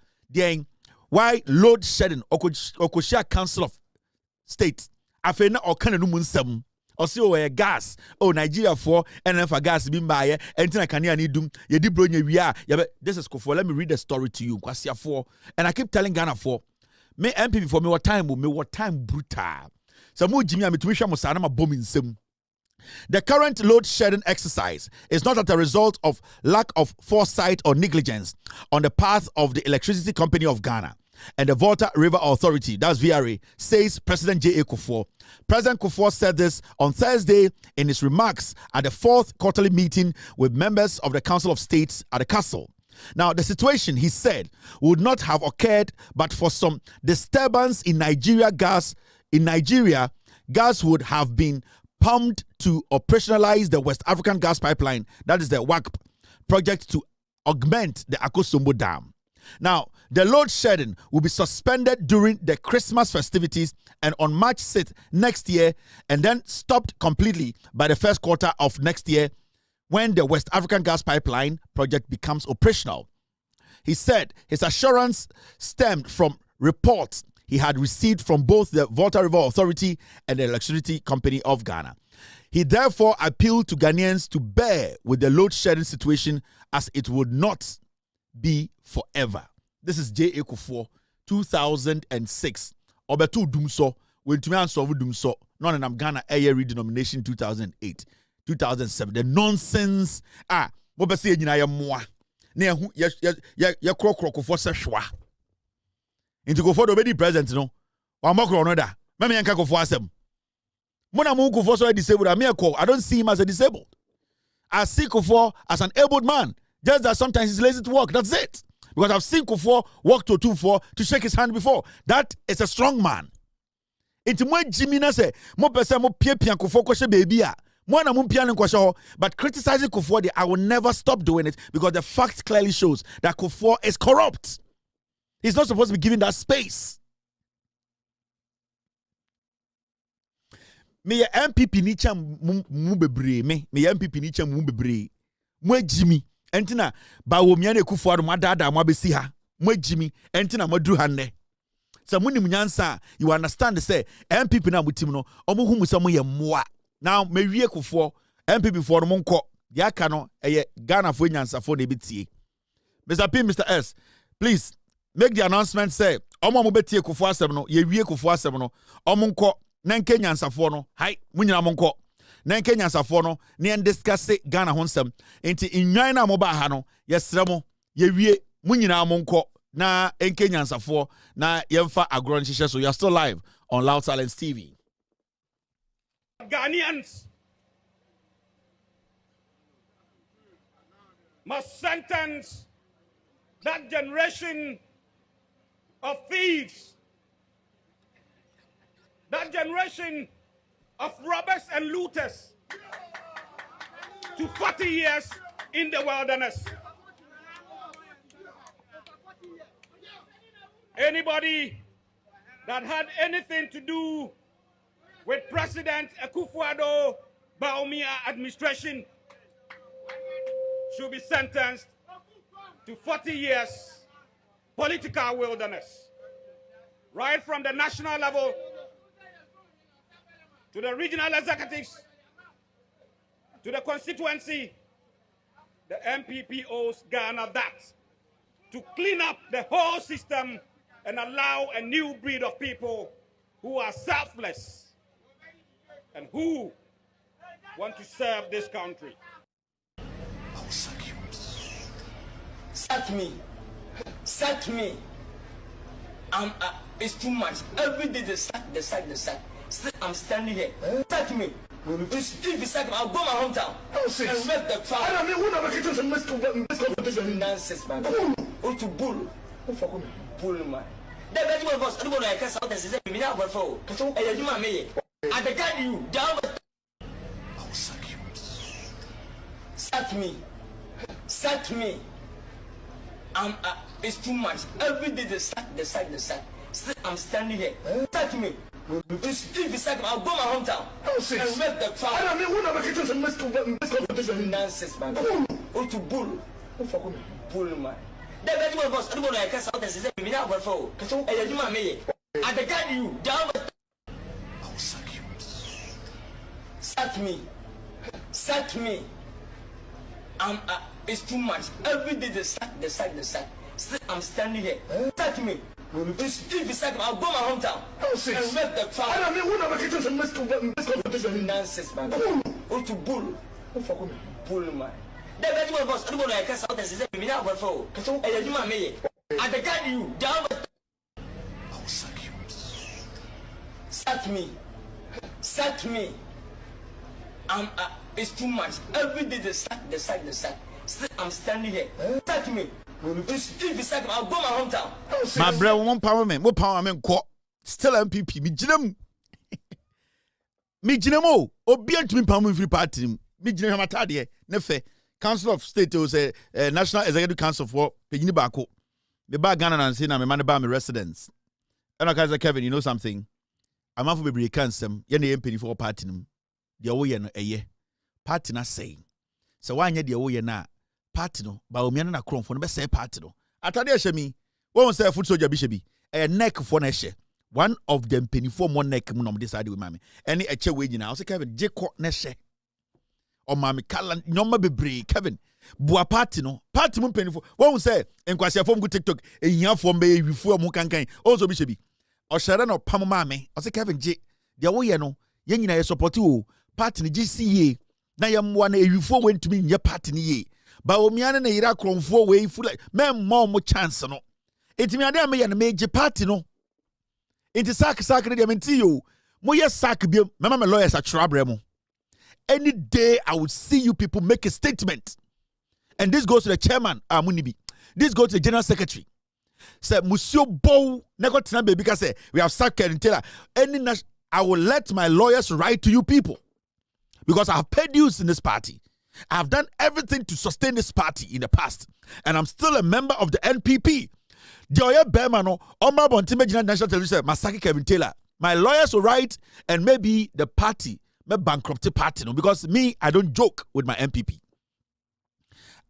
load shedding Okoshia Council of State. Afena or Kananu Munsem. Or see where gas. Oh, Nigeria for and then for gas be my and I can need doom. You did bring we are. This is Kufuor. Let me read the story to you. Kwasia for and I keep telling Ghana for me MPP for me what time brutal. So mo Jimmy am to wish am sana ma bombing sim. The current load shedding exercise is not as a result of lack of foresight or negligence on the part of the Electricity Company of Ghana and the Volta River Authority, that's VRA, says President J.A. Kufuor. President Kufuor said this on Thursday in his remarks at the 4th quarterly meeting with members of the Council of State at the Castle. Now, the situation, he said, would not have occurred but for some disturbance in Nigeria. Gas would have been pumped to operationalize the West African Gas Pipeline, that is the WACP project, to augment the Akosombo Dam. Now, the load shedding will be suspended during the Christmas festivities and on March 6th next year, and then stopped completely by the first quarter of next year when the West African Gas Pipeline project becomes operational. He said his assurance stemmed from reports he had received from both the Volta River Authority and the Electricity Company of Ghana. He therefore appealed to Ghanaians to bear with the load shedding situation as it would not be forever. This is J.A. Kufuor, 2006. Obetu Dumso, when to me answer Dumso, non and Ghana Air redenomination 2008, 2007. The nonsense. What say you know more? Near who ya crow Kufuor Seshwa. Into Kufuor already present, no. One more another. Mammy and Kufuor Asem. Mona Mu Kufuor so disabled. I don't see him as a disabled. I see Kufuor as an able man. Just that sometimes he's lazy to work. That's it. Because I've seen Kufuor walk to 2-4 to shake his hand before. That is a strong man. Into my Jimmy say, mo pesa mo pia Kufuor kwashe baby a. Mo na mo pia kwashe. But criticizing Kufuor, I will never stop doing it because the fact clearly shows that Kufuor is corrupt. He's not supposed to be given that space. Me MPP ni cha mu bebre me MPP ni cha mu bebre. Mo Jimmy entina ba wo mia na Kufuor do madada mo abesi ha. Mo Jimmy entina madru ha ne. So munim nyansa you understand say MPP na mutim no omo hu musa mo ye moa. Now me wie Kufuor MPP for mo nko. Ya ka no eye Ghana fo nyansa fo na betie. Mr. P, Mr. S, please make the announcement say omo mo betie Kufuor asem no ye wie Kufuor asem no omo nko na nke nyansafo no hai munyina mo nko na enke nyansafo no na en discuss Ghana ho nsem enti innwan na mo ba ha no yesre mo yewie mu nyina mo nko na enke nyansafo na yemfa agro nhihye so. You are still live on Loud Silence TV. Ghanaians must sentence that generation of thieves, that generation of robbers and looters to 40 years in the wilderness. Anybody that had anything to do with President Akufo-Addo Bawumia administration should be sentenced to 40 years political wilderness, right from the national level to the regional executives, to the constituency. The MPP owes Ghana that to clean up the whole system and allow a new breed of people who are selfless and who want to serve this country. Sack me. It's too much. Every day the sack. Still, I'm standing here. Sack me. If you sack me, I'll go my hometown and make the trial. I mean, who never gets to miss competition? Nonsense, man. Bull. To bull. Bull, man. The very one boss, I don't want to cast out and say, "Me now, but for and you, me. I the guy you down. I'll sack you. Sack me. It's too much. Every day the sack. Still, I'm standing here. Sack me. If you sack me, I'll go my hometown and make the trial. I mean, who never gets to miss competition? Nonsense, man. To bull. Bull, man. The very one boss, I don't want to cast out and say, "Me now, but for and you, me. I the guy you down. I'll sack you. Sack me. It's too much. Every day the sack. Still, I'm standing here. Sack me. If you sack me, I'll go my hometown and make the trial. I mean, who never gets to miss competition? Nonsense, man. To bull. Bull, man. The very one boss, I don't want to cast out and say, "Me now, but for and you, me. I the guy you down. I'll sack you. Sack me. It's too much. Every day the sack. Still, I'm standing here. Sack me. If you sack me, I'll go my hometown. My brother, one power man, still MPP. Me jinamo. Obian to me power free party. Me jinamo matadie. Nefe. Council of State was a National Executive Council for Pegini Bako. The bag Ghana and say, I'm a man about my residents. And I say, Kevin, you know something? I'm out for be cancel. You're the MP for party. The way a year. Party na saying. So why the way na party no, but we na kron for the best say party no. Atade shemi, won't say foot soldier bishebi. A neck for na she. One of them penny for one neck mun on this side with mammy. Any a che wage now. So Kevin, J-Court na she. Or mammy Callan, nyoma bebre, Kevin. Bua party no. Party mun penny for. Won't say, and kwasi form good TikTok. A young form bay before mukankai. Also bishebi. Or Sharon or Pamame. I say Kevin J. The way no. Yen na support you. Party ni GCA. Na yam one before went to me in your party ni. Ba omiana na ira kronfo we full like men more chance no. Enti me ade me major party no. Enti sack de menti yo. Mo ye sack bi mama me lawyers at Trabremo. Any day I would see you people make a statement. And this goes to the chairman Amunibi. This goes to the general secretary. Say Monsieur Bow negotina baby because say we have sacked and Taylor. I will let my lawyers write to you people. Because I have paid dues in this party. I have done everything to sustain this party in the past. And I'm still a member of the NPP. Dioye Bermano, Omar Bontimejina National Television, Masaki Kevin Taylor. My lawyers will write, and maybe the party may bankrupt the party. No? Because me, I don't joke with my NPP.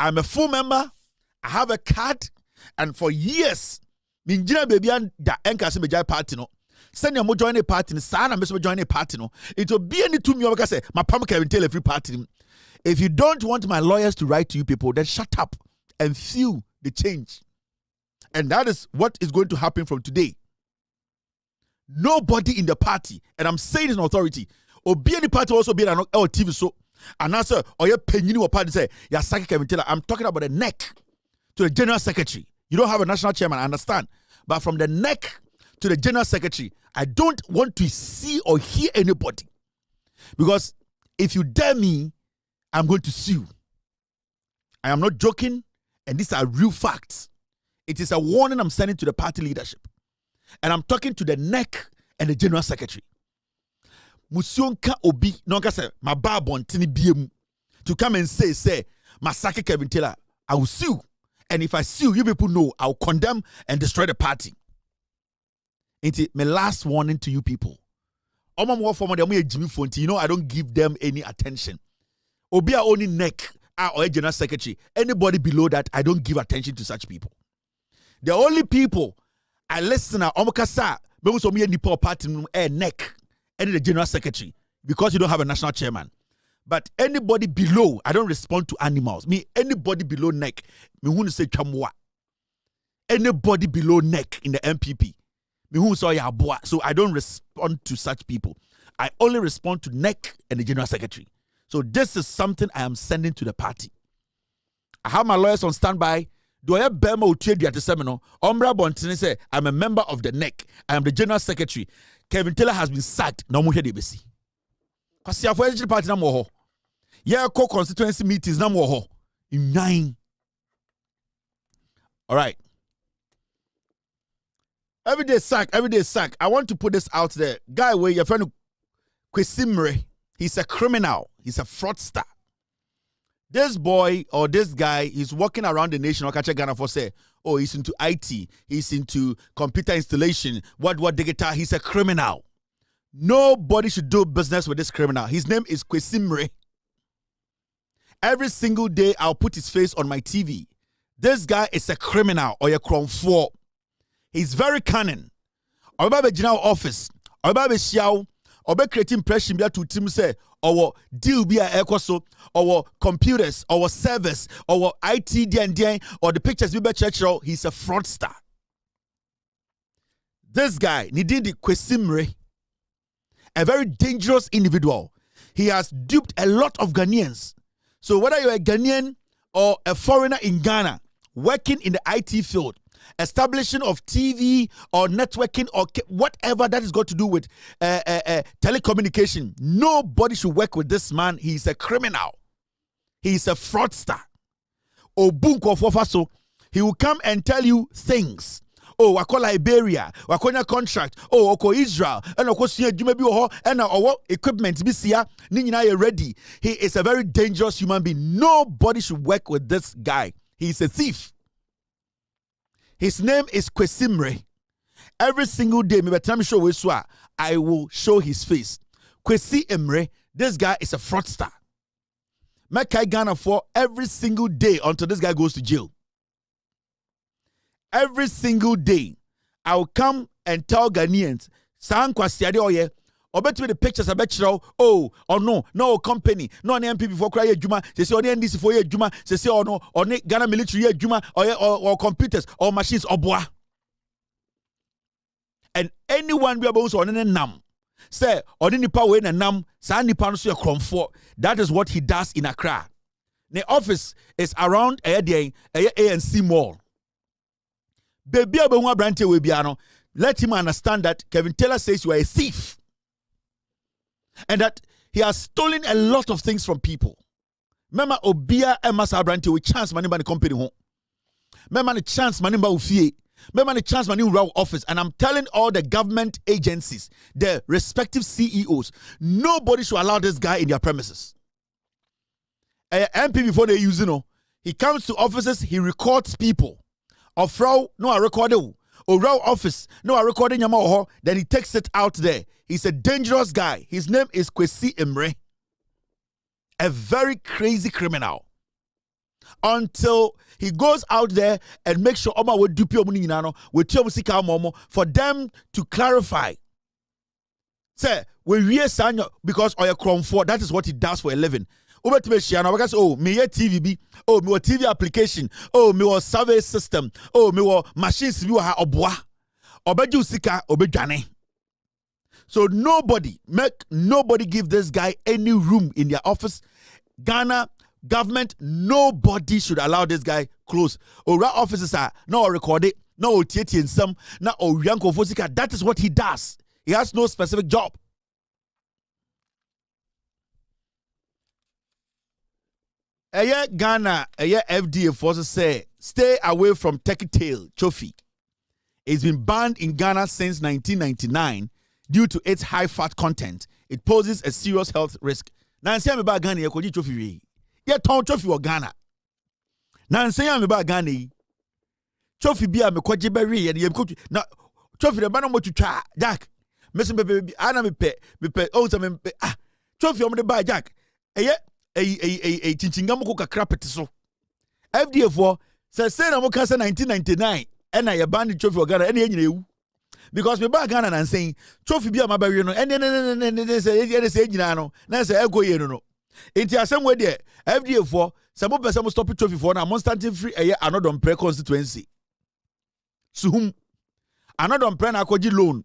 I'm a full member. I have a card. And for years, Minjina Babian, the Enkasi Mejai party. No? Send your mo join a party, Sana Miss join a party. No? It will be any 2 million. Say, my Pam Kevin Taylor every party. If you don't want my lawyers to write to you people, then shut up and feel the change. And that is what is going to happen from today. Nobody in the party, and I'm saying this in authority, Obi any party also be an TV so. And answer or your penny or party say, Yasaki Kevin Taylor. I'm talking about the neck to the general secretary. You don't have a national chairman, I understand. But from the neck to the general secretary, I don't want to see or hear anybody. Because if you dare me, I'm going to sue. I am not joking, and these are real facts. It is a warning I'm sending to the party leadership. And I'm talking to the neck and the general secretary. Musionka Obi, nonka say, my barbon tini biemu, to come and say, Masaki Kevin Taylor, I will sue. And if I sue, you people know I'll condemn and destroy the party. It's my last warning to you people. You know, I don't give them any attention. Obi only neck or general secretary. Anybody below that, I don't give attention to such people. The only people I listen to Omokasa, party neck, and the general secretary, because you don't have a national chairman. But anybody below, I don't respond to animals. Me, anybody below neck, me who say chamwa. Anybody below neck in the MPP, me who say yaboa. So I don't respond to such people. I only respond to neck and the general secretary. So this is something I am sending to the party. I have my lawyers on standby. Do I have Bema Utredi at the seminar? Ombra Bontini say, I'm a member of the NEC. I am the general secretary. Kevin Taylor has been sacked. No more here they see. Because you have party no more. Yeah, co-constituency meetings no more. In 9. All right. Everyday sack. I want to put this out there. Guy, where your friend Kwesimre, he's a criminal. He's a fraudster. This boy or this guy is walking around the nation or catch Ghana for say, oh, he's into IT, he's into computer installation, what digital, he's a criminal. Nobody should do business with this criminal. His name is Kwesimre. Every single day I'll put his face on my TV. This guy is a criminal or a crime for. He's very cunning. Oba be general office, oba be shiao, oba create impression be to team say, our deal be a ekoso, our computers, our servers, our IT DND, or the pictures be church. He's a fraudster. This guy, Nididi Kwesimre, a very dangerous individual. He has duped a lot of Ghanaians. So whether you're a Ghanaian or a foreigner in Ghana, working in the IT field, establishing of TV or networking or whatever that is got to do with telecommunication, nobody should work with this man. He's a criminal. He's a fraudster. Obunko Fofaso, he will come and tell you things. Oh, wako Liberia, wako contract. Oh, wako Israel, and wako siya jumebi oho, and our equipment be siya, nina ye ready. He is a very dangerous human being. Nobody should work with this guy. He's a thief. His name is Kwesimre. Every single day, I will show his face. Kwesimre, this guy is a fraudster. Mekai Ghana for every single day until this guy goes to jail. Every single day, I will come and tell Ghanaians, San Kwasiade Oye, or bet me the pictures I bet you, oh, or no company, no MP before cry Juma, they say, or the NDC for ye Juma, they say, or no, or Ghana military Juma, or computers, or machines, or bois. And anyone be able to on a nam. Say, or any power in a nam, Sandy Panusia Cromfort. That is what he does in Accra. The office is around ANC Mall. Baby, let him understand that Kevin Taylor says you are a thief. And that he has stolen a lot of things from people. Remember, Obia Emma Sabrante with chance money by the company home. Remember the chance money by Ufie. Remember the chance money raw office. And I'm telling all the government agencies, their respective CEOs, nobody should allow this guy in their premises. MP before they use, he comes to offices, he records people. Ofrau, no, I recorded. Orao office, no, I recorded Yamaho. Then he takes it out there. He's a dangerous guy. His name is Kwesimre. A very crazy criminal. Until he goes out there and makes sure Oma would dupe for them to clarify. Say, because Oya Chrome 4, that is what he does for a living. Oh, me TV, oh, me TV application, oh, me survey system, oh, me machines, you ha obwa, obeju sika, obejane. So nobody give this guy any room in their office. Ghana government, nobody should allow this guy close. Ora offices are no record it, no tieti in some, na Yanko Fosika. That is what he does. He has no specific job. Ghana, FDA forces say, stay away from turkey tail chofi. It's been banned in Ghana since 1999 due to its high fat content. It poses a serious health risk. Now, say I'm about Ghana, you could chofi. Yeah, town chofi or Ghana. Now, say I'm about Ghana. Chofi bia me kwaje berry and you could now chofi the banner what you try, Jack. Missing baby, I know me pay, oh, some chofi on the buy, Jack. A chinchingamu ko kakra petiso. FDA for say na mo ka say 1999 and I abandoned trophy for Ghana any nyina because me ba Ghana and saying trophy bi amabawe no say nyina no na say ego ye no enti asem we there FDA for say mo person mo stop trophy for na Monstantin free another pre constituency suhum another pre na akoji loan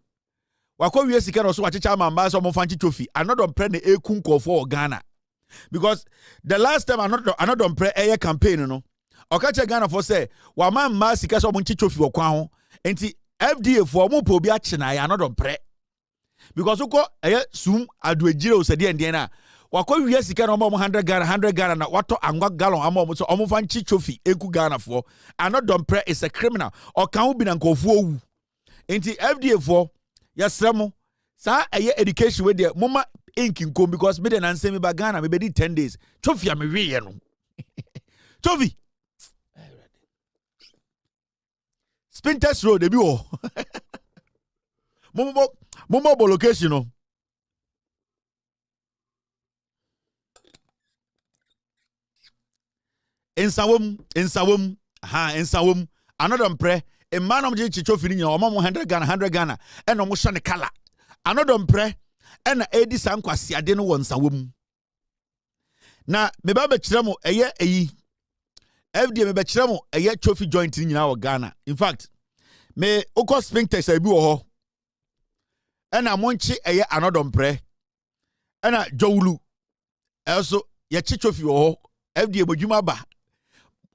wakọ wie sika no so wachecha amamba so mo fanchi trophy another pre na ekun ko for Ghana. Because the last time another pre air campaign no okache Ghana for say wa man ma sika so monchi chofi wo kwan ho enti FDA for mo po bi a che na ya another pre because uko sum aduejire o se de ndien na wakọ wie sika no mo 100 Ghana na wato angwa gallon am so omo fanchi chofi eku Ghana for another pre is a criminal or kan obi na nkofo owu enti FDA for yasramo sa education we there mama inking come because me and say me ba Ghana me be 10 days. Chofi am we no. Chofi. Spinters Road dey be o. Momo location no. Ensawom, another mpre, a man of the Chofi ni o 100 Ghana, and no shane kala. Another mpre and edi sankwasi ade no won sawom na me ba be kiremo FD me be kiremo trophy joint ni nyina wo Ghana. In fact me okọ sphincters abi wo ho and amonchi another mpre and jowulu also ye trophy wo ho FD bodwuma ba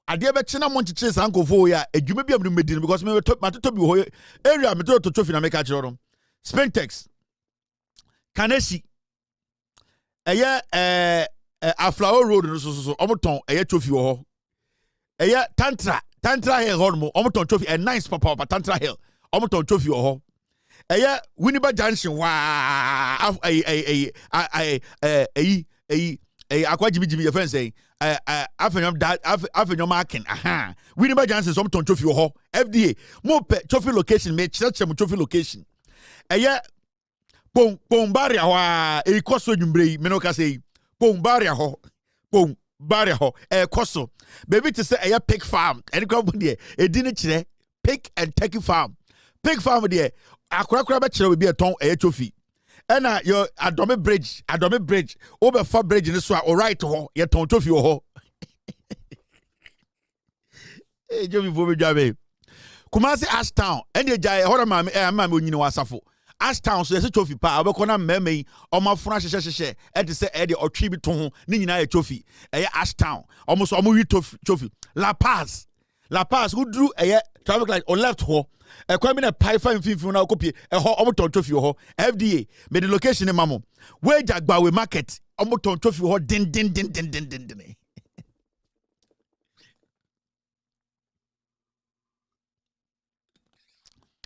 ade be kina monchi chi sankofo ya adwuma bi am no medin because me to bi wo ho area me to trophy na me ka kiro sphincters Kanesi a flower road no so omoton trophy wo ho tantra hill ho mo omoton trophy a nice papa tantra hill omoton trophy wo ho Winneba Junction wa akwa jimi your friend say afenyom marking Winneba Junction omoton trophy wo ho FDA mo trophy location me church mo trophy location Pong barrier wa koso nwumbre me no ka say pong barrier ho koso baby to say pig farm any crop there e di ne kire pig and turkey farm there akura be kire be ton trophy na your adome bridge over for bridge ni so a right ho ye ton trophy ho jobi fo be dwabe Kumasi Ashtown and the jay hoda ma onyini wasafo Ashtown so trophy pa obekọ na mmemme omafuna hye e de se e de otwi bi to ho ni nyina ye trophy Ashtown so wi trophy La Paz who drew traffic light on left ho e kwa mi na pai fa mfimfim na okopie ho omoton trophy ho FDA me the location ni mamo we jagba we market omoton trophy ho din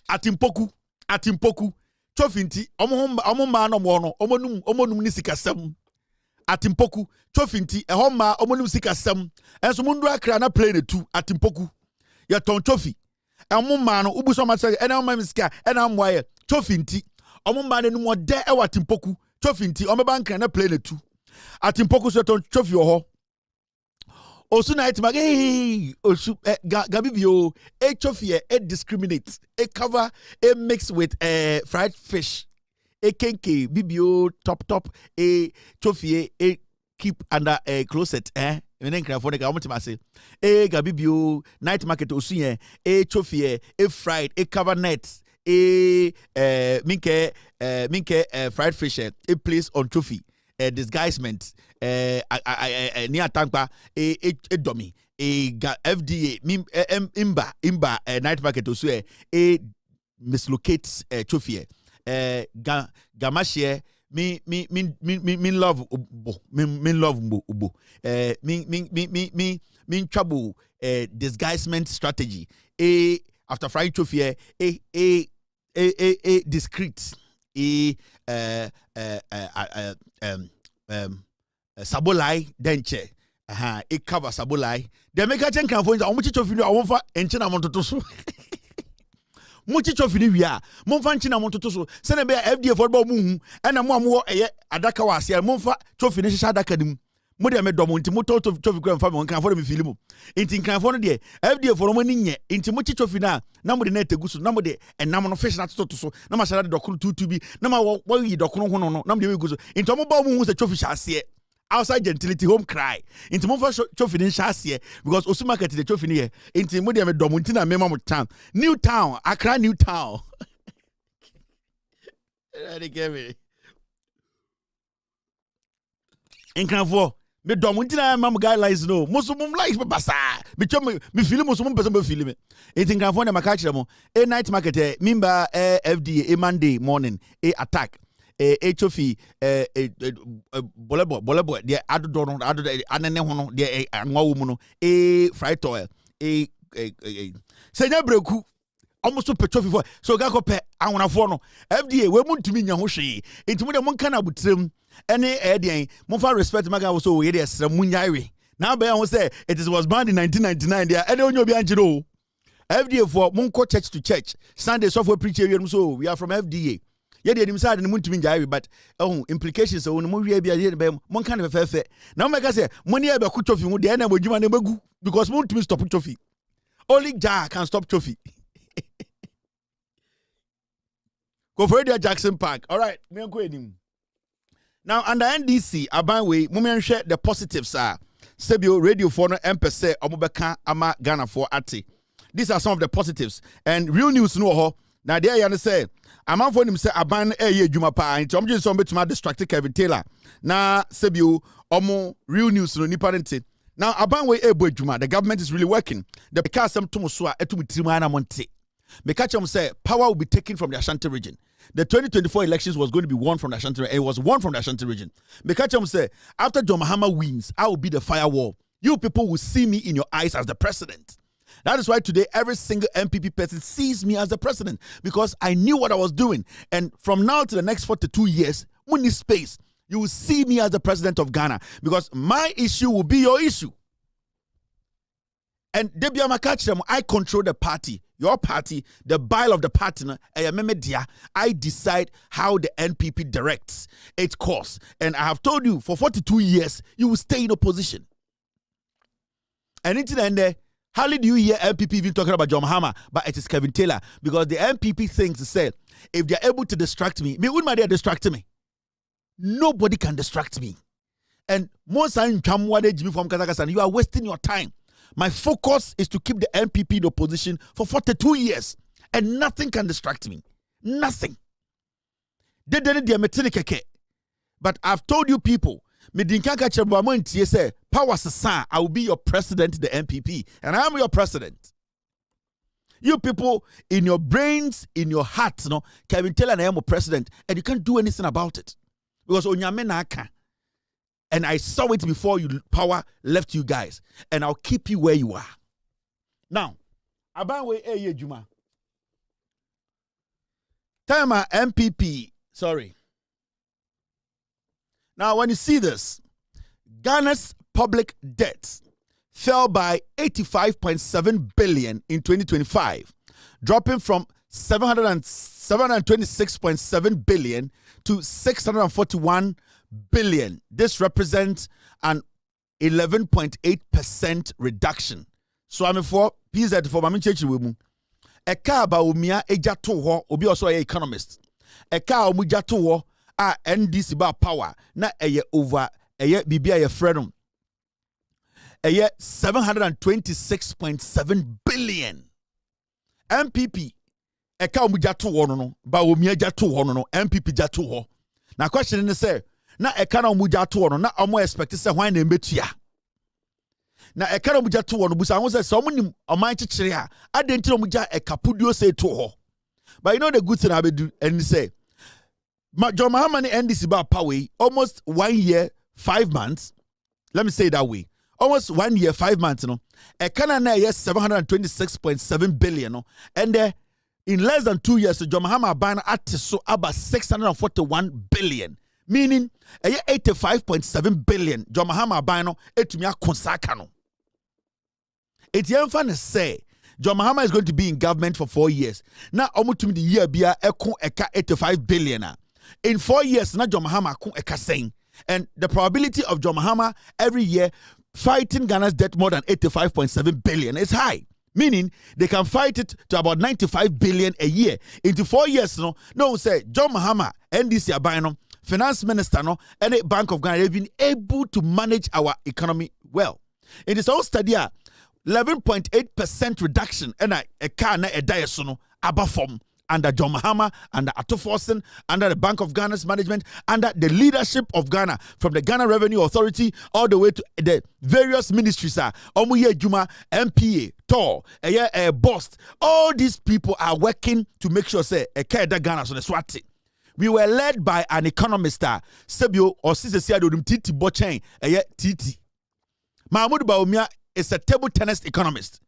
Atimpoku trophy nti omo ma no mo no omonum ni sikasem Atimpoku trophy nti ehom ma omonum sikasem enso mundu akra na play the two Atimpoku ya ton trophy omo ma no ubuso ma say ena ma misika ena mwaye trophy nti omo ma no mo de e Atimpoku trophy nti omo ba nkra na play the two Atimpoku so ton trophy ho Osu night mag osu gabibio trophy discriminate cover mix with fried fish kenke bibio top trophy keep under a closet enen kra for the gamutima say gabibio night market osu trophy fried cover net minke fried fish a place on trophy disguisement near Tampa domi FDA imba night market also mislocates trophy gamashie me love ubo me love ubo me trouble disguisement strategy after frying trophy discreet sabolai denche cover sabolai they make a chen kan for omuchi trophy no awonfa enche na montoto so muchi trophy wi a momfa enche na montoto so se na be FDA for ba mu hu na mo amwo eye adaka wa ase momfa trophy ne hihya adaka nim mo de me dom nti mo to trophy kran fa me kan for me feel mu nti kan for no de FDA for mo ni nye nti muchi trophy na mo de na tegusu na mo de enam no fish na toto so na ma shara de dokoro tutu bi na ma wo yi dokoro ho no na mo de we guso nti mo ba mu hu se trophy ase outside gentility home cry into mo for trophy in shase because osu market the trophy here into mo de me dom nti na me ma mo town new town Accra new town ready give me in kan for me dom nti na ma mo guidelines no mo so mo like basa me feel mo so mo person be feel me in kan for na maka kire mo a night market member FDA a Monday morning a attack trophy bolebo de adodo no adodo anene ho no de anwa wo mu no fried oil senya breku almost pe trophy for so ga ko pe anwonafo no FDA we mu ntumi nya ho hwe ntumi de mon kana butrem ene den mon fa respect maga wo so we de esra munyaiwe na ba ho say it was banned in 1999 there ene onyo bi anjiro FDA for mon ko church to church Sunday software preach here so we are from FDA yede enim side ne muntumi njaiwe but implications so no mo wi bia ye be mon kan fefe na mo ka say mo ne e be ku trophy mu de na bodwuma ne begu because mo muntumi stop trophy only Jah can stop trophy go for Radio Jackson Park all right me enko enim now under NDC abanwe mo me nhwe the positives are sebio radio for no empese omobeka ama Ghana for ate these are some of the positives and real news no ho na there you say amount for him say aban eye adwuma pa nti omje so betuma distract Kevin Taylor na sebio omo real news no nipa nti now aban we ebo adwuma the government is really working the because some to so etum tirima na monte me catch him say power will be taken from the Ashanti region. The 2024 elections was going to be won from the Ashanti region. It was won from the Ashanti region. Me catch him say after John Mahama wins I will be the firewall. You people will see me in your eyes as the president. That is why today every single MPP person sees me as the president because I knew what I was doing. And from now to the next 42 years, when this space, you will see me as the president of Ghana because my issue will be your issue. And Debia Makachram, I control the party, your party, the bile of the partner. I decide how the NPP directs its course. And I have told you for 42 years, you will stay in opposition. And into the end, hardly do you hear MPP even talking about John Mahama, but it is Kevin Taylor because the MPP thinks to say, if they are able to distract me wouldn't they distract me? Nobody can distract me. And most time, from Kazakhstan, you are wasting your time. My focus is to keep the MPP in opposition for 42 years, and nothing can distract me. Nothing. But I've told you people, power sasa, I will be your president, the MPP, and I am your president. You people, in your brains, in your hearts, no, Kevin Taylor and I am a president, and you can't do anything about it. Because Onyamenaka, and I saw it before you power left you guys, and I'll keep you where you are. Now, Abanwe Eye Juma. Tema MPP, sorry. Now, when you see this, Ghana's public debt fell by 85.7 billion in 2025, dropping from 726.7 billion to 641 billion. This represents an 11.8% reduction. So I'm for PZ for Mami Chechi Wemu. Eka ba umia eja to ho obi also a economist. Eka omuja to ho a NDC ba power na eye over eye bibia ye freedom. Eye 726.7 billion. MPP eka omu gya to ho no ba omia gya to ho no MPP gya to ho na question is say na eka na omu gya to ho no na omu expect say hwan na embetua na eka na omu gya to ho no busa ho say so omu nim oman chichire a adenti omu gya eka pudio say to ho but you know the good thing I do and say John Mahama ni NDC ba power almost 1 year 5 months. Let me say it that way. Almost 1 year 5 months, you know. A Canada yes 726.7 billion, no. And in less than 2 years, John Mahama ban at so about 641 billion, meaning 85.7 billion. John Mahama ban no etumia konsaka no. Etienne say John Mahama is going to be in government for 4 years. Now, almost the year bia eko eka 85 billion. In 4 years, na John Mahama kun eka saying. And the probability of John Mahama every year fighting Ghana's debt more than 85.7 billion is high. Meaning they can fight it to about 95 billion a year. Into 4 years, no say John Mahama, NDC Abino, finance minister, no, and the Bank of Ghana have been able to manage our economy well. In this whole study, 11.8% reduction and a car na a diasono above form. Under John Mahama, under Ato Forson, under the Bank of Ghana's management, under the leadership of Ghana, from the Ghana Revenue Authority all the way to the various ministries, Omuye Juma, MPA, TOR, BOST. All these people are working to make sure, say, a Keda Ghana so the Swati. We were led by an economist, Sebio or Sisesiado Titi Bochain, Titi. Mahmoud Baumia is a table tennis economist.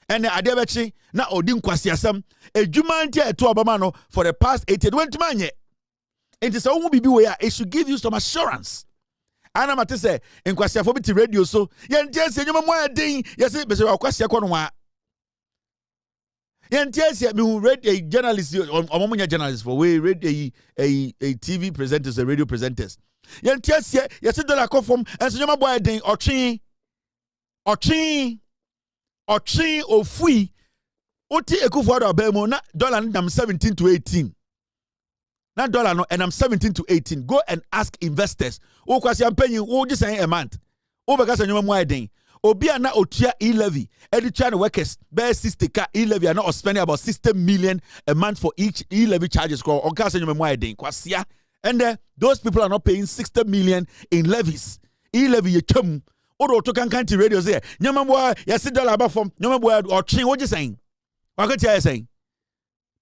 And adebechi na odin kwasiasam ejuma ntia eto obama no for the past 8 years went manye it is so bibi we it should give you some assurance ana mate say nkwasiafo bi ti radio so ye ntia se nyuma mo adin ye se be se kwasia ko no a ye ntia se me read a journalist omomunya journalist for we read a TV presenters a radio presenters ye ntia se ye se dollar ko fom en se nyuma boy adin Ochin ofui oti Akufo-Addo abemu na dollar nam 17 to 18 na dollar no and I'm 17 to 18 go and ask investors o kwasi ampanyi o just say a month o be ka say nyoma mu aden obi ana otua e-levy editua workers be 60k e-levy ana or spending about 60 million a month for each e-levy charges ko o ka say nyoma mu aden kwasia and those people are not paying 60 million in levies e-levy ye twam Odo to kankanti radio say nyama boy yes dollar ba from nyama boy or chin what you saying wakati ya saying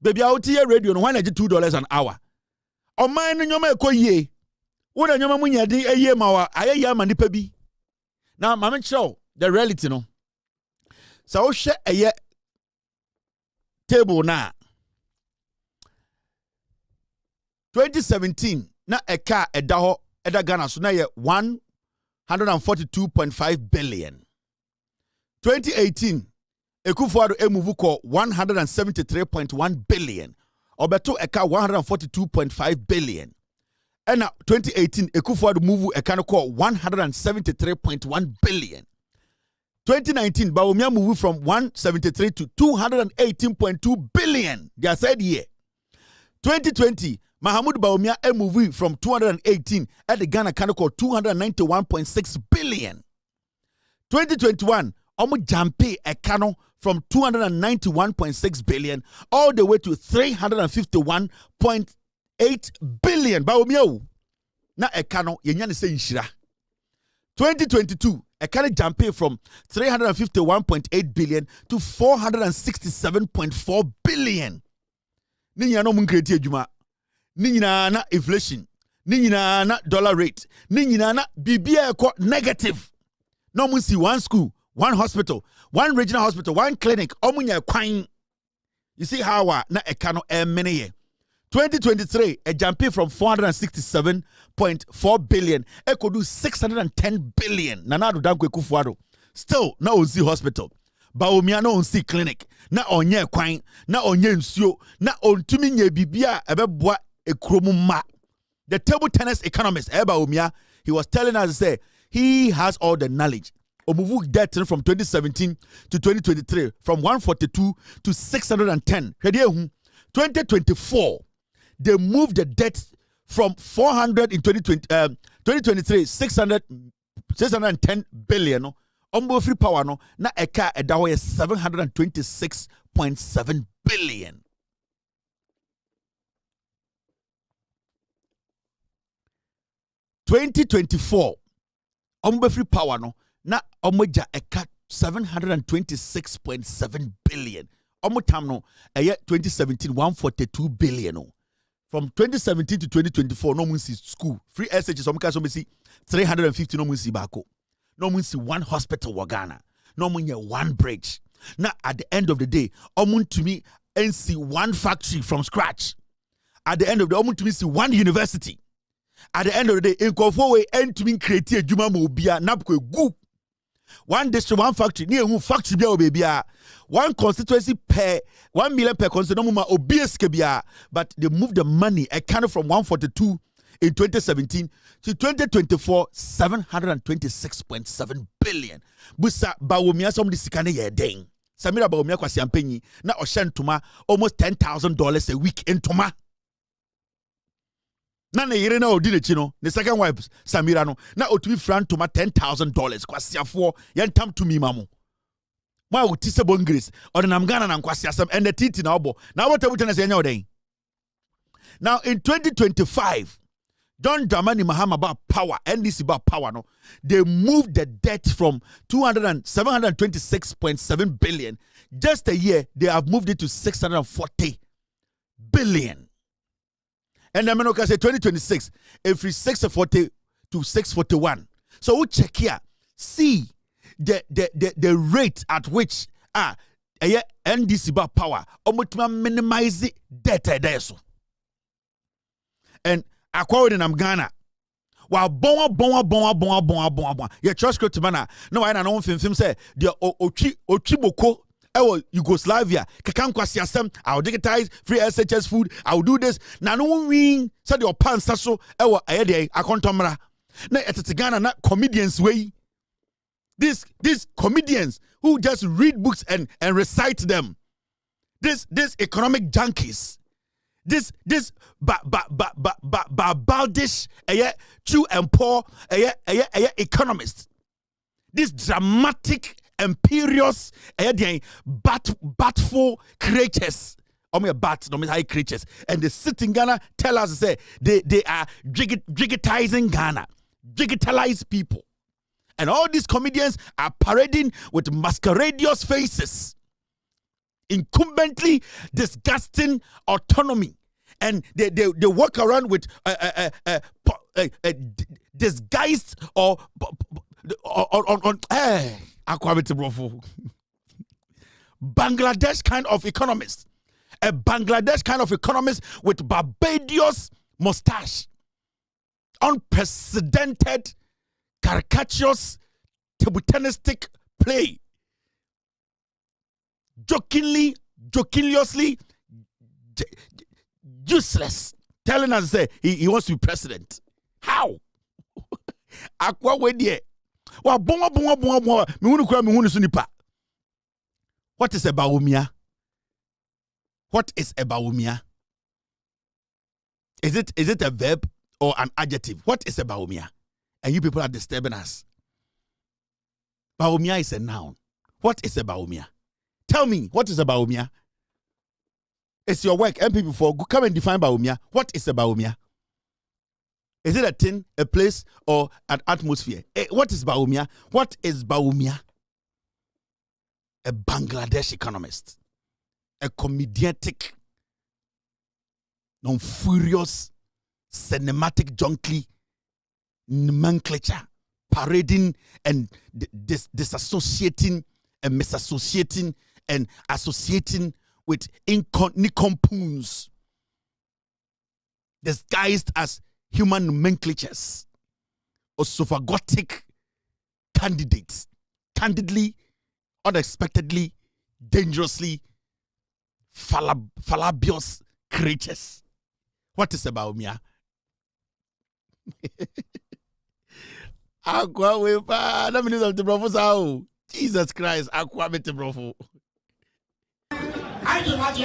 baby out here radio no $2 an hour o man no nyama ekoyie wo da nyama munya din eye ma wa aye ya ma nipa bi now mama show the reality no so wo hwe eye table na 2017 na eka edaho eda Ghana so na ye 142.5 billion. 2018, Akufo-Addo emuvu ko 173.1 billion. Obeto eka 142.5 billion. And 2018, Akufo-Addo muvu eka ko 173.1 billion. 2019, Bawumia muvu from 173 to 218.2 billion. They are said here. 2020, Mahamudu Bawumia movie from 218 at the Ghana Kanako 291.6 billion. 2021, Omu Jampe Ekano from 291.6 billion all the way to 351.8 billion. Bawumia na Ekano yenyane se inshira. 2022, Ekano Jampe from 351.8 billion to 467.4 billion. Ninya no munkreti ejuma. Ninyina na inflation, ninyina na dollar rate, ninyina na bibia eko negative. No mun see one school, one hospital, one regional hospital, one clinic, omunya kwan. You see how na ekano many. 2023 a jumping from 467.4 billion eko do 610 billion. Nanado Dankwa Akufo-Addo. Still no on see hospital. Bawumia no on see clinic. Na onye kwan, na onye nsuo, na ontumi nye bibia ebeboa Ekromuma. The table tennis economist Bawumia, he was telling us, say he has all the knowledge. Omuvu debt from 2017 to 2023 from 142 to 610. 2024, they moved the debt from 400 in 2023 610 billion. Ombo free power no na eka edawo 726.7 billion. 2024 ɔmo free power no na ɔmo gya ɛka 726.7 billion. Ɔmo tam no 2017 142 billion no. From 2017 to 2024 no mun see school free SHS ɔmo ka so see 350 no mun see bako. No mun see one hospital wɔ Ghana. No mun one bridge. Now at the end of the day ɔmo to me and see one factory from scratch. At the end of the day ɔmo to me see one university. At the end of the day, in Kofowe, end to mean create a Juma Mobia, Napko Gu. One district, one factory, near who factory baby, one constituency per 1 million per constituency, obvious kebia, but they moved the money accounted from 142 in 2017 to 2024, 726.7 billion. Busa Bawumia some disikane ye ding. Samira Bawumia kwa siampenyi, na oshentuma almost $10,000 a week in Toma. Na ne yere na odi ne chi no ne second wife Samira no na otumi fran toma $10,000 kwasiafo yentam to me mamo ma oti se bongris odinam Ghana na kwasiasam and the titi na obo na wotabuta na se nya oden. Now in 2025 John Dramani Mahama about power NDC about power no they moved the debt from 726.7 billion. Just a year they have moved it to 640 billion. And the Menoka say 2026, every 640 to 641. So we check here, see the rate at which NDC bar power almost minimize the debt there. So. And according to Ghana, while bon, your church go to Mana. No, I don't film say the Ochiboko. Yugoslavia, I'll digitize free SHS food, I'll do this. Now, no wing said your pants so, I can't tomra. Now, it's Ghana, not comedians way. These comedians who just read books and recite them. This economic junkies. This baldish, true and poor, economists. This dramatic, imperious, batful creatures. High creatures. And they sit in Ghana, tell us, say, they are digitizing Ghana. Digitalized people. And all these comedians are parading with masqueradious faces. Incumbently disgusting autonomy. And they walk around with disguised or Bangladesh kind of economist. A Bangladesh kind of economist with Barbados mustache. Unprecedented, caricatures, tabutenistic play. Jokingly, useless. Telling us say he wants to be president. How? Akwa wedie. Wa bonga. What is a Bawumia? What is a Bawumia? Is it a verb or an adjective? What is a Bawumia? And you people are disturbing us. Bawumia is a noun. What is a Bawumia? Tell me, what is a Bawumia? It's your work. MP4, come and define Bawumia. What is a Bawumia? Is it a thing, a place, or an atmosphere? What is Bawumia? What is Bawumia? A Bangladesh economist. A comediantic, non-furious, cinematic junkie nomenclature. Parading and disassociating and misassociating and associating with incompoons disguised as human nomenclatures or sophagotic candidates, candidly, unexpectedly, dangerously fallacious creatures. What is about me? Aqua wepa, na minister of the proposal. Jesus Christ, aqua bete brofo. I do not